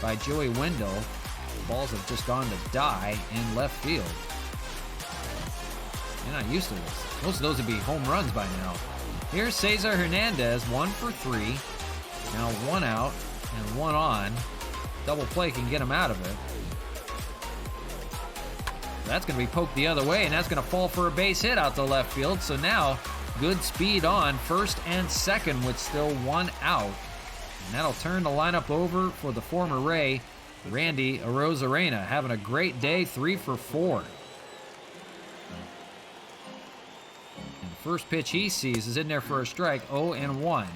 by Joey Wendell. The balls have just gone to die in left field. You're not used to this. Most of those would be home runs by now. Here's Cesar Hernandez, 1 for 3. Now 1 out and 1 on. Double play can get him out of it. That's going to be poked the other way, and that's going to fall for a base hit out to left field. So now good speed on first and second with still 1 out. And that'll turn the lineup over for the former Ray, Randy Arozarena, having a great day, 3 for 4. And the first pitch he sees is in there for a strike, 0-1.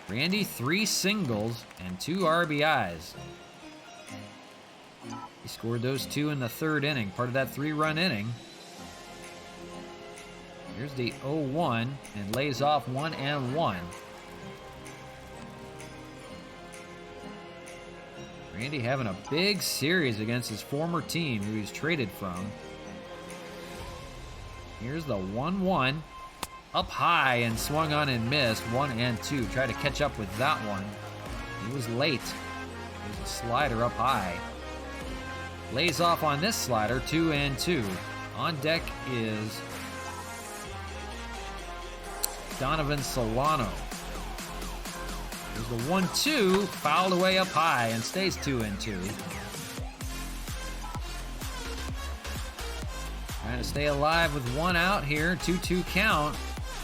Randy, 3 singles and 2 RBIs. He scored those 2 in the 3rd inning, part of that 3-run inning. Here's the 0-1 and lays off 1-1. Randy having a big series against his former team who he's traded from. Here's the 1-1. Up high and swung on and missed. 1-2. Tried to catch up with that one. He was late. There's a slider up high. Lays off on this slider. 2-2. On deck is Donovan Solano. There's the 1-2, fouled away up high and stays 2-2. Trying to stay alive with 1 out here, 2-2 count.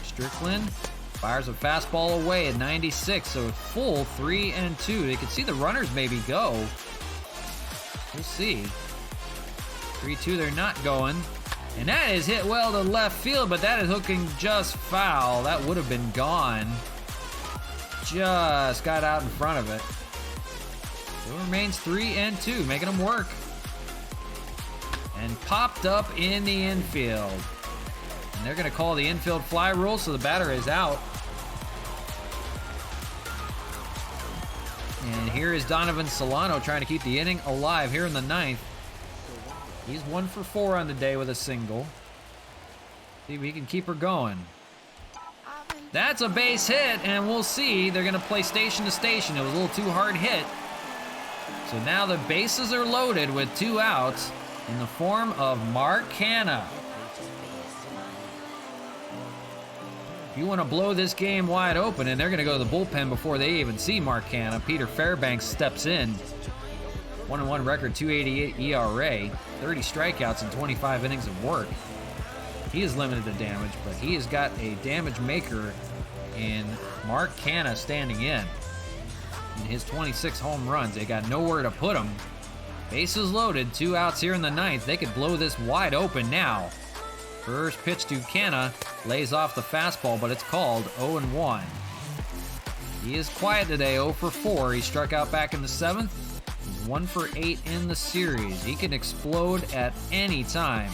Strickland fires a fastball away at 96, so a full 3-2. They can see the runners maybe go. We'll see. 3-2, they're not going. And that is hit well to left field, but that is hooking just foul. That would have been gone. Just got out in front of it. It remains 3-2, making them work. And popped up in the infield. And they're going to call the infield fly rule, so the batter is out. And here is Donovan Solano trying to keep the inning alive here in the 9th. He's 1 for 4 on the day with a single. See if he can keep her going. That's a base hit, and we'll see. They're going to play station to station. It was a little too hard hit. So now the bases are loaded with 2 outs in the form of Mark Hanna. If you want to blow this game wide open, and they're going to go to the bullpen before they even see Mark Hanna, Peter Fairbanks steps in. 1-1 record, 2.88 ERA, 30 strikeouts and 25 innings of work. He is limited to damage, but he has got a damage maker in Mark Hanna standing in his 26 home runs. They got nowhere to put him. Bases loaded, 2 outs here in the 9th. They could blow this wide open now. First pitch to Canna, lays off the fastball, but it's called 0-1. He is quiet today, 0 for 4. He struck out back in the 7th. He's 1 for 8 in the series. He can explode at any time.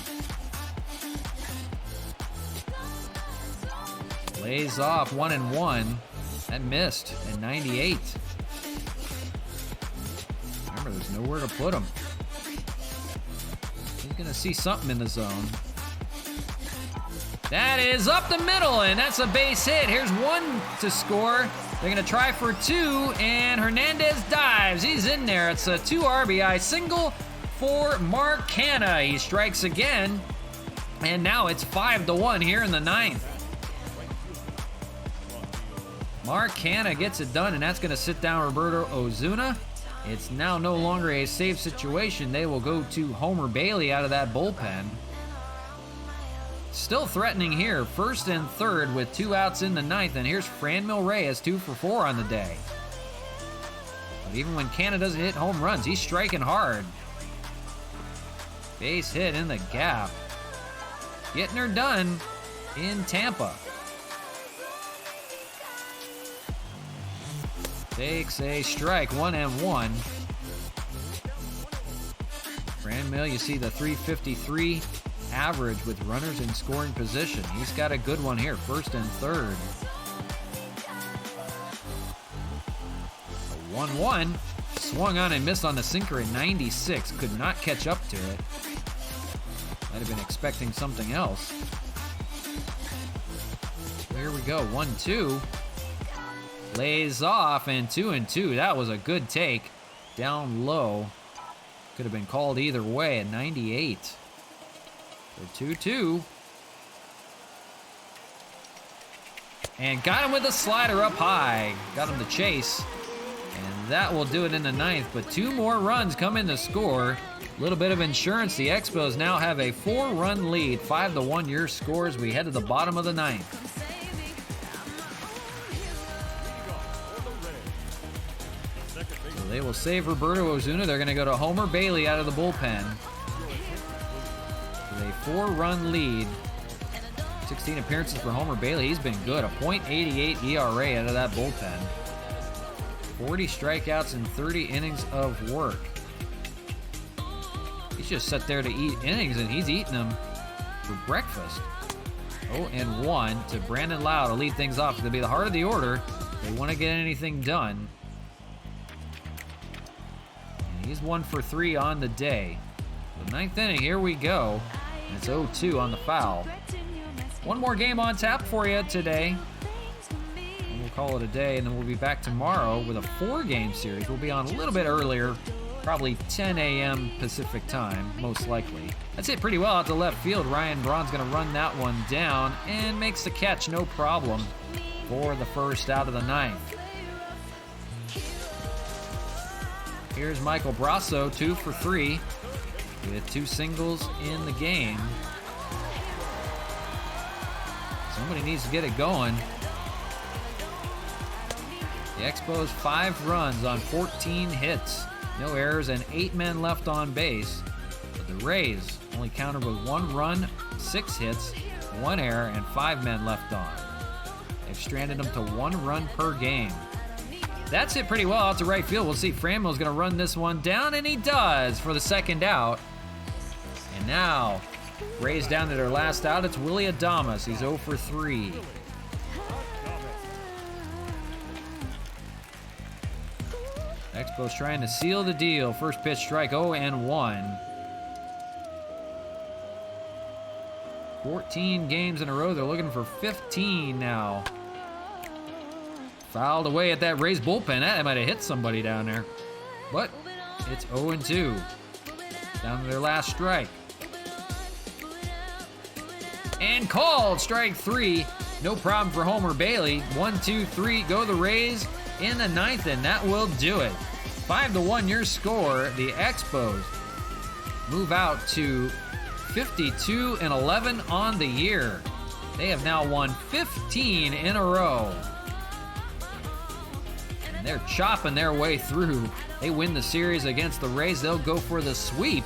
Lays off 1-1. That missed at 98. Remember, there's nowhere to put him. He's going to see something in the zone. That is up the middle, and that's a base hit. Here's 1 to score. They're going to try for 2, and Hernandez dives. He's in there. It's a 2 RBI single for Mark Canha. He strikes again, and now it's 5-1 here in the ninth. Mark Canha gets it done, and that's going to sit down Roberto Osuna. It's now no longer a safe situation. They will go to Homer Bailey out of that bullpen. Still threatening here, first and third with 2 outs in the ninth, and here's Franmil Reyes, 2 for 4 on the day. But even when Canha doesn't hit home runs, he's striking hard. Base hit in the gap. Getting her done in Tampa. Takes a strike, 1-1. Franmil, you see the .353 average with runners in scoring position. He's got a good one here, first and third. 1-1. Swung on and missed on the sinker at 96. Could not catch up to it. Might have been expecting something else. Here we go, 1-2. Lays off, and 2-2. That was a good take. Down low. Could have been called either way at 98. So 2-2. And got him with a slider up high. Got him to chase. And that will do it in the ninth. But 2 more runs come in to score. A little bit of insurance. The Expos now have a 4-run lead. 5-1 your score as we head to the bottom of the ninth. They will save Roberto Osuna. They're going to go to Homer Bailey out of the bullpen. With a 4-run lead. 16 appearances for Homer Bailey. He's been good. A .88 ERA out of that bullpen. 40 strikeouts and 30 innings of work. He's just sat there to eat innings, and he's eating them for breakfast. 0-1 to Brandon Lau to lead things off. It's going to be the heart of the order. They want to get anything done. He's 1 for 3 on the day. The ninth inning, here we go. And it's 0-2 on the foul. One more game on tap for you today. And we'll call it a day, and then we'll be back tomorrow with a 4-game series. We'll be on a little bit earlier, probably 10 a.m. Pacific time, most likely. That's it pretty well out to left field. Ryan Braun's going to run that one down and makes the catch, no problem, for the first out of the ninth. Here's Michael Brasso, 2 for 3, with 2 singles in the game. Somebody needs to get it going. The Expos 5 runs on 14 hits, no errors, and 8 men left on base. But the Rays only countered with 1 run, 6 hits, 1 error, and 5 men left on. They've stranded them to 1 run per game. That's it pretty well out to right field. We'll see. Franmil's going to run this one down, and he does for the second out. And now, Rays down to their last out. It's Willy Adames. He's 0 for 3. Expos trying to seal the deal. First pitch strike, 0-1. 14 games in a row. They're looking for 15 now. Fouled away at that Rays bullpen. That might have hit somebody down there. But it's 0-2. Down to their last strike. And called. Strike 3. No problem for Homer Bailey. 1, 2, 3. Go the Rays in the ninth, and that will do it. 5-1 your score. The Expos move out to 52-11 on the year. They have now won 15 in a row. They're chopping their way through. They win the series against the Rays. They'll go for the sweep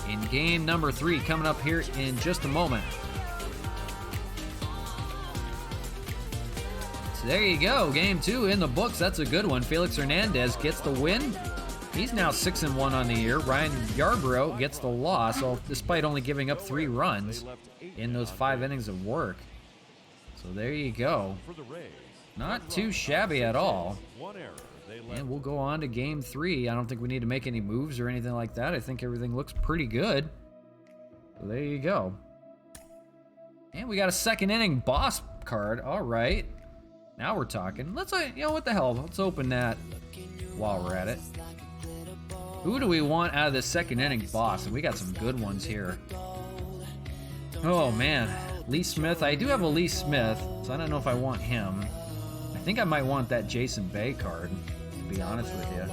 in game number 3 coming up here in just a moment. So there you go. Game 2 in the books. That's a good one. Felix Hernandez gets the win. He's now 6-1 on the year. Ryan Yarbrough gets the loss, despite only giving up 3 runs in those 5 innings of work. So there you go. Not too shabby at all. And we'll go on to game 3. I don't think we need to make any moves or anything like that. I think everything looks pretty good. So there you go. And we got a second inning boss card. All right. Now we're talking. Let's, what the hell? Let's open that while we're at it. Who do we want out of this second inning boss? And we got some good ones here. Oh man, Lee Smith. I do have a Lee Smith, so I don't know if I want him. I think I might want that Jason Bay card, to be honest with you.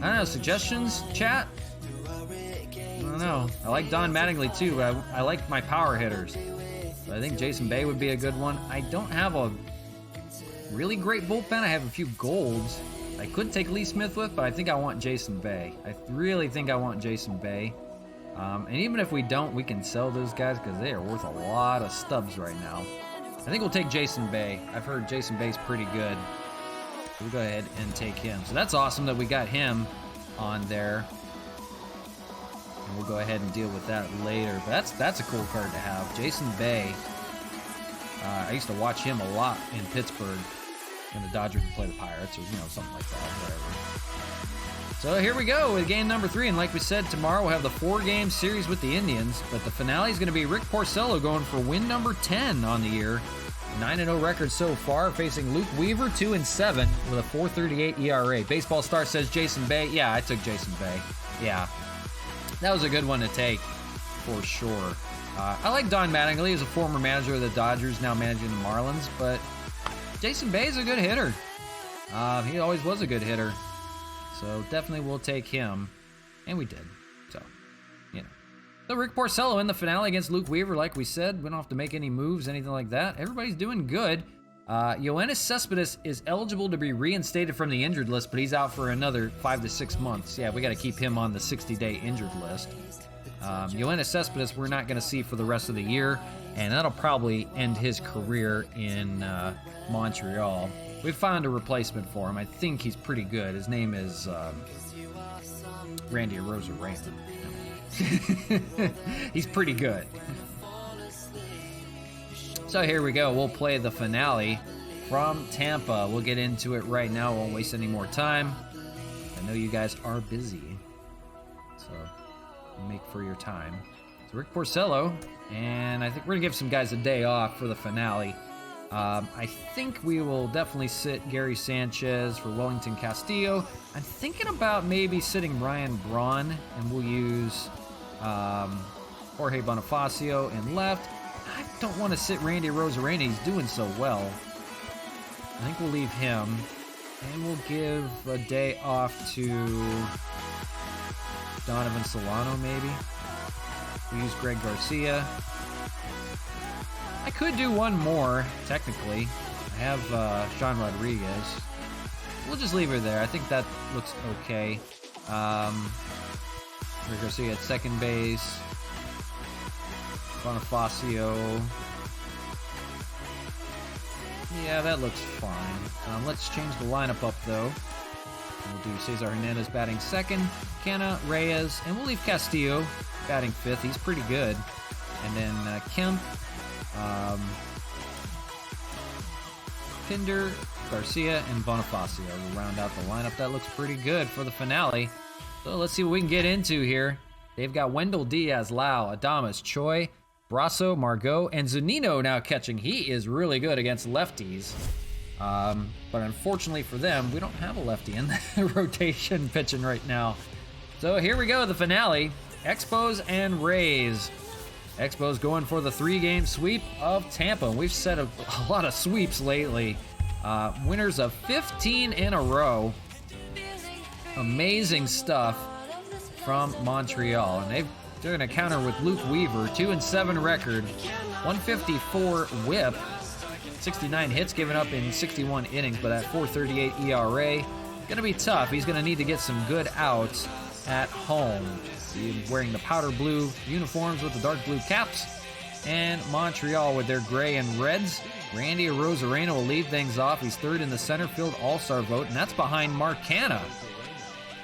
I don't know, suggestions, chat? I don't know. I like Don Mattingly too, but I like my power hitters. So I think Jason Bay would be a good one. I don't have a really great bullpen. I have a few golds. I could take Lee Smith with, but I think I want Jason Bay. I really think I want Jason Bay. And even if we don't, we can sell those guys because they are worth a lot of stubs right now. I think we'll take Jason Bay. I've heard Jason Bay's pretty good. We'll go ahead and take him. So that's awesome that we got him on there. And we'll go ahead and deal with that later. But that's a cool card to have. Jason Bay. I used to watch him a lot in Pittsburgh when the Dodgers would play the Pirates or, something like that, whatever. So here we go with game number 3. And like we said, tomorrow we'll have the 4-game series with the Indians. But the finale is going to be Rick Porcello going for win number 10 on the year. 9-0 record so far, facing Luke Weaver, 2-7 with a 4.38 ERA. Baseball Star says Jason Bay. Yeah, I took Jason Bay. Yeah, that was a good one to take for sure. I like Don Mattingly. He's a former manager of the Dodgers, now managing the Marlins, but Jason Bay is a good hitter. He always was a good hitter, so definitely we'll take him, and we did. So Rick Porcello in the finale against Luke Weaver, like we said. We don't have to make any moves, anything like that. Everybody's doing good. Yoenis Cespedes is eligible to be reinstated from the injured list, but he's out for another 5 to 6 months. Yeah, we got to keep him on the 60-day injured list. Yoenis Cespedes we're not going to see for the rest of the year, and that'll probably end his career in Montreal. We found a replacement for him. I think he's pretty good. His name is Randy Arozarena. He's pretty good. So here we go. We'll play the finale from Tampa. We'll get into it right now. Won't waste any more time. I know you guys are busy, so make for your time. It's Rick Porcello, and I think we're gonna give some guys a day off for the finale. I think we will definitely sit Gary Sanchez for Wellington Castillo. I'm thinking about maybe sitting Ryan Braun, and we'll use Jorge Bonifacio in left. I don't want to sit Randy Arozarena. He's doing so well. I think we'll leave him, and we'll give a day off to Donovan Solano, maybe. We'll use Greg Garcia. I could do one more, technically. I have Sean Rodriguez. We'll just leave her there. I think that looks okay. Greg Garcia at second base. Bonifacio. Yeah, that looks fine. Let's change the lineup up, though. We'll do Cesar Hernandez batting second, Canna, Reyes, and we'll leave Castillo batting fifth. He's pretty good. And then Kemp, Pinder, Garcia, and Bonifacio will round out the lineup. That looks pretty good for the finale. So let's see what we can get into here. They've got Wendell Diaz, Lau, Adames, Choi, Brasso, Margot, and Zunino now catching. He is really good against lefties. But unfortunately for them, we don't have a lefty in the rotation pitching right now. So here we go, the finale. Expos and Rays. Expos going for the 3-game sweep of Tampa. We've set a lot of sweeps lately. Winners of 15 in a row. Amazing stuff from Montreal. And they're going to counter with Luke Weaver, 2-7 record, 154 whip, 69 hits given up in 61 innings, but at 4.38 ERA. Going to be tough. He's going to need to get some good outs at home. He's wearing the powder blue uniforms with the dark blue caps. And Montreal with their gray and reds. Randy Arozarena will lead things off. He's third in the center field all-star vote, and that's behind Mark Canna.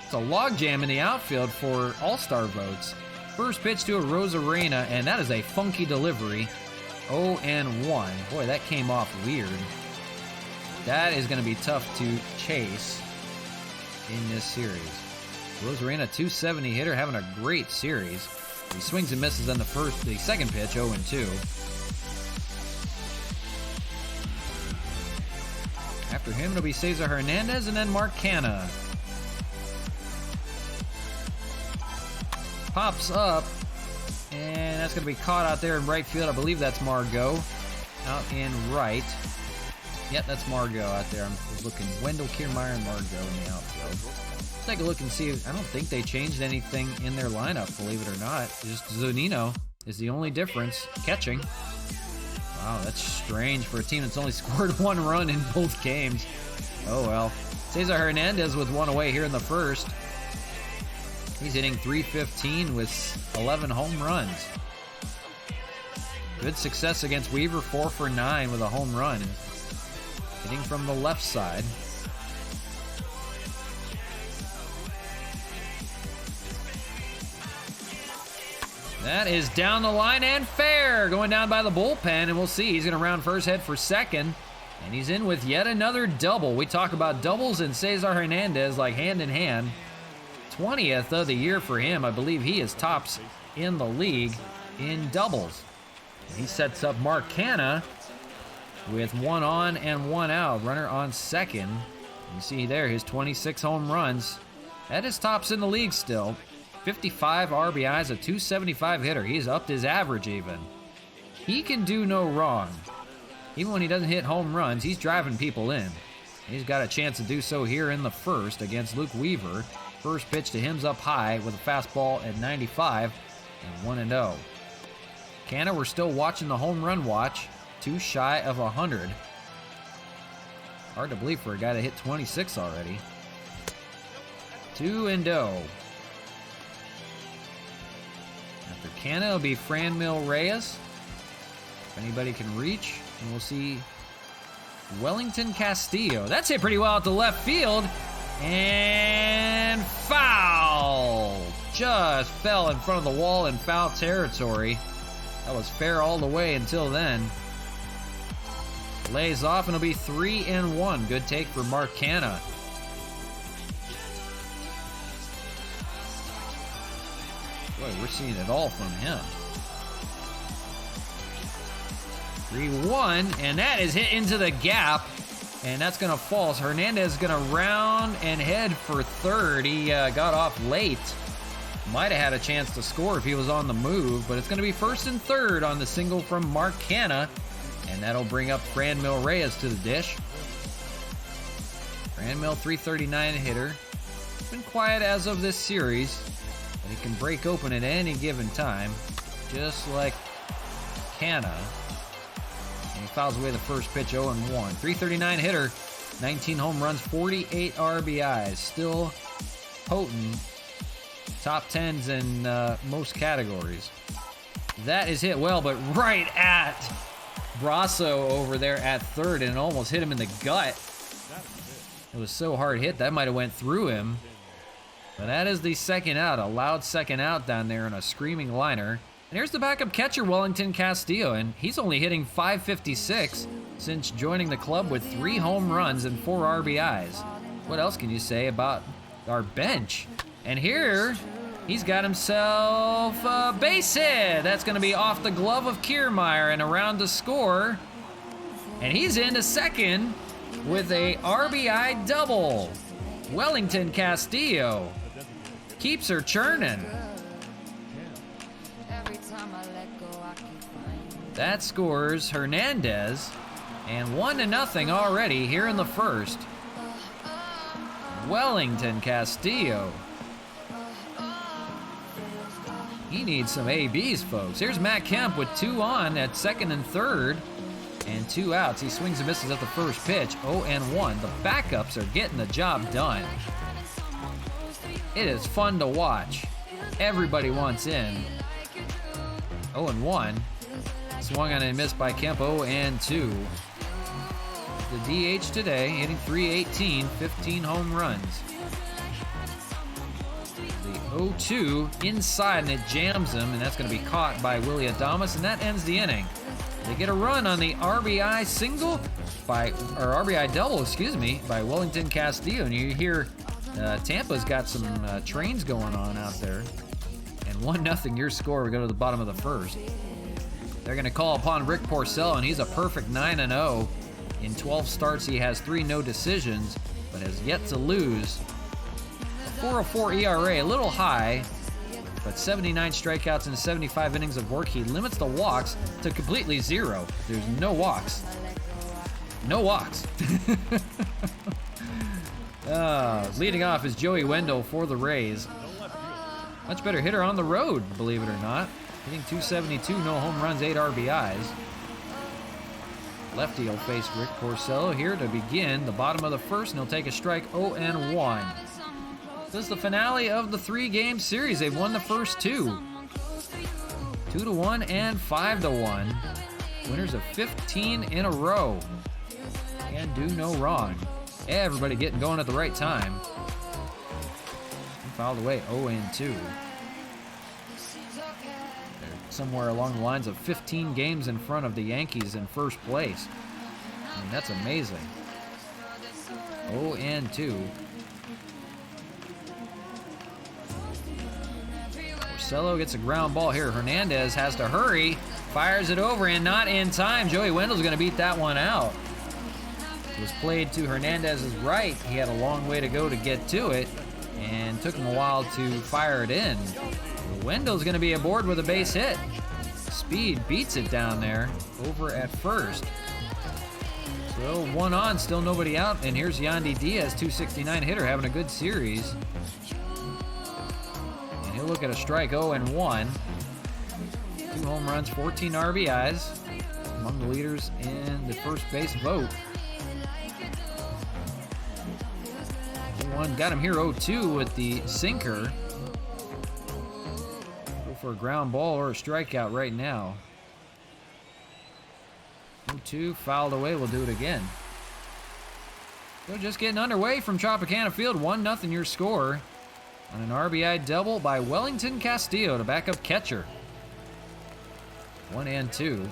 It's a logjam in the outfield for all-star votes. First pitch to Arozarena, and that is a funky delivery. 0-1. Boy, that came off weird. That is going to be tough to chase in this series. Arozarena, 270 hitter, having a great series. He swings and misses on the second pitch, 0-2. After him, it'll be Cesar Hernandez and then Mark Canna. pops up, and that's going to be caught out there in right field. I believe that's Margot out in right. Yep, that's Margot out there. I'm looking. Wendell, Kiermaier, and Margot in the outfield. Let's take a look and see. I don't think they changed anything in their lineup, believe it or not. Just Zunino is the only difference. Catching. Wow, that's strange for a team that's only scored 1 run in both games. Oh well. Cesar Hernandez with 1 away here in the first. He's hitting .315 with 11 home runs. Good success against Weaver, 4 for 9 with a home run. Hitting from the left side. That is down the line and fair. Going down by the bullpen, and we'll see. He's going to round first, head for second. And he's in with yet another double. We talk about doubles and Cesar Hernandez like hand in hand. 20th of the year for him. I believe he is tops in the league in doubles. He sets up Mark Canha with 1 on and 1 out. Runner on second. You see there his 26 home runs. That is tops in the league still. 55 RBIs, a .275 hitter. He's upped his average even. He can do no wrong. Even when he doesn't hit home runs, he's driving people in. He's got a chance to do so here in the first against Luke Weaver. First pitch to him's up high with a fastball at 95 and 1-0. Canha, we're still watching the home run watch. 2 shy of 100. Hard to believe for a guy that hit 26 already. 2-0. After Canha, it'll be Franmil Reyes. If anybody can reach, and we'll see Wellington Castillo. That's hit pretty well at the left field. And foul! Just fell in front of the wall in foul territory. That was fair all the way until then. Lays off, and it'll be 3-1. Good take for Mark Canha. Boy, we're seeing it all from him. 3-1, and that is hit into the gap. And that's going to fall. So Hernandez is going to round and head for third. He got off late. Might have had a chance to score if he was on the move, but it's going to be first and third on the single from Mark Canha. And that'll bring up Franmil Reyes to the dish. Franmil, .339 hitter. Been quiet as of this series, but he can break open at any given time, just like Canha. He fouls away the first pitch, 0-1. .339 hitter, 19 home runs, 48 RBIs. Still potent. Top 10s in most categories. That is hit well, but right at Brasso over there at third, and it almost hit him in the gut. It was so hard hit, that might have went through him. But that is the second out, a loud second out down there and a screaming liner. And here's the backup catcher, Wellington Castillo, and he's only hitting .556 since joining the club with 3 home runs and 4 RBIs. What else can you say about our bench? And here, he's got himself a base hit. That's going to be off the glove of Kiermaier and around to score. And he's into second with a RBI double. Wellington Castillo keeps her churning. That scores Hernandez, and 1-0 already here in the first. Wellington Castillo. He needs some ABs, folks. Here's Matt Kemp with 2 on at second and third, and 2 outs. He swings and misses at the first pitch, 0-1. The backups are getting the job done. It is fun to watch. Everybody wants in. 0-1. Swung on and missed by Kemp, 0-2. The DH today, hitting .318, 15 home runs. The 0-2 inside, and it jams him, and that's going to be caught by Willy Adames, and that ends the inning. They get a run on the RBI single RBI double, by Wellington Castillo, and you hear Tampa's got some trains going on out there. And 1-0 your score. We go to the bottom of the first. They're going to call upon Rick Porcello, and he's a perfect 9-0. In 12 starts, he has 3 no decisions, but has yet to lose. A 4.04 ERA, a little high. but 79 strikeouts in 75 innings of work. He limits the walks to completely 0. There's no walks. No walks. Leading off is Joey Wendell for the Rays. Much better hitter on the road, believe it or not. Hitting 272, no home runs, 8 RBIs. Lefty will face Rick Porcello here to begin the bottom of the first, and he'll take a strike 0-1. This is the finale of the 3-game series. They've won the first 2. 2-1 and 5-1. Winners of 15 in a row. Can do no wrong. Everybody getting going at the right time. He fouled away 0-2. They're somewhere along the lines of 15 games in front of the Yankees in first place. I mean, that's amazing. 0-2. Porcello gets a ground ball here. Hernandez has to hurry. Fires it over and not in time. Joey Wendell's going to beat that one out. It was played to Hernandez's right. He had a long way to go to get to it, and took him a while to fire it in. Wendell's going to be aboard with a base hit. Speed beats it down there over at first. So 1 on, still nobody out, and here's Yandy Diaz, 269 hitter, having a good series. And he'll look at a strike 0-1. 2 home runs, 14 RBIs, among the leaders in the first base vote. One got him here 0-2 with the sinker. Go for a ground ball or a strikeout right now. 0-2, fouled away. We'll do it again. So just getting underway from Tropicana Field. 1-0 your score on an RBI double by Wellington Castillo to back up catcher. 1-2.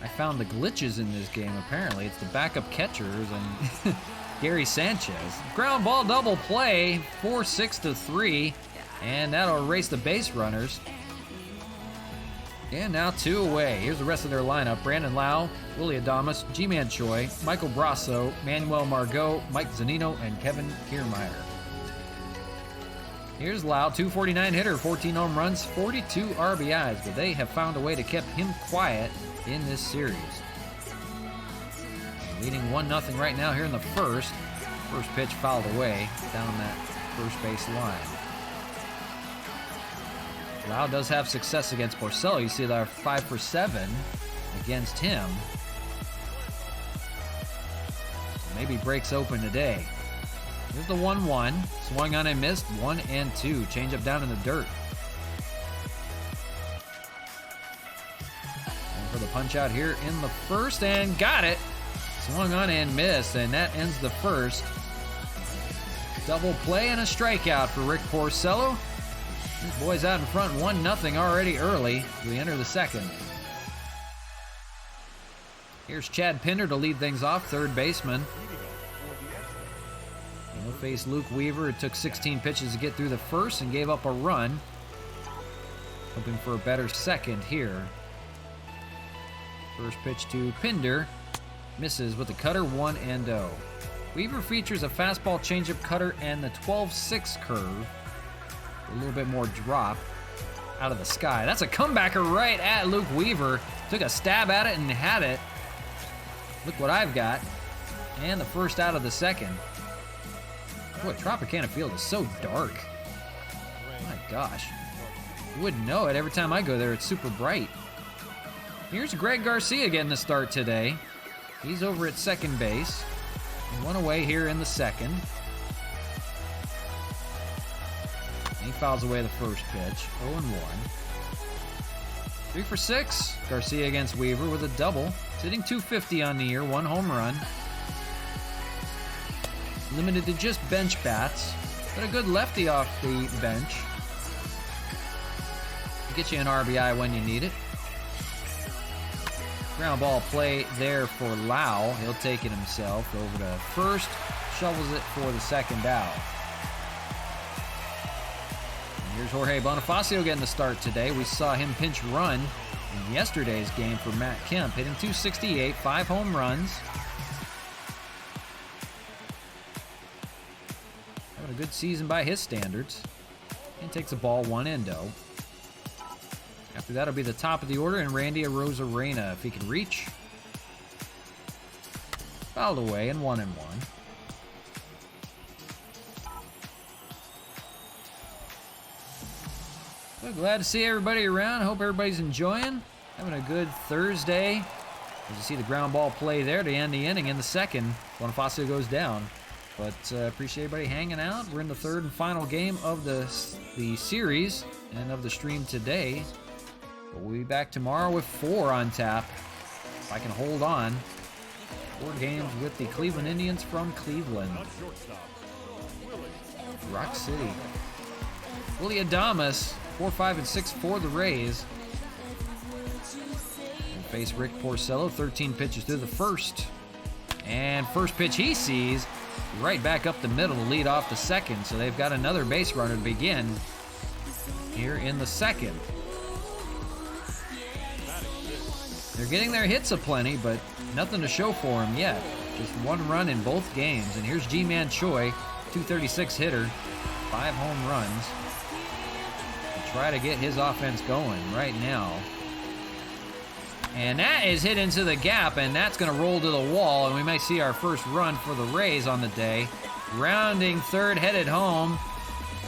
I found the glitches in this game, apparently. It's the backup catchers and Gary Sanchez. Ground ball double play, 4-6-3, and that'll erase the base runners. And now 2 away. Here's the rest of their lineup. Brandon Lau, Willie Adames, G-Man Choi, Michael Brasso, Manuel Margot, Mike Zanino, and Kevin Kiermaier. Here's Lau, 249 hitter, 14 home runs, 42 RBIs, but they have found a way to keep him quiet in this series. Leading 1-0 right now here in the first. First pitch fouled away down that first base line. Lau does have success against Porcello. You see they're 5 for 7 against him. Maybe breaks open today. Here's the 1-1. Swung on and missed. 1-2. Change up down in the dirt. For the punch out here in the first, and got it. Swung on and missed, and that ends the first. Double play and a strikeout for Rick Porcello. These boys out in front, 1-0 already early. We enter the second. Here's Chad Pinder to lead things off, third baseman. He'll face Luke Weaver. It took 16 pitches to get through the first and gave up a run. Hoping for a better second here. First pitch to Pinder. Misses with the cutter, 1-0. Weaver features a fastball, changeup, cutter, and the 12-6 curve. A little bit more drop out of the sky. That's a comebacker right at Luke Weaver. Took a stab at it and had it. Look what I've got. And the first out of the second. Boy, Tropicana Field is so dark. My gosh. You wouldn't know it. Every time I go there, it's super bright. Here's Greg Garcia getting the start today. He's over at second base. 1 away here in the second. And he fouls away the first pitch. 0-1. 3 for 6. Garcia against Weaver with a double. Sitting 250 on the year. 1 home run. Limited to just bench bats. But a good lefty off the bench. Get you an RBI when you need it. Ground ball play there for Lau. He'll take it himself over to first. Shovels it for the second out. And here's Jorge Bonifacio getting the start today. We saw him pinch run in yesterday's game for Matt Kemp. Hitting 268, 5 home runs. Having a good season by his standards. And takes the ball 1-0. After that, it'll be the top of the order, and Randy Arozarena, if he can reach. Fouled away, and 1-1. So glad to see everybody around. Hope everybody's enjoying. Having a good Thursday. As you see the ground ball play there to end the inning in the second. Bonifacio goes down. But appreciate everybody hanging out. We're in the third and final game of the series and of the stream today. But we'll be back tomorrow with 4 on tap. If I can hold on. 4 games with the Cleveland Indians from Cleveland. Rock City. Willie Adames, 4, 5, and 6 for the Rays. And face Rick Porcello, 13 pitches through the first. And first pitch he sees, right back up the middle to lead off the second. So they've got another base runner to begin here in the second. They're getting their hits aplenty, but nothing to show for them yet. Just 1 run in both games. And here's Ji-Man Choi, 236 hitter, 5 home runs. To try to get his offense going right now. And that is hit into the gap, and that's going to roll to the wall, and we may see our first run for the Rays on the day. Rounding third, headed home,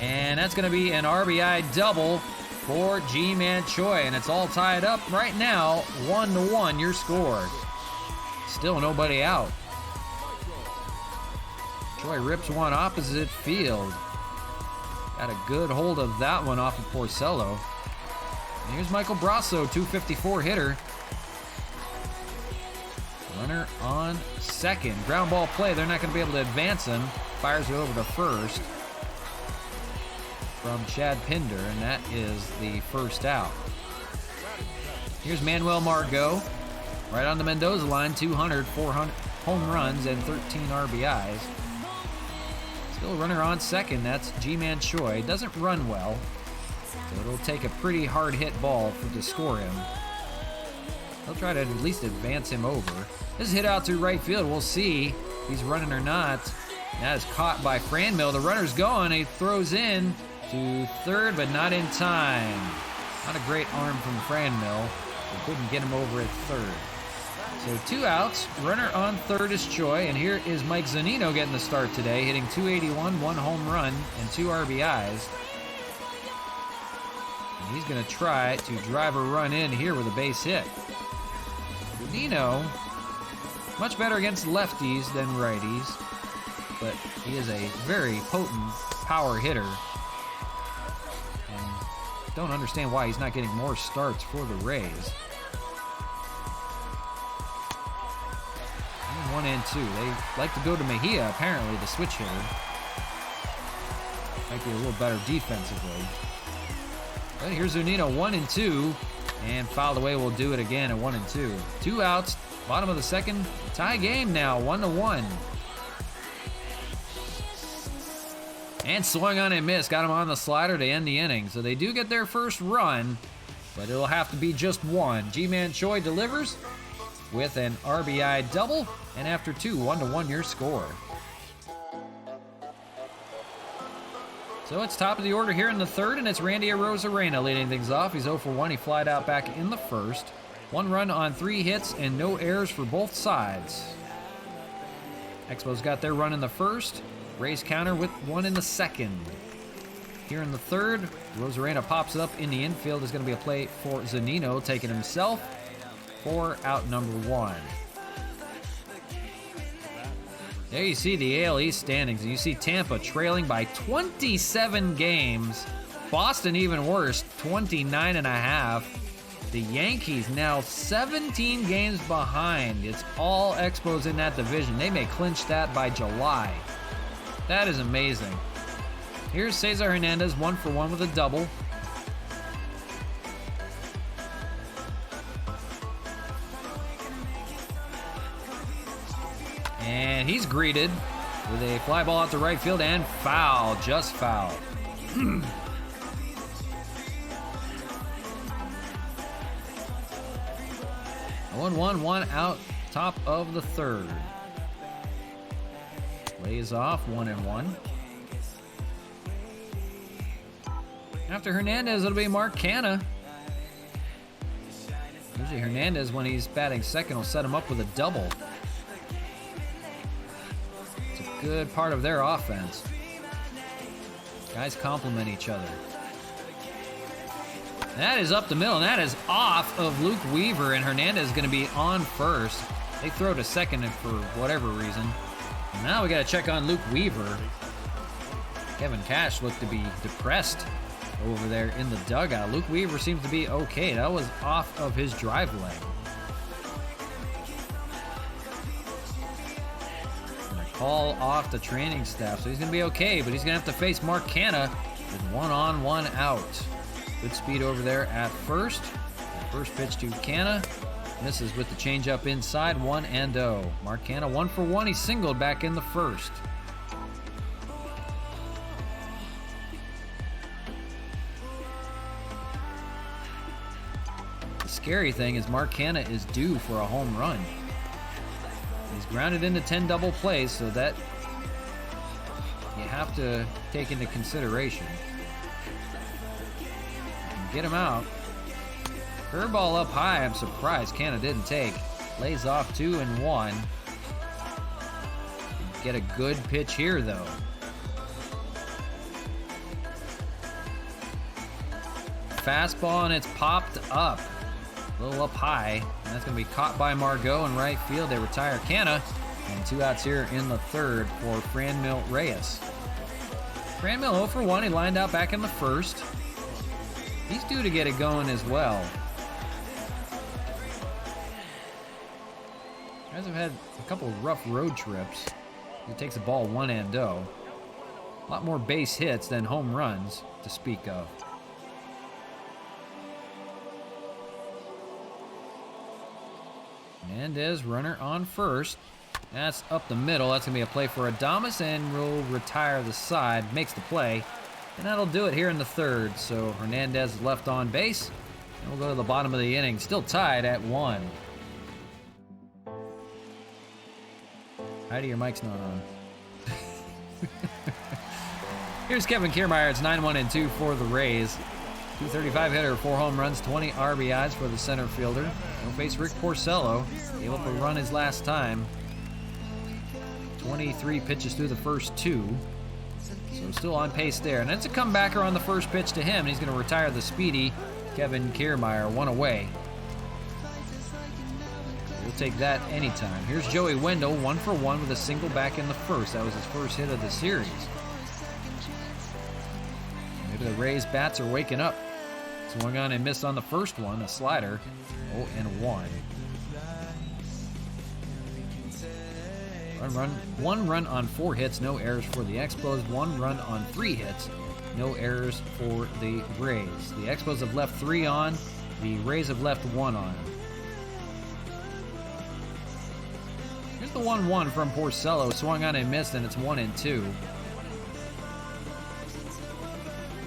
and that's going to be an RBI double for Ji-Man Choi, and it's all tied up right now, 1-1 your score. Still nobody out. Choi rips one opposite field. Got a good hold of that one off of Porcello. And here's Michael Brasso, 254 hitter. Runner on second. Ground ball play. They're not going to be able to advance him. Fires it over to first from Chad Pinder, and that is the first out. Here's Manuel Margot. Right on the Mendoza line. 200, 400 home runs, and 13 RBIs. Still a runner on second. That's Ji-Man Choi. Doesn't run well, so it'll take a pretty hard hit ball to score him. They'll try to at least advance him over. This is hit out through right field. We'll see if he's running or not. That is caught by Franmil. The runner's going. He throws in to third, but not in time. Not a great arm from Franmil. They couldn't get him over at third. So 2 outs. Runner on third is Choi. And here is Mike Zunino getting the start today, hitting 281, 1 home run, and 2 RBIs. And he's going to try to drive a run in here with a base hit. Zunino, much better against lefties than righties, but he is a very potent power hitter. And don't understand why he's not getting more starts for the Rays. 1 and 2. They like to go to Mejia, apparently, the switch hitter. Might be a little better defensively. But here's Zunino, 1 and 2. And fouled away, will do it again at 1 and 2. 2 outs, bottom of the second. Tie game now, 1-1. And swung on and missed. Got him on the slider to end the inning. So they do get their first run, but it'll have to be just 1. Ji-Man Choi delivers with an RBI double. And after 2, 1-1 your score. So it's top of the order here in the third, and it's Randy Arozarena leading things off. He's 0 for 1. He flied out back in the first. 1 run on 3 hits and no errors for both sides. Expos got their run in the first. Rays counter with 1 in the second. Here in the third, Arozarena pops it up in the infield. Is going to be a play for Zunino, taking himself for out number 1. There you see the AL East standings. You see Tampa trailing by 27 games. Boston even worse, 29.5. The Yankees now 17 games behind. It's all Expos in that division. They may clinch that by July. That is amazing. Here's Cesar Hernandez, 1 for 1 with a double. And he's greeted with a fly ball out to right field and foul, just foul. 1-1, 1 out, top of the third. Lays off, 1-1. After Hernandez, it'll be Mark Canha. Usually Hernandez, when he's batting second, will set him up with a double. It's a good part of their offense. Guys complement each other. That is up the middle, and that is off of Luke Weaver, and Hernandez is going to be on first. They throw to second for whatever reason. And now we got to check on Luke Weaver. Kevin Cash looked to be depressed over there in the dugout. Luke Weaver seems to be okay. That was off of his drive leg. Gonna call off the training staff, so he's gonna be okay, but he's gonna have to face Mark Canha with 1 on, 1 out. Good speed over there at first. First pitch to Canha. Misses with the changeup inside, 1-0. Mark Canha 1 for 1. He singled back in the first. The scary thing is Mark Canha is due for a home run. He's grounded into 10 double plays, so that you have to take into consideration. Get him out. Curveball up high. I'm surprised Canha didn't take. Lays off 2-1. Get a good pitch here, though. Fastball, and it's popped up. A little up high. And that's going to be caught by Margot in right field. They retire Canha. And 2 outs here in the third for Franmil Reyes. Franmil 0 for 1. He lined out back in the first. He's due to get it going as well. Guys have had a couple of rough road trips. He takes the ball 1-0. A lot more base hits than home runs to speak of. Hernandez, runner on first. That's up the middle. That's going to be a play for Adames, and we'll retire the side. Makes the play. And that'll do it here in the third. So Hernandez is left on base. And we'll go to the bottom of the inning. Still tied at 1. Heidi, your mic's not on. Here's Kevin Kiermaier. It's 9-1-2 for the Rays. 235 hitter, 4 home runs, 20 RBIs for the center fielder. He'll face Rick Porcello. Able to run his last time. 23 pitches through the first 2. So still on pace there. And it's a comebacker on the first pitch to him. And he's going to retire the speedy Kevin Kiermaier. 1 away. We'll take that anytime. Here's Joey Wendell, 1 for 1 with a single back in the first. That was his first hit of the series. Maybe the Rays bats are waking up. Swung on and missed on the first one, a slider. 0-1. One run on 4 hits, no errors for the Expos. 1 run on 3 hits, no errors for the Rays. The Expos have left 3 on. The Rays have left 1 on. Here's the 1-1 from Porcello. Swung on and missed, and it's 1-2.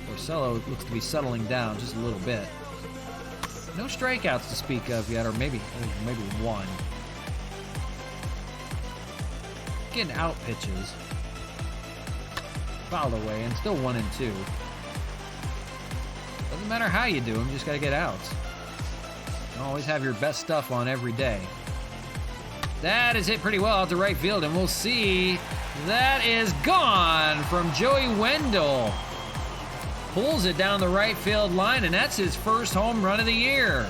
Porcello looks to be settling down just a little bit. No strikeouts to speak of yet, or maybe 1. Getting out pitches. Fouled away, and still 1-2. Doesn't matter how you do them, you just gotta get outs. You don't always have your best stuff on every day. That is hit pretty well out to right field, and we'll see. That is gone from Joey Wendell. Pulls it down the right field line, and that's his first home run of the year.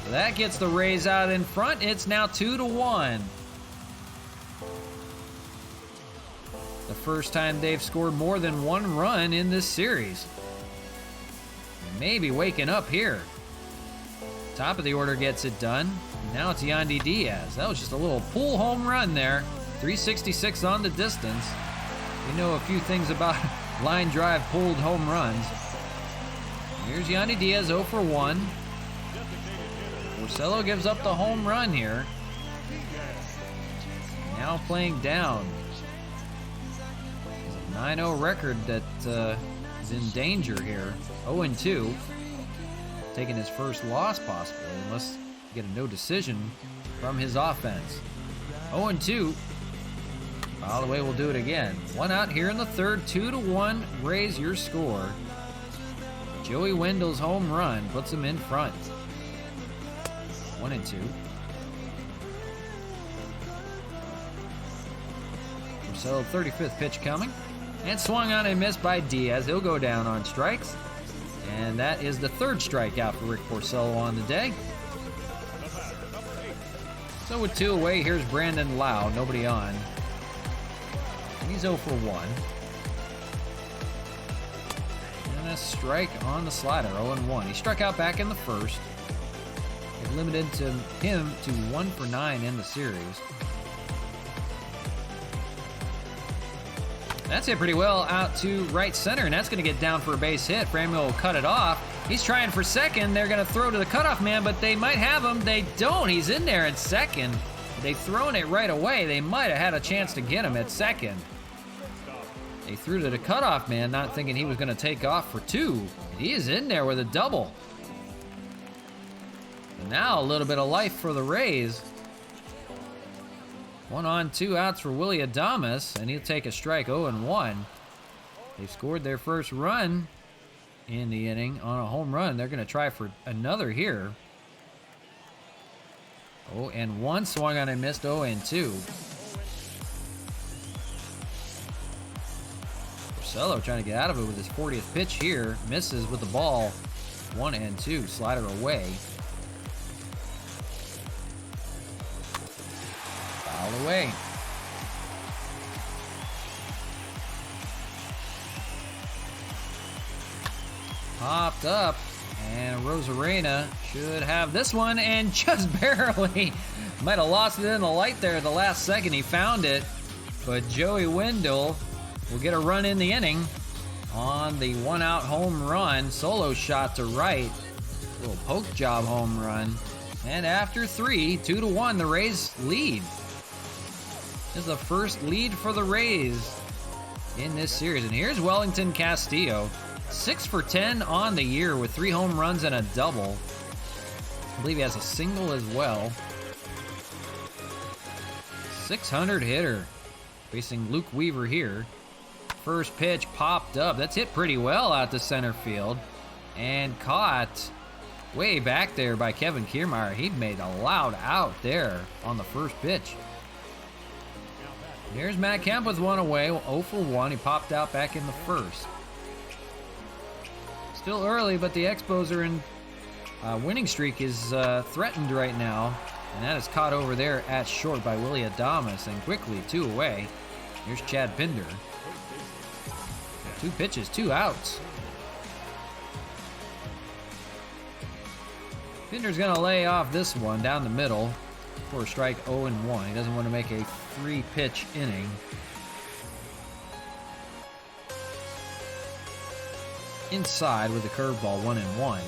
That gets the Rays out in front. It's now 2-1. The first time they've scored more than 1 run in this series. Maybe waking up here. Top of the order gets it done. Now it's Yandy Diaz. That was just a little pull home run there. 366 on the distance. We know a few things about line drive pulled home runs. Here's Yandy Diaz 0 for 1. Porcello gives up the home run here. Now playing down. 9-0 record that is in danger here. 0-2. Taking his first loss possibly, unless you get a no decision from his offense. 0-2. All the way, we'll do it again. 1 out here in the third. 2-1. Raise your score. Joey Wendell's home run puts him in front. 1-2. Porcello, 35th pitch coming. And swung on and missed by Diaz. He'll go down on strikes. And that is the third strikeout for Rick Porcello on the day. So with 2 away, here's Brandon Lau. Nobody on. He's 0 for 1. And a strike on the slider, 0-1. He struck out back in the first. It limited him to 1 for 9 in the series. That's hit pretty well out to right center, and that's going to get down for a base hit. Framil will cut it off. He's trying for second. They're going to throw to the cutoff man, but they might have him. They don't. He's in there at second. They've thrown it right away. They might have had a chance to get him at second. They threw to the cutoff man, not thinking he was going to take off for 2. He is in there with a double. And now a little bit of life for the Rays. 1 on, 2 outs for Willy Adames, and he'll take a strike, 0-1. They've scored their first run in the inning on a home run. They're going to try for another here. 0-1, swung on and missed, 0-2. Porcello trying to get out of it with his 40th pitch here. Misses with the ball, 1-2, slider away. Away. Popped up, and Rosarena should have this one, and just barely might have lost it in the light there at the last second. He found it, but Joey Wendell will get a run in the inning on the 1-out home run. Solo shot to right, little poke job home run, and after 3, 2-1, the Rays lead. This is the first lead for the Rays in this series. And here's Wellington Castillo, 6 for 10 on the year with 3 home runs and a double. I believe he has a single as well. 600 hitter. Facing Luke Weaver here. First pitch popped up. That's hit pretty well out to center field. And caught way back there by Kevin Kiermaier. He made a loud out there on the first pitch. Here's Matt Kemp with 1 away, 0 for 1. He popped out back in the first. Still early, but the Expos are in winning streak is threatened right now. And that is caught over there at short by Willy Adames. And quickly, 2 away. Here's Chad Pinder. 2 pitches, 2 outs. Pinder's going to lay off this one down the middle for a strike, 0-1. He doesn't want to make a 3-pitch inning. Inside with the curveball, 1-1.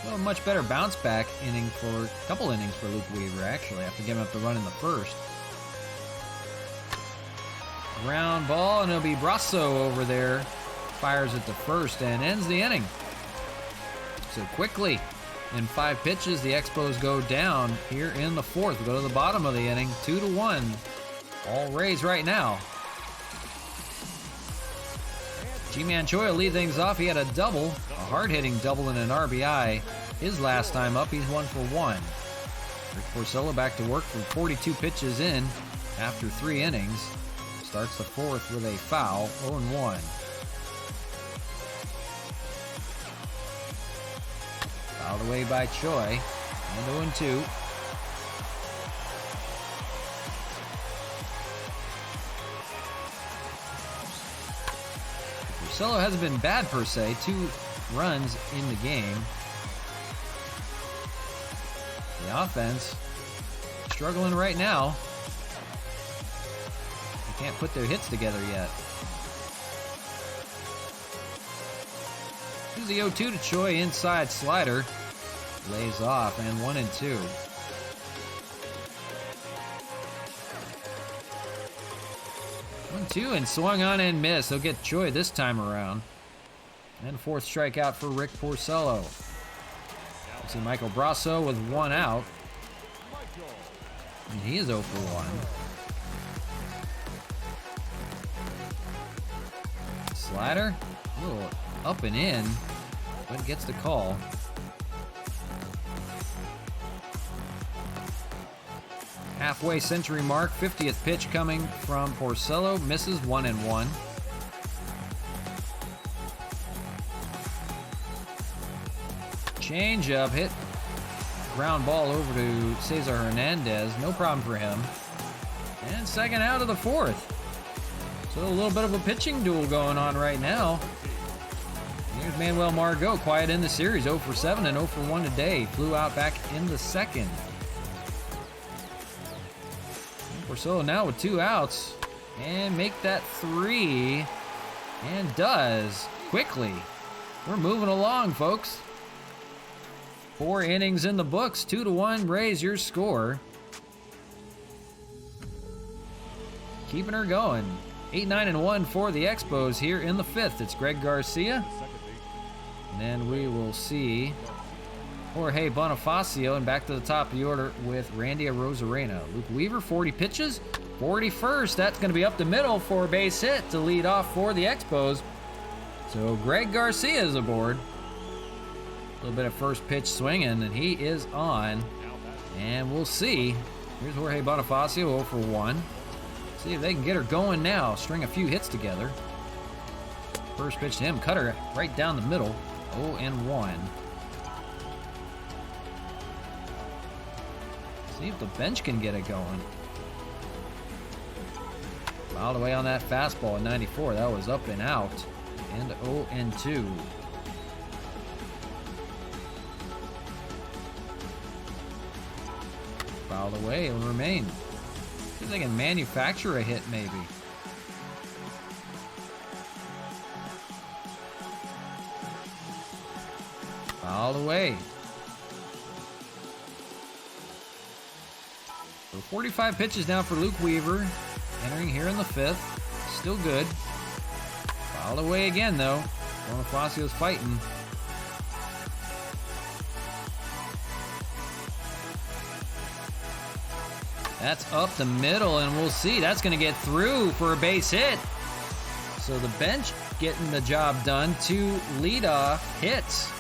Well, much better bounce back inning for a couple innings for Luke Weaver, actually, after giving up the run in the first. Ground ball, and it'll be Brasso over there. Fires at the first and ends the inning. So quickly, in 5 pitches, the Expos go down here in the 4th. We go to the bottom of the inning, 2-1. All Rays right now. G-Man Choi will lead things off. He had a double, a hard-hitting double and an RBI. His last time up, he's 1 for 1. Rick Porcello back to work for 42 pitches in after 3 innings. Starts the 4th with a foul, 0-1. Fouled away by Choi, and 0-2. Porcello hasn't been bad per se, 2 runs in the game. The offense struggling right now. They can't put their hits together yet. Here's the 0-2 to Choi, inside slider. Lays off, and 1-2. 1-2 and swung on and missed. He'll get Choi this time around. And 4th strikeout for Rick Porcello. We'll see Michael Brasso with 1 out. And he is 0 for 1. Slider, a little up and in. but gets the call. Halfway century mark, 50th pitch coming from Porcello, misses 1-1. Change up, hit ground ball over to Cesar Hernandez, no problem for him. And second out of the fourth. So a little bit of a pitching duel going on right now. Here's Manuel Margot, quiet in the series, 0 for 7 and 0 for 1 today. Flew out back in the second. Porcello now with 2 outs, and make that 3, and does, quickly. We're moving along, folks. 4 innings in the books, 2-1, Rays your score. Keeping her going. 8-9-1 for the Expos here in the 5th. It's Greg Garcia. And then we will see Jorge Bonifacio, and back to the top of the order with Randy Arozarena. Luke Weaver, 40 pitches, 41st. That's going to be up the middle for a base hit to lead off for the Expos. So Greg Garcia is aboard. A little bit of first pitch swinging, and he is on. And we'll see. Here's Jorge Bonifacio, 0 for 1. See if they can get her going now. String a few hits together. First pitch to him, cutter right down the middle, 0-1. See if the bench can get it going. All the way on that fastball at 94. That was up and out. And 0-2. Fouled away. It'll remain. See if they can manufacture a hit, maybe. Fouled away. So 45 pitches now for Luke Weaver, entering here in the 5th. Still good. Fouled away again, though. Bonifacio's fighting. That's up the middle, and we'll see. That's going to get through for a base hit. So the bench getting the job done. 2 leadoff hits.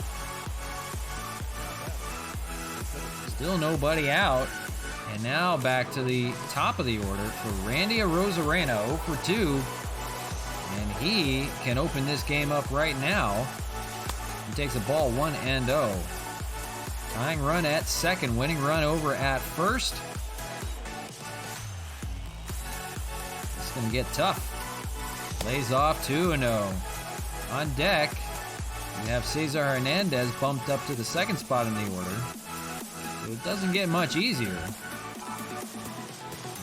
Still nobody out. And now back to the top of the order for Randy Arozarena, 0 for 2. And he can open this game up right now. He takes a ball 1-0. Tying run at second, winning run over at first. It's going to get tough. Lays off 2-0. On deck, we have Cesar Hernandez bumped up to the second spot in the order. So it doesn't get much easier.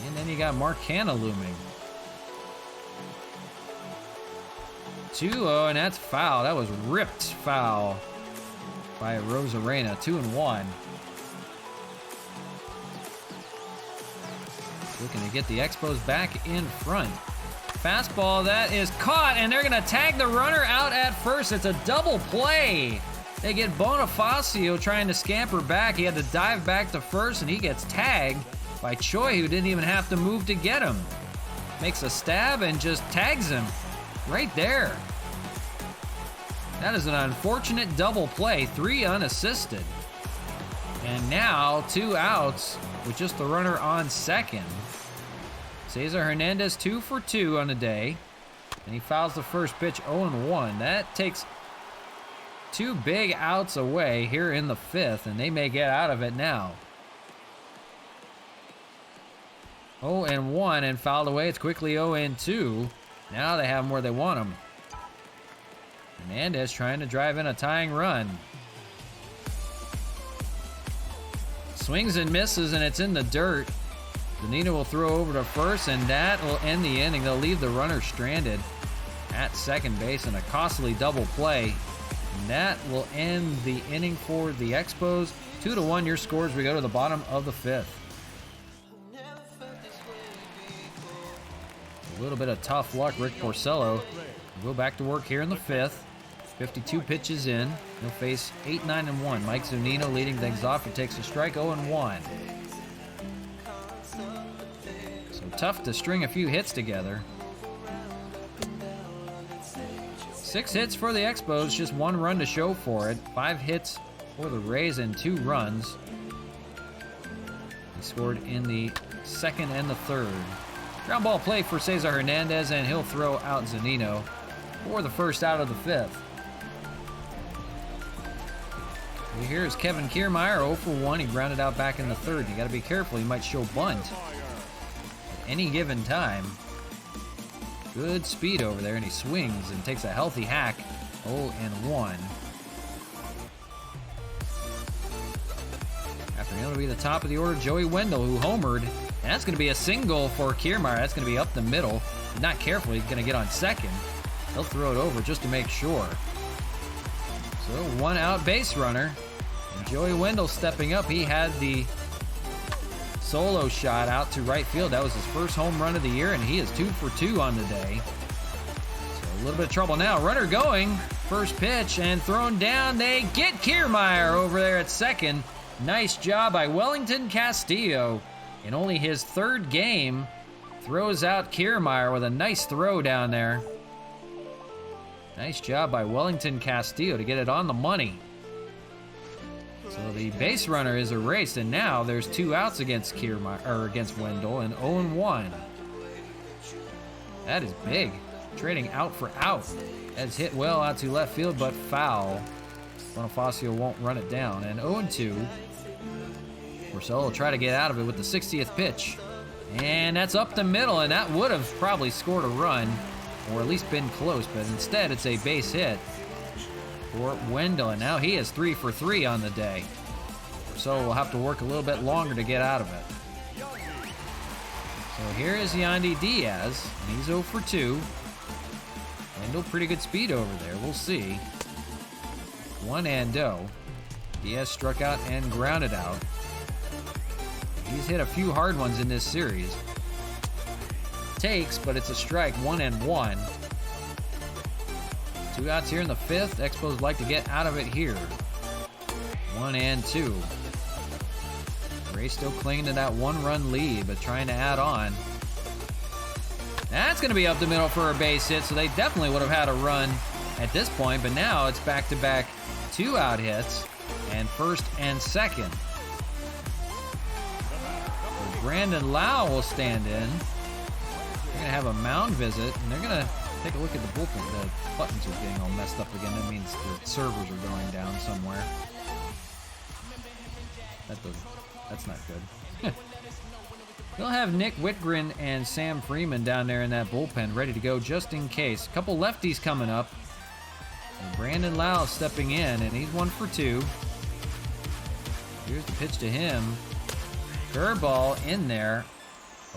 And then you got Mark Hanna looming. 2-0, and that's foul. That was ripped foul by Arozarena. 2-1. Looking to get the Expos back in front. Fastball that is caught, and they're going to tag the runner out at first. It's a double play. They get Bonifacio trying to scamper back. He had to dive back to first, and he gets tagged by Choi, who didn't even have to move to get him. Makes a stab and just tags him right there. That is an unfortunate double play, 3 unassisted. And now 2 outs with just the runner on second. Cesar Hernandez 2 for 2 on the day. And he fouls the first pitch 0-1. That takes 2 big outs away here in the 5th, and they may get out of it now. 0-1 and fouled away. It's quickly 0-2. Now they have them where they want them. Hernandez trying to drive in a tying run. Swings and misses, and it's in the dirt. Danita will throw over to first, and that will end the inning. They'll leave the runner stranded at second base in a costly double play. And that will end the inning for the Expos. 2-1 your scores. We go to the bottom of the 5th. A little bit of tough luck. Rick Porcello will go back to work here in the 5th. 52 pitches in. He'll face 8-9-1. Mike Zunino leading things off. He takes a strike, 0-1. So tough to string a few hits together. 6 hits for the Expos, just 1 run to show for it. 5 hits for the Rays and 2 runs. He scored in the 2nd and the 3rd. Ground ball play for Cesar Hernandez, and he'll throw out Zunino for the first out of the 5th. Here's Kevin Kiermaier, 0 for 1. He grounded out back in the 3rd. You got to be careful. He might show bunt at any given time. Good speed over there, and he swings and takes a healthy hack. 0 and 1. After him, it'll be the top of the order, Joey Wendell, who homered. And that's going to be a single for Kiermaier. That's going to be up the middle. If not careful, he's going to get on second. He'll throw it over just to make sure. So 1 out base runner. And Joey Wendell stepping up. He had the solo shot out to right field. That was his first home run of the year, and he is 2 for 2 on the day. So a little bit of trouble now. Runner going. First pitch and thrown down. They get Kiermaier over there at second. Nice job by Wellington Castillo. In only his 3rd game, throws out Kiermaier with a nice throw down there. Nice job by Wellington Castillo to get it on the money. So the base runner is erased, and now there's 2 outs against against Wendell, and 0 and 1. That is big. Trading out for out. That's hit well out to left field, but foul. Bonifacio won't run it down, and 0 and 2. Porcello will try to get out of it with the 60th pitch. And that's up the middle, and that would have probably scored a run, or at least been close, but instead it's a base hit for Wendell, and now he is 3 for 3 on the day. So we'll have to work a little bit longer to get out of it. So here is Yandy Diaz, and he's 0 for 2. Wendell, pretty good speed over there. We'll see. 1 and 0. Diaz struck out and grounded out. He's hit a few hard ones in this series. Takes, but it's a strike. 1 and 1. 2 outs here in the 5th. Expos like to get out of it here. 1 and 2. Rays still clinging to that 1-run lead, but trying to add on. That's going to be up the middle for a base hit, so they definitely would have had a run at this point, but now it's back-to-back 2-out hits, and 1st and 2nd. So Brandon Lau will stand in. They're going to have a mound visit, and they're going to take a look at the bullpen. The buttons are getting all messed up again. That means the servers are going down somewhere. That's not good. They'll have Nick Whitgren and Sam Freeman down there in that bullpen ready to go just in case. A couple lefties coming up. And Brandon Lau stepping in, and he's 1 for 2. Here's the pitch to him. Curveball in there.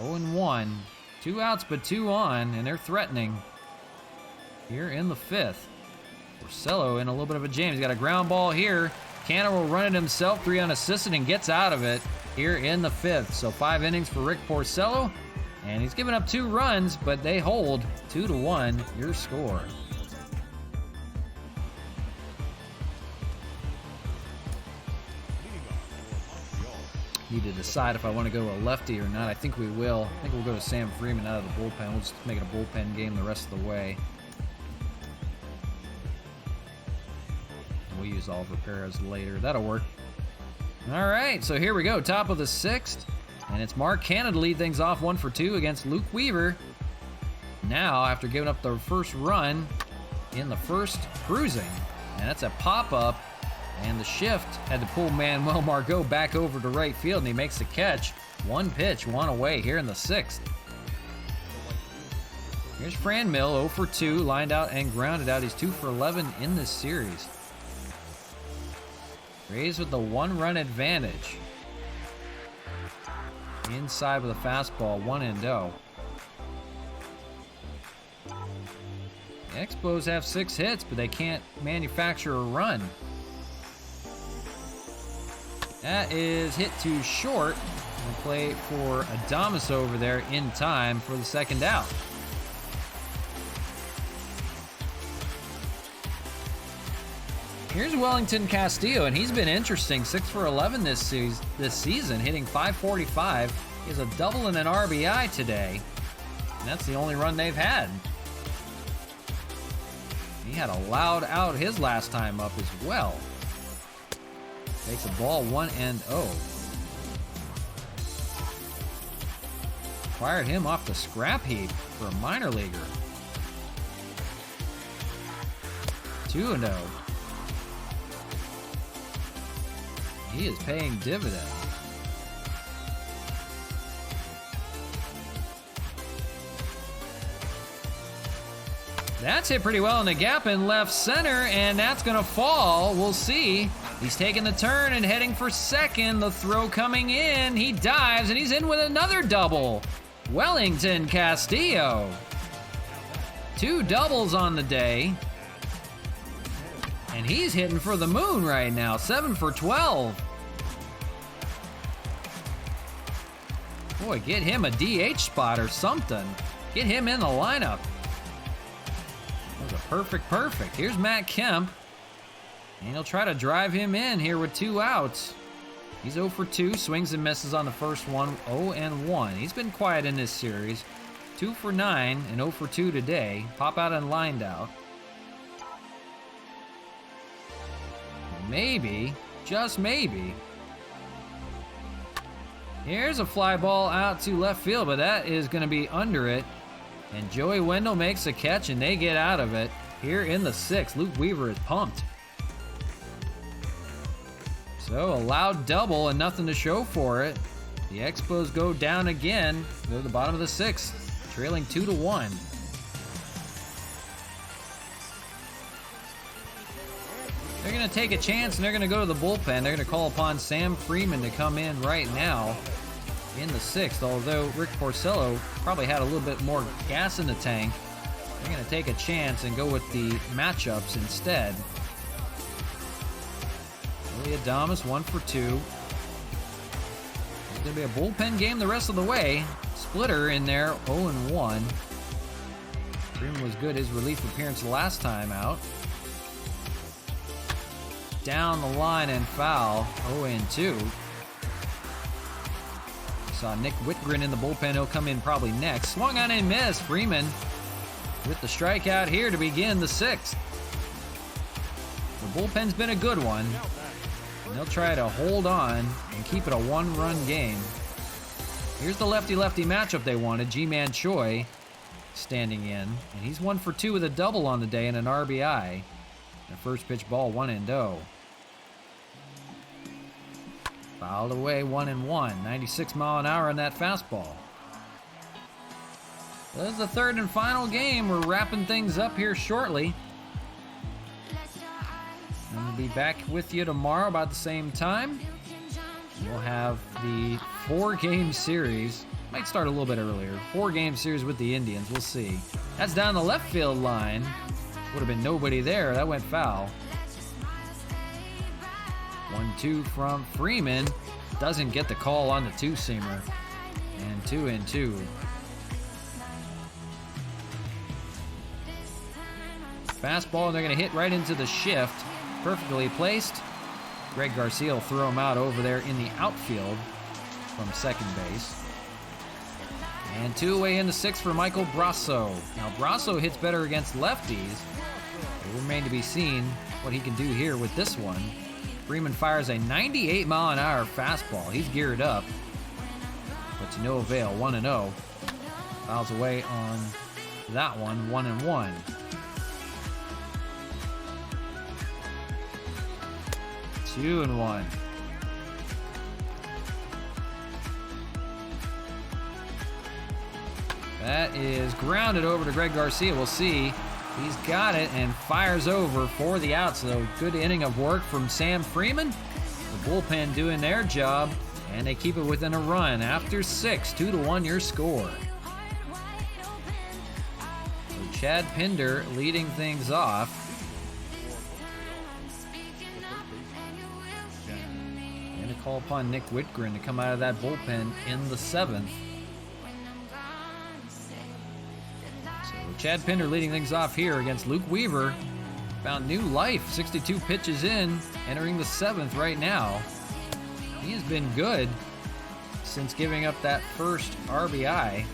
0 and 1. 2 outs, but 2 on, and they're threatening here in the 5th. Porcello in a little bit of a jam. He's got a ground ball here. Canner will run it himself, 3 unassisted, and gets out of it here in the 5th. So 5 innings for Rick Porcello, and he's given up 2 runs, but they hold 2-1 your score. Need to decide if I want to go a lefty or not. I think we will. I think we'll go to Sam Freeman out of the bullpen. We'll just make it a bullpen game the rest of the way. We'll use Oliver Perez later. That'll work. All right, so here we go. Top of the 6th. And it's Mark Cannon to lead things off 1 for 2 against Luke Weaver. Now, after giving up the first run in the 1st, cruising. And that's a pop-up. And the shift had to pull Manuel Margot back over to right field, and he makes the catch. 1 pitch, 1 away here in the 6th. Here's Fran Mill, 0 for 2, lined out and grounded out. He's 2 for 11 in this series. Rays with the 1-run advantage. Inside with a fastball, 1 and 0. The Expos have 6 hits, but they can't manufacture a run. That is hit to short. We'll play for Adames over there in time for the 2nd out. Here's Wellington Castillo, and he's been interesting. 6 for 11 this season, hitting .545. He has a double and an RBI today, and that's the only run they've had. He had a loud out his last time up as well. Takes a ball 1-0. Fired him off the scrap heap for a minor leaguer. 2-0. He is paying dividends. That's hit pretty well in the gap in left center, and that's going to fall. We'll see. He's taking the turn and heading for second. The throw coming in. He dives, and he's in with another double. Wellington Castillo. 2 doubles on the day. And he's hitting for the moon right now. 7 for 12. Boy, get him a DH spot or something. Get him in the lineup. That was a perfect. Here's Matt Kemp. And he'll try to drive him in here with 2 outs. He's 0 for 2, swings and misses on the first one, 0-1. He's been quiet in this series. 2 for 9 and 0 for 2 today. Pop out and lined out. Maybe, just maybe. Here's a fly ball out to left field, but that is going to be under it. And Joey Wendell makes a catch, and they get out of it. Here in the 6th, Luke Weaver is pumped. So a loud double and nothing to show for it. The Expos go down again. Go to the bottom of the 6th, trailing 2-1. They're going to take a chance, and they're going to go to the bullpen. They're going to call upon Sam Freeman to come in right now in the 6th, although Rick Porcello probably had a little bit more gas in the tank. They're going to take a chance and go with the matchups instead. Willie Adames, 1 for 2. It's going to be a bullpen game the rest of the way. Splitter in there, 0-1. Freeman was good his relief appearance last time out. Down the line and foul, 0-2. Saw Nick Whitgren in the bullpen. He'll come in probably next. Swung on and missed. Freeman with the strikeout here to begin the 6th. The bullpen's been a good one. And they'll try to hold on and keep it a 1-run game. Here's the lefty-lefty matchup they wanted. G-Man Choi standing in. And he's 1 for 2 with a double on the day and an RBI. The first pitch ball, 1-0. Fouled away, 1-1. 96 mile an hour on that fastball. Well, this is the 3rd and final game. We're wrapping things up here shortly. And we'll be back with you tomorrow about the same time. We'll have the 4-game series. Might start a little bit earlier. 4-game series with the Indians. We'll see. That's down the left field line. Would have been nobody there. That went foul. 1-2 from Freeman. Doesn't get the call on the 2-seamer. And 2-2. Fastball, and they're going to hit right into the shift. Perfectly placed. Greg Garcia will throw him out over there in the outfield from second base. And 2 away in the 6th for Michael Brasso. Now, Brasso hits better against lefties. It will remain to be seen what he can do here with this one. Freeman fires a 98 mile an hour fastball. He's geared up, but to no avail. 1-0. Fouls away on that one. 1-1. Two and 1. That is grounded over to Greg Garcia. We'll see. He's got it and fires over for the out. So good inning of work from Sam Freeman. The bullpen doing their job, and they keep it within a run. After 6, 2-1 your score. So Chad Pinder leading things off. Going to call upon Nick Whitgren to come out of that bullpen in the 7th. Chad Pinder leading things off here against Luke Weaver. Found new life, 62 pitches in, entering the 7th right now. He has been good since giving up that first RBI.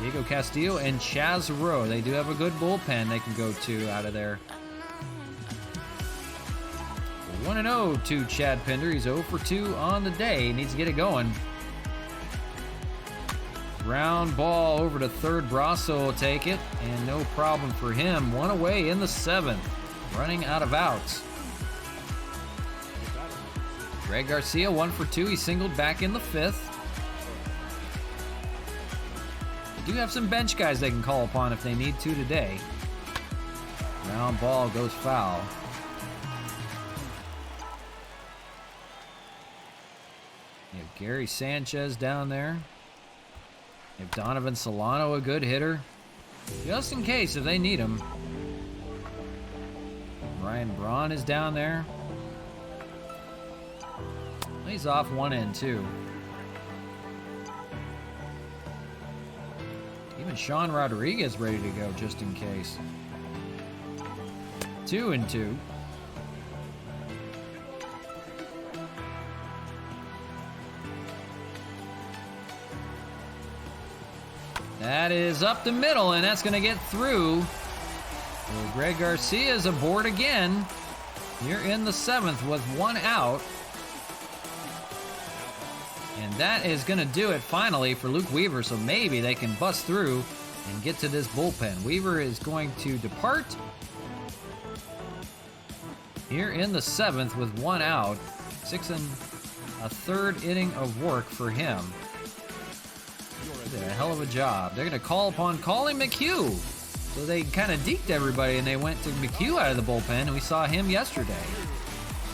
Diego Castillo and Chaz Rowe, they do have a good bullpen they can go to out of there. 1-0 to Chad Pinder. He's 0 for 2 on the day. He needs to get it going. Ground ball over to third. Brasso will take it, and no problem for him. One away in the 7th, running out of outs. Greg Garcia, 1 for 2. He singled back in the 5th. They do have some bench guys they can call upon if they need to today. Ground ball goes foul. You have Gary Sanchez down there. You have Donovan Solano, a good hitter, just in case if they need him. Ryan Braun is down there. He's off 1 and 2. Even Sean Rodriguez ready to go just in case. 2 and 2. That is up the middle, and that's going to get through. So Greg Garcia is aboard again. Here in the 7th with 1 out. And that is going to do it finally for Luke Weaver, so maybe they can bust through and get to this bullpen. Weaver is going to depart here in the 7th with 1 out. 6 1/3 inning of work for him. Did a hell of a job. They're going to call upon Colin McHugh. So they kind of deked everybody, and they went to McHugh out of the bullpen, and we saw him yesterday.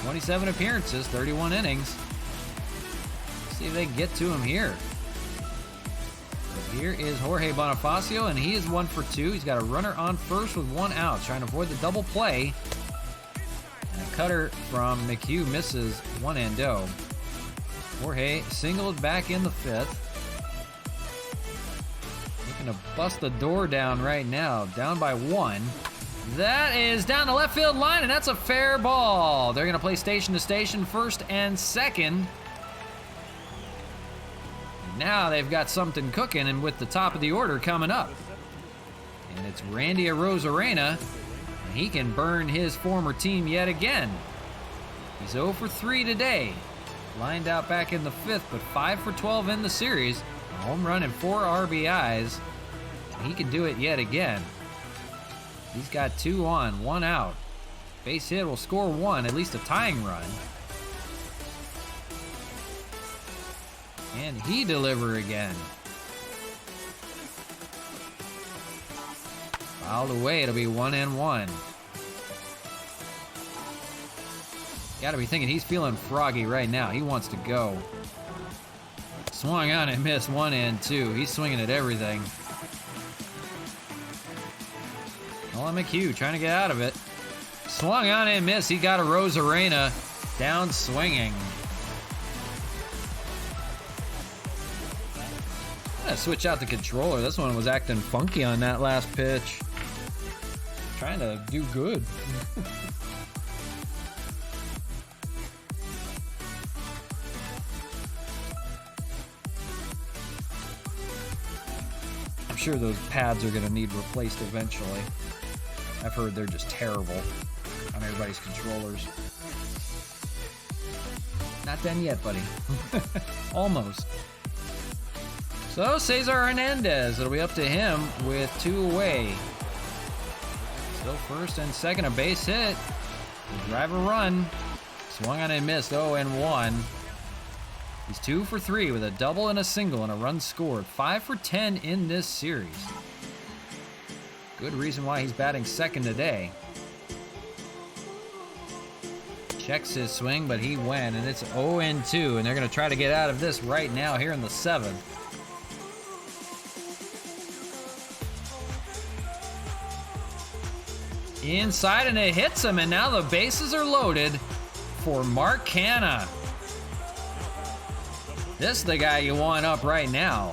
27 appearances, 31 innings. Let's see if they can get to him here. So here is Jorge Bonifacio, and he is 1 for 2. He's got a runner on first with 1 out, trying to avoid the double play. And a cutter from McHugh misses 1-0. Jorge singled back in the 5th. Looking to bust the door down right now. Down by 1. That is down the left field line, and that's a fair ball. They're going to play station to station, first and second. Now they've got something cooking, and with the top of the order coming up. And it's Randy Arozarena, and he can burn his former team yet again. He's 0 for 3 today. Lined out back in the 5th, but 5 for 12 in the series. A home run and 4 RBIs. And he can do it yet again. He's got 2 on, 1 out. Base hit will score 1, at least a tying run. And he deliver again. Fouled away, it'll be 1-1. Gotta be thinking he's feeling froggy right now. He wants to go. Swung on and missed 1-2. He's swinging at everything. Colin McHugh trying to get out of it. Swung on and missed. He got a Arozarena down swinging. I'm gonna switch out the controller. This one was acting funky on that last pitch. Trying to do good. I'm sure those pads are gonna need replaced eventually. I've heard they're just terrible on everybody's controllers. Not done yet, buddy. Almost. So Cesar Hernandez, it'll be up to him with 2 away. Still first and second, a base hit. Drive a run. Swung on and missed, 0-1. He's 2 for 3 with a double and a single and a run scored. 5 for 10 in this series. Good reason why he's batting second today. Checks his swing, but he went, and it's 0-2, and they're going to try to get out of this right now here in the 7th. Inside, and it hits him, and now the bases are loaded for Mark Canha. This is the guy you want up right now.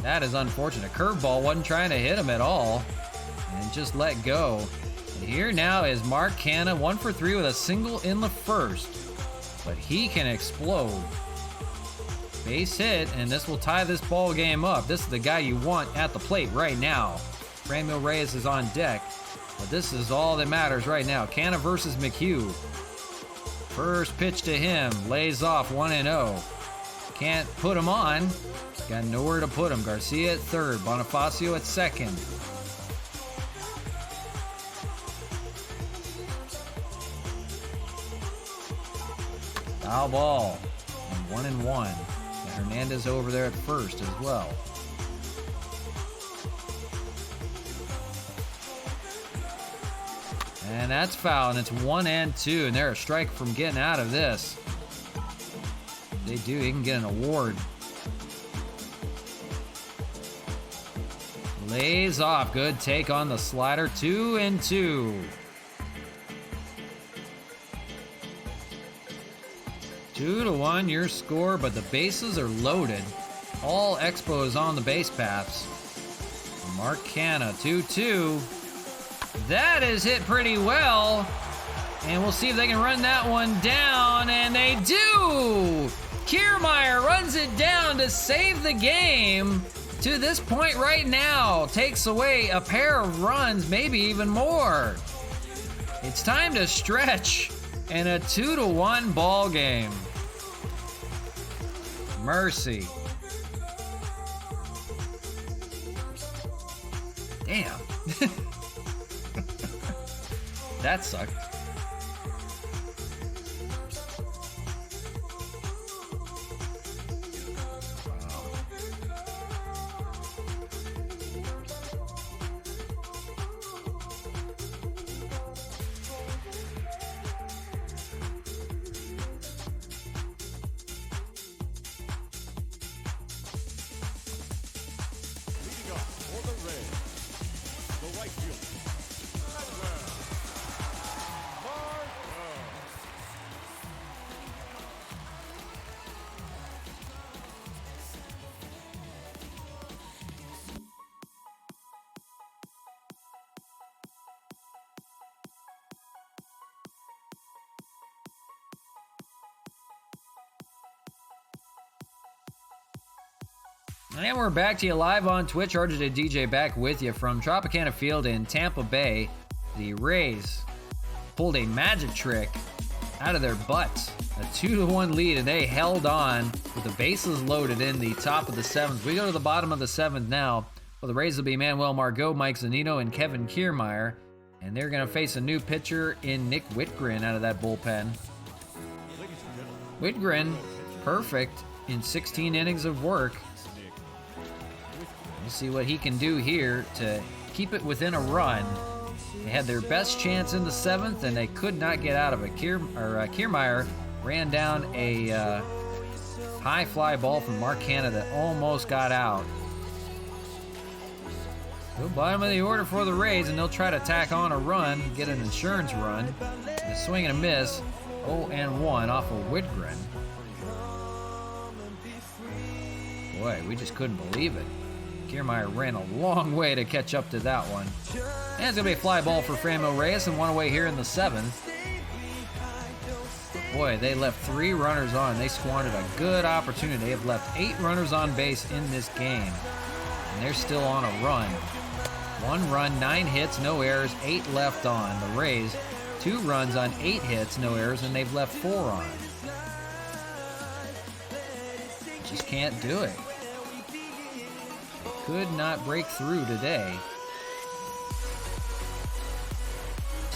That is unfortunate. Curveball wasn't trying to hit him at all, and just let go. And here now is Mark Canha, 1 for 3 with a single in the first, but he can explode. Base hit, and this will tie this ball game up. This is the guy you want at the plate right now. Franmil Reyes is on deck. But this is all that matters right now. Canha versus McHugh. First pitch to him, lays off 1-0. Can't put him on. Got nowhere to put him. Garcia at third, Bonifacio at second. Foul ball, and 1-1. And Hernandez over there at first as well. And that's foul, and it's 1-2, and they're a strike from getting out of this. They do, he can get an award. Lays off, good take on the slider, 2-2. 2-1 your score, but the bases are loaded. All Expos on the base paths. Mark Canha, 2-2. That is hit pretty well. And we'll see if they can run that one down, and they do! Kiermaier runs it down to save the game. To this point right now, takes away a pair of runs, maybe even more. It's time to stretch, and a 2-1 ball game. Mercy. Damn. That sucked. And we're back to you live on Twitch. RJtheDJ back with you from Tropicana Field in Tampa Bay. The Rays pulled a magic trick out of their butts. A 2-1 lead, and they held on with the bases loaded in the top of the seventh. We go to the bottom of the seventh now. Well, the Rays will be Manuel Margot, Mike Zunino, and Kevin Kiermaier. And they're going to face a new pitcher in Nick Whitgren out of that bullpen. Whitgren, perfect in 16 innings of work. We'll see what he can do here to keep it within a run. They had their best chance in the seventh, and they could not get out of it. Kiermaier ran down a high fly ball from Mark Canha that almost got out. So bottom of the order for the Rays, and they'll try to tack on a run, get an insurance run. A swing and a miss, 0-1 off of Whitgren. Boy, we just couldn't believe it. Kiermaier ran a long way to catch up to that one. And it's going to be a fly ball for Franmil Reyes and one away here in the seventh. Boy, they left 3 runners on. They squandered a good opportunity. They have left 8 runners on base in this game. And they're still on a run. 1 run, 9 hits, no errors, 8 left on. The Rays, 2 runs on 8 hits, no errors, and they've left 4 on. Just can't do it. Could not break through today.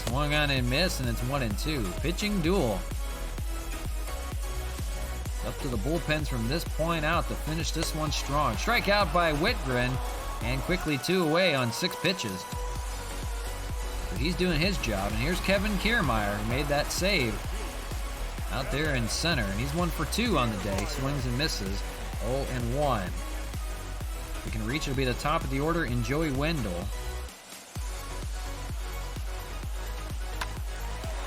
Swung on and missed, and it's 1-2. Pitching duel. Up to the bullpens from this point out to finish this one strong. Strikeout by Whitgren, and quickly 2 away on 6 pitches. So he's doing his job, and here's Kevin Kiermaier, who made that save out there in center, and he's 1 for 2 on the day. Swings and misses, 0-1. If we can reach, it'll be the top of the order in Joey Wendell.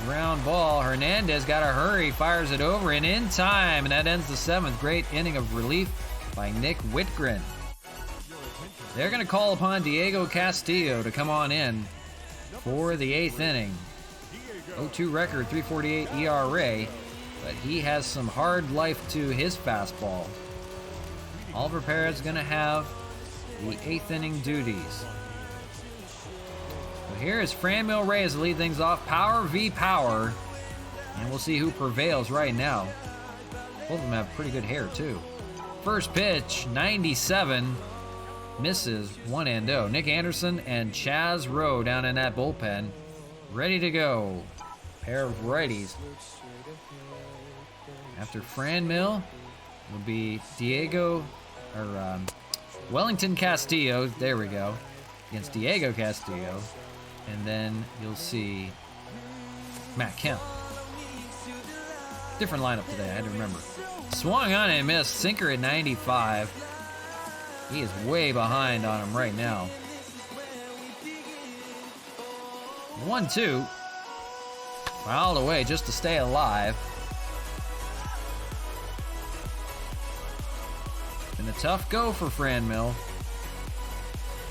Ground ball. Hernandez got to hurry, fires it over, and in time, and that ends the seventh. Great inning of relief by Nick Whitgren. They're going to call upon Diego Castillo to come on in for the 8th inning. 0-2 record, 3.48 ERA, but he has some hard life to his fastball. Oliver Perez going to have the 8th inning duties. So here is Franmil Reyes to lead things off. Power v. Power. And we'll see who prevails right now. Both of them have pretty good hair, too. First pitch, 97. Misses 1-0. Nick Anderson and Chaz Rowe down in that bullpen. Ready to go. Pair of righties. After Fran Mill will be Wellington Castillo. There we go. Against Diego Castillo. And then you'll see Matt Kemp. Different lineup today, I had to remember. Swung on and missed. Sinker at 95. He is way behind on him right now. 1-2. Fouled away just to stay alive. Been a tough go for Fran Mill.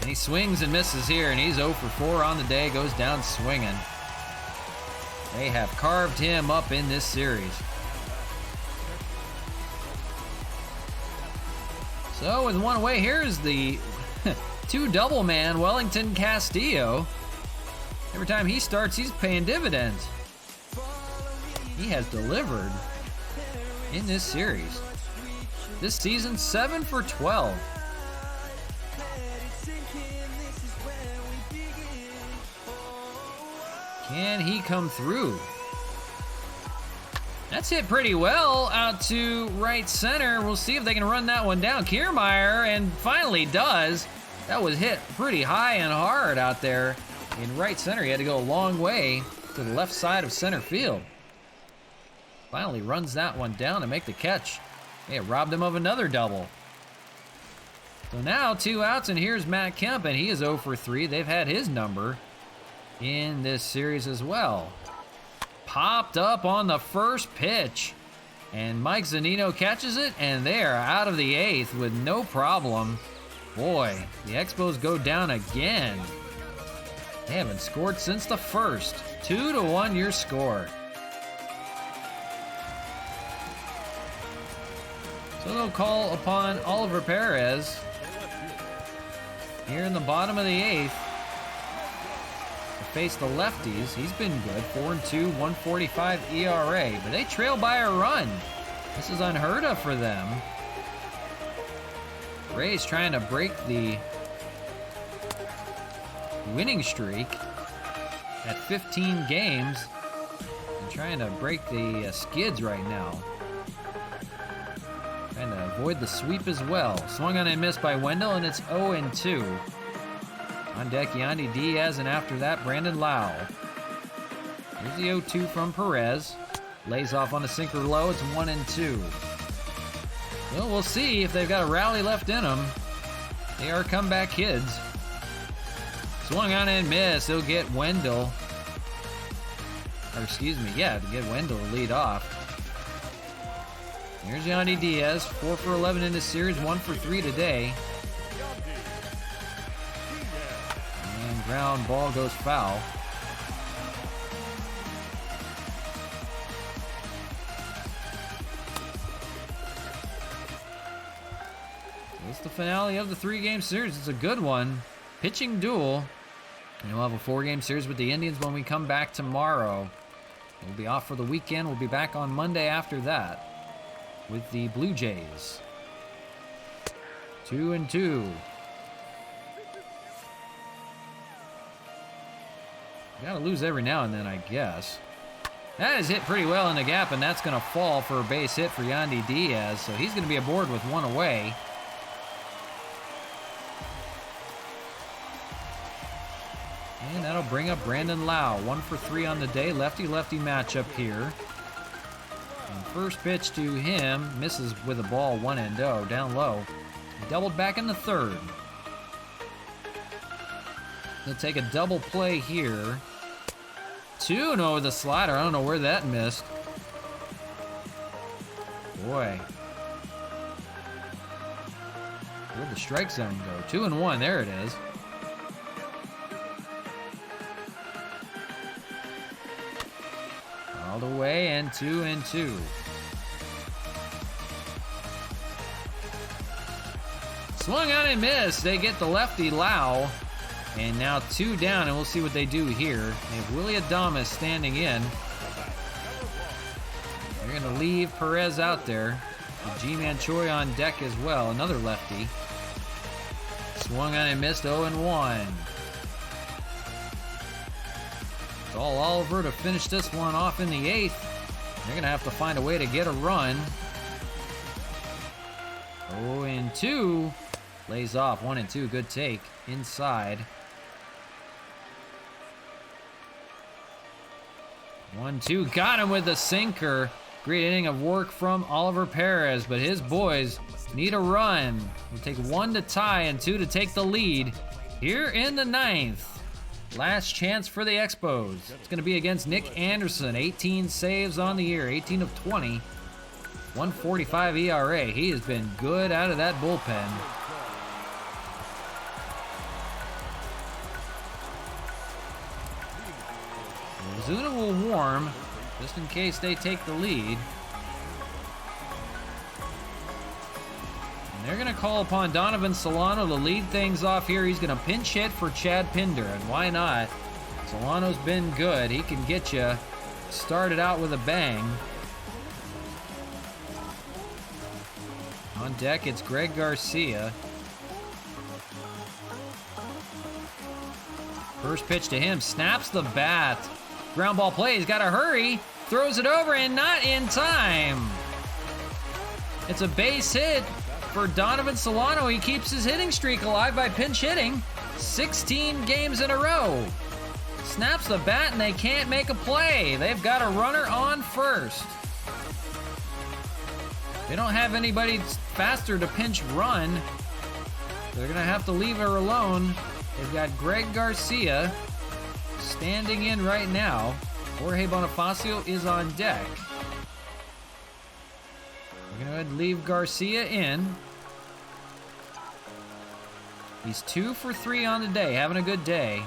And he swings and misses here, and he's 0 for 4 on the day, goes down swinging. They have carved him up in this series. So with one away, here's the two double man, Wellington Castillo. Every time he starts, he's paying dividends. He has delivered in this series. This season, 7 for 12. Can he come through? That's hit pretty well out to right center. We'll see if they can run that one down. Kiermaier, and finally does. That was hit pretty high and hard out there in right center. He had to go a long way to the left side of center field. Finally runs that one down to make the catch. It robbed him of another double. So now 2 outs, and here's Matt Kemp, and he is 0 for 3. They've had his number in this series as well. Popped up on the first pitch, and Mike Zunino catches it, and they are out of the 8th with no problem. Boy, the Expos go down again. They haven't scored since the first. 2-1 your score. So they'll call upon Oliver Perez here in the bottom of the 8th. Face the lefties. He's been good. 4-2, 1.45 ERA, but they trail by a run. This is unheard of for them. Rays trying to break the winning streak at 15 games and trying to break the skids right now. Trying to avoid the sweep as well. Swung on and missed by Wendell, and it's 0-2. On deck, Yandy Diaz, and after that, Brandon Lau. Here's the 0-2 from Perez. Lays off on a sinker low. It's 1-2. Well, we'll see if they've got a rally left in them. They are comeback kids. Swung on and missed. They'll get Wendell. Or excuse me, yeah, to get Wendell to lead off. Here's Yandy Diaz. 4 for 11 in this series. 1 for 3 today. Ground ball goes foul. It's the finale of the 3-game series. It's a good one. Pitching duel. And we'll have a 4-game series with the Indians when we come back tomorrow. We'll be off for the weekend. We'll be back on Monday after that with the Blue Jays. 2-2. Gotta lose every now and then, I guess. That is hit pretty well in the gap, and that's gonna fall for a base hit for Yandy Diaz, so he's gonna be aboard with 1 away. And that'll bring up Brandon Lau. 1 for 3 on the day. Lefty-lefty matchup here. And first pitch to him, misses with a ball, 1-0, down low. He doubled back in the 3rd. He'll take a double play here. 2-0 with a slider. I don't know where that missed. Boy. Where'd the strike zone go? 2-1. There it is. All the way, and 2-2. Swung on and missed. They get the lefty Lau. And now 2 down, and we'll see what they do here. They have Willy Adames standing in. to leave Perez out there. And G-Man Choi on deck as well, another lefty. Swung on and missed 0-1. It's all Oliver to finish this one off in the 8th. They're going to have to find a way to get a run. 0-2. Lays off. 1-2. Good take. Inside. 1-2. Got him with the sinker. Great inning of work from Oliver Perez, but his boys need a run. We'll take 1 to tie and 2 to take the lead here in the 9th. Last chance for the Expos. It's going to be against Nick Anderson. 18 saves on the year, 18 of 20. 1.45 ERA. He has been good out of that bullpen. Ozuna will warm just in case they take the lead. And they're going to call upon Donovan Solano to lead things off here. He's going to pinch hit for Chad Pinder, and why not? Solano's been good. He can get you started out with a bang. On deck, it's Greg Garcia. First pitch to him, snaps the bat. Ground ball play, he's got to hurry. Throws it over and not in time. It's a base hit for Donovan Solano. He keeps his hitting streak alive by pinch hitting 16 games in a row. Snaps the bat and they can't make a play. They've got a runner on first. They don't have anybody faster to pinch run. They're going to have to leave her alone. They've got Greg Garcia standing in right now. Jorge Bonifacio is on deck. We're going to go ahead and leave Garcia in. He's 2 for 3 on the day, having a good day.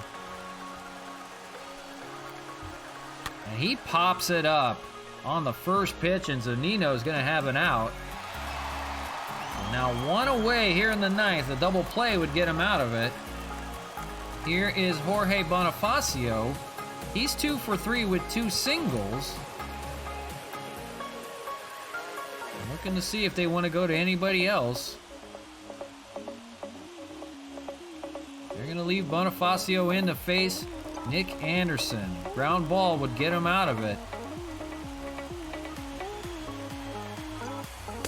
And he pops it up on the first pitch, and Zunino's going to have an out. And now 1 away here in the 9th. A double play would get him out of it. Here is Jorge Bonifacio. He's 2 for 3 with 2 singles. I'm looking to see if they want to go to anybody else. They're going to leave Bonifacio in to face Nick Anderson. Ground ball would get him out of it.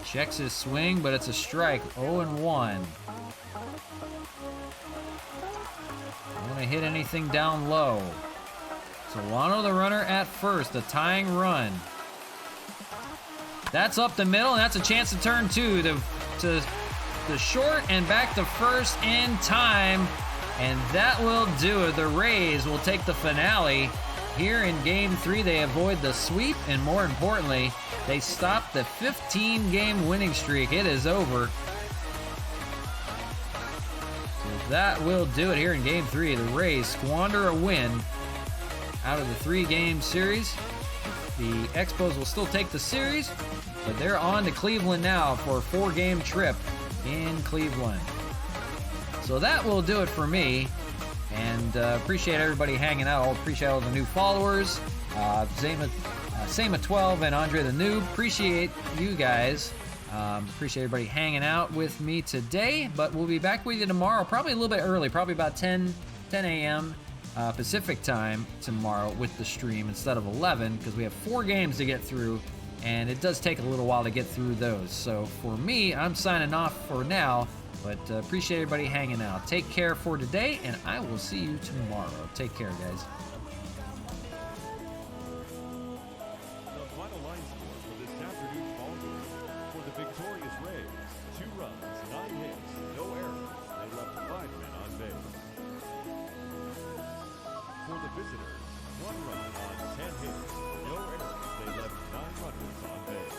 Checks his swing, but it's a strike. 0-1. Don't want to hit anything down low. Solano the runner at first, the tying run. That's up the middle, and that's a chance to turn 2 to the short and back to first in time. And that will do it. The Rays will take the finale. Here in Game 3, they avoid the sweep, and more importantly, they stop the 15-game winning streak. It is over. So that will do it here in Game 3. The Rays squander a win out of the 3-game series. The Expos will still take the series, but they're on to Cleveland now for a 4-game trip in Cleveland. So that will do it for me, and appreciate everybody hanging out. I appreciate all the new followers, Sema12 and Andre the Noob. Appreciate you guys. Appreciate everybody hanging out with me today, but we'll be back with you tomorrow, probably a little bit early, probably about 10 a.m. Pacific time tomorrow with the stream instead of 11, because we have 4 games to get through, and it does take a little while to get through those. So for me, I'm signing off for now. But appreciate everybody hanging out. Take care for today, and I will see you tomorrow. Take care, guys. The final line score for this afternoon's ball game. For the victorious Rays, 2 runs, 9 hits, no errors. They left 5 men on base. For the visitors, 1 run on 10 hits, no errors. They left 9 runners on base.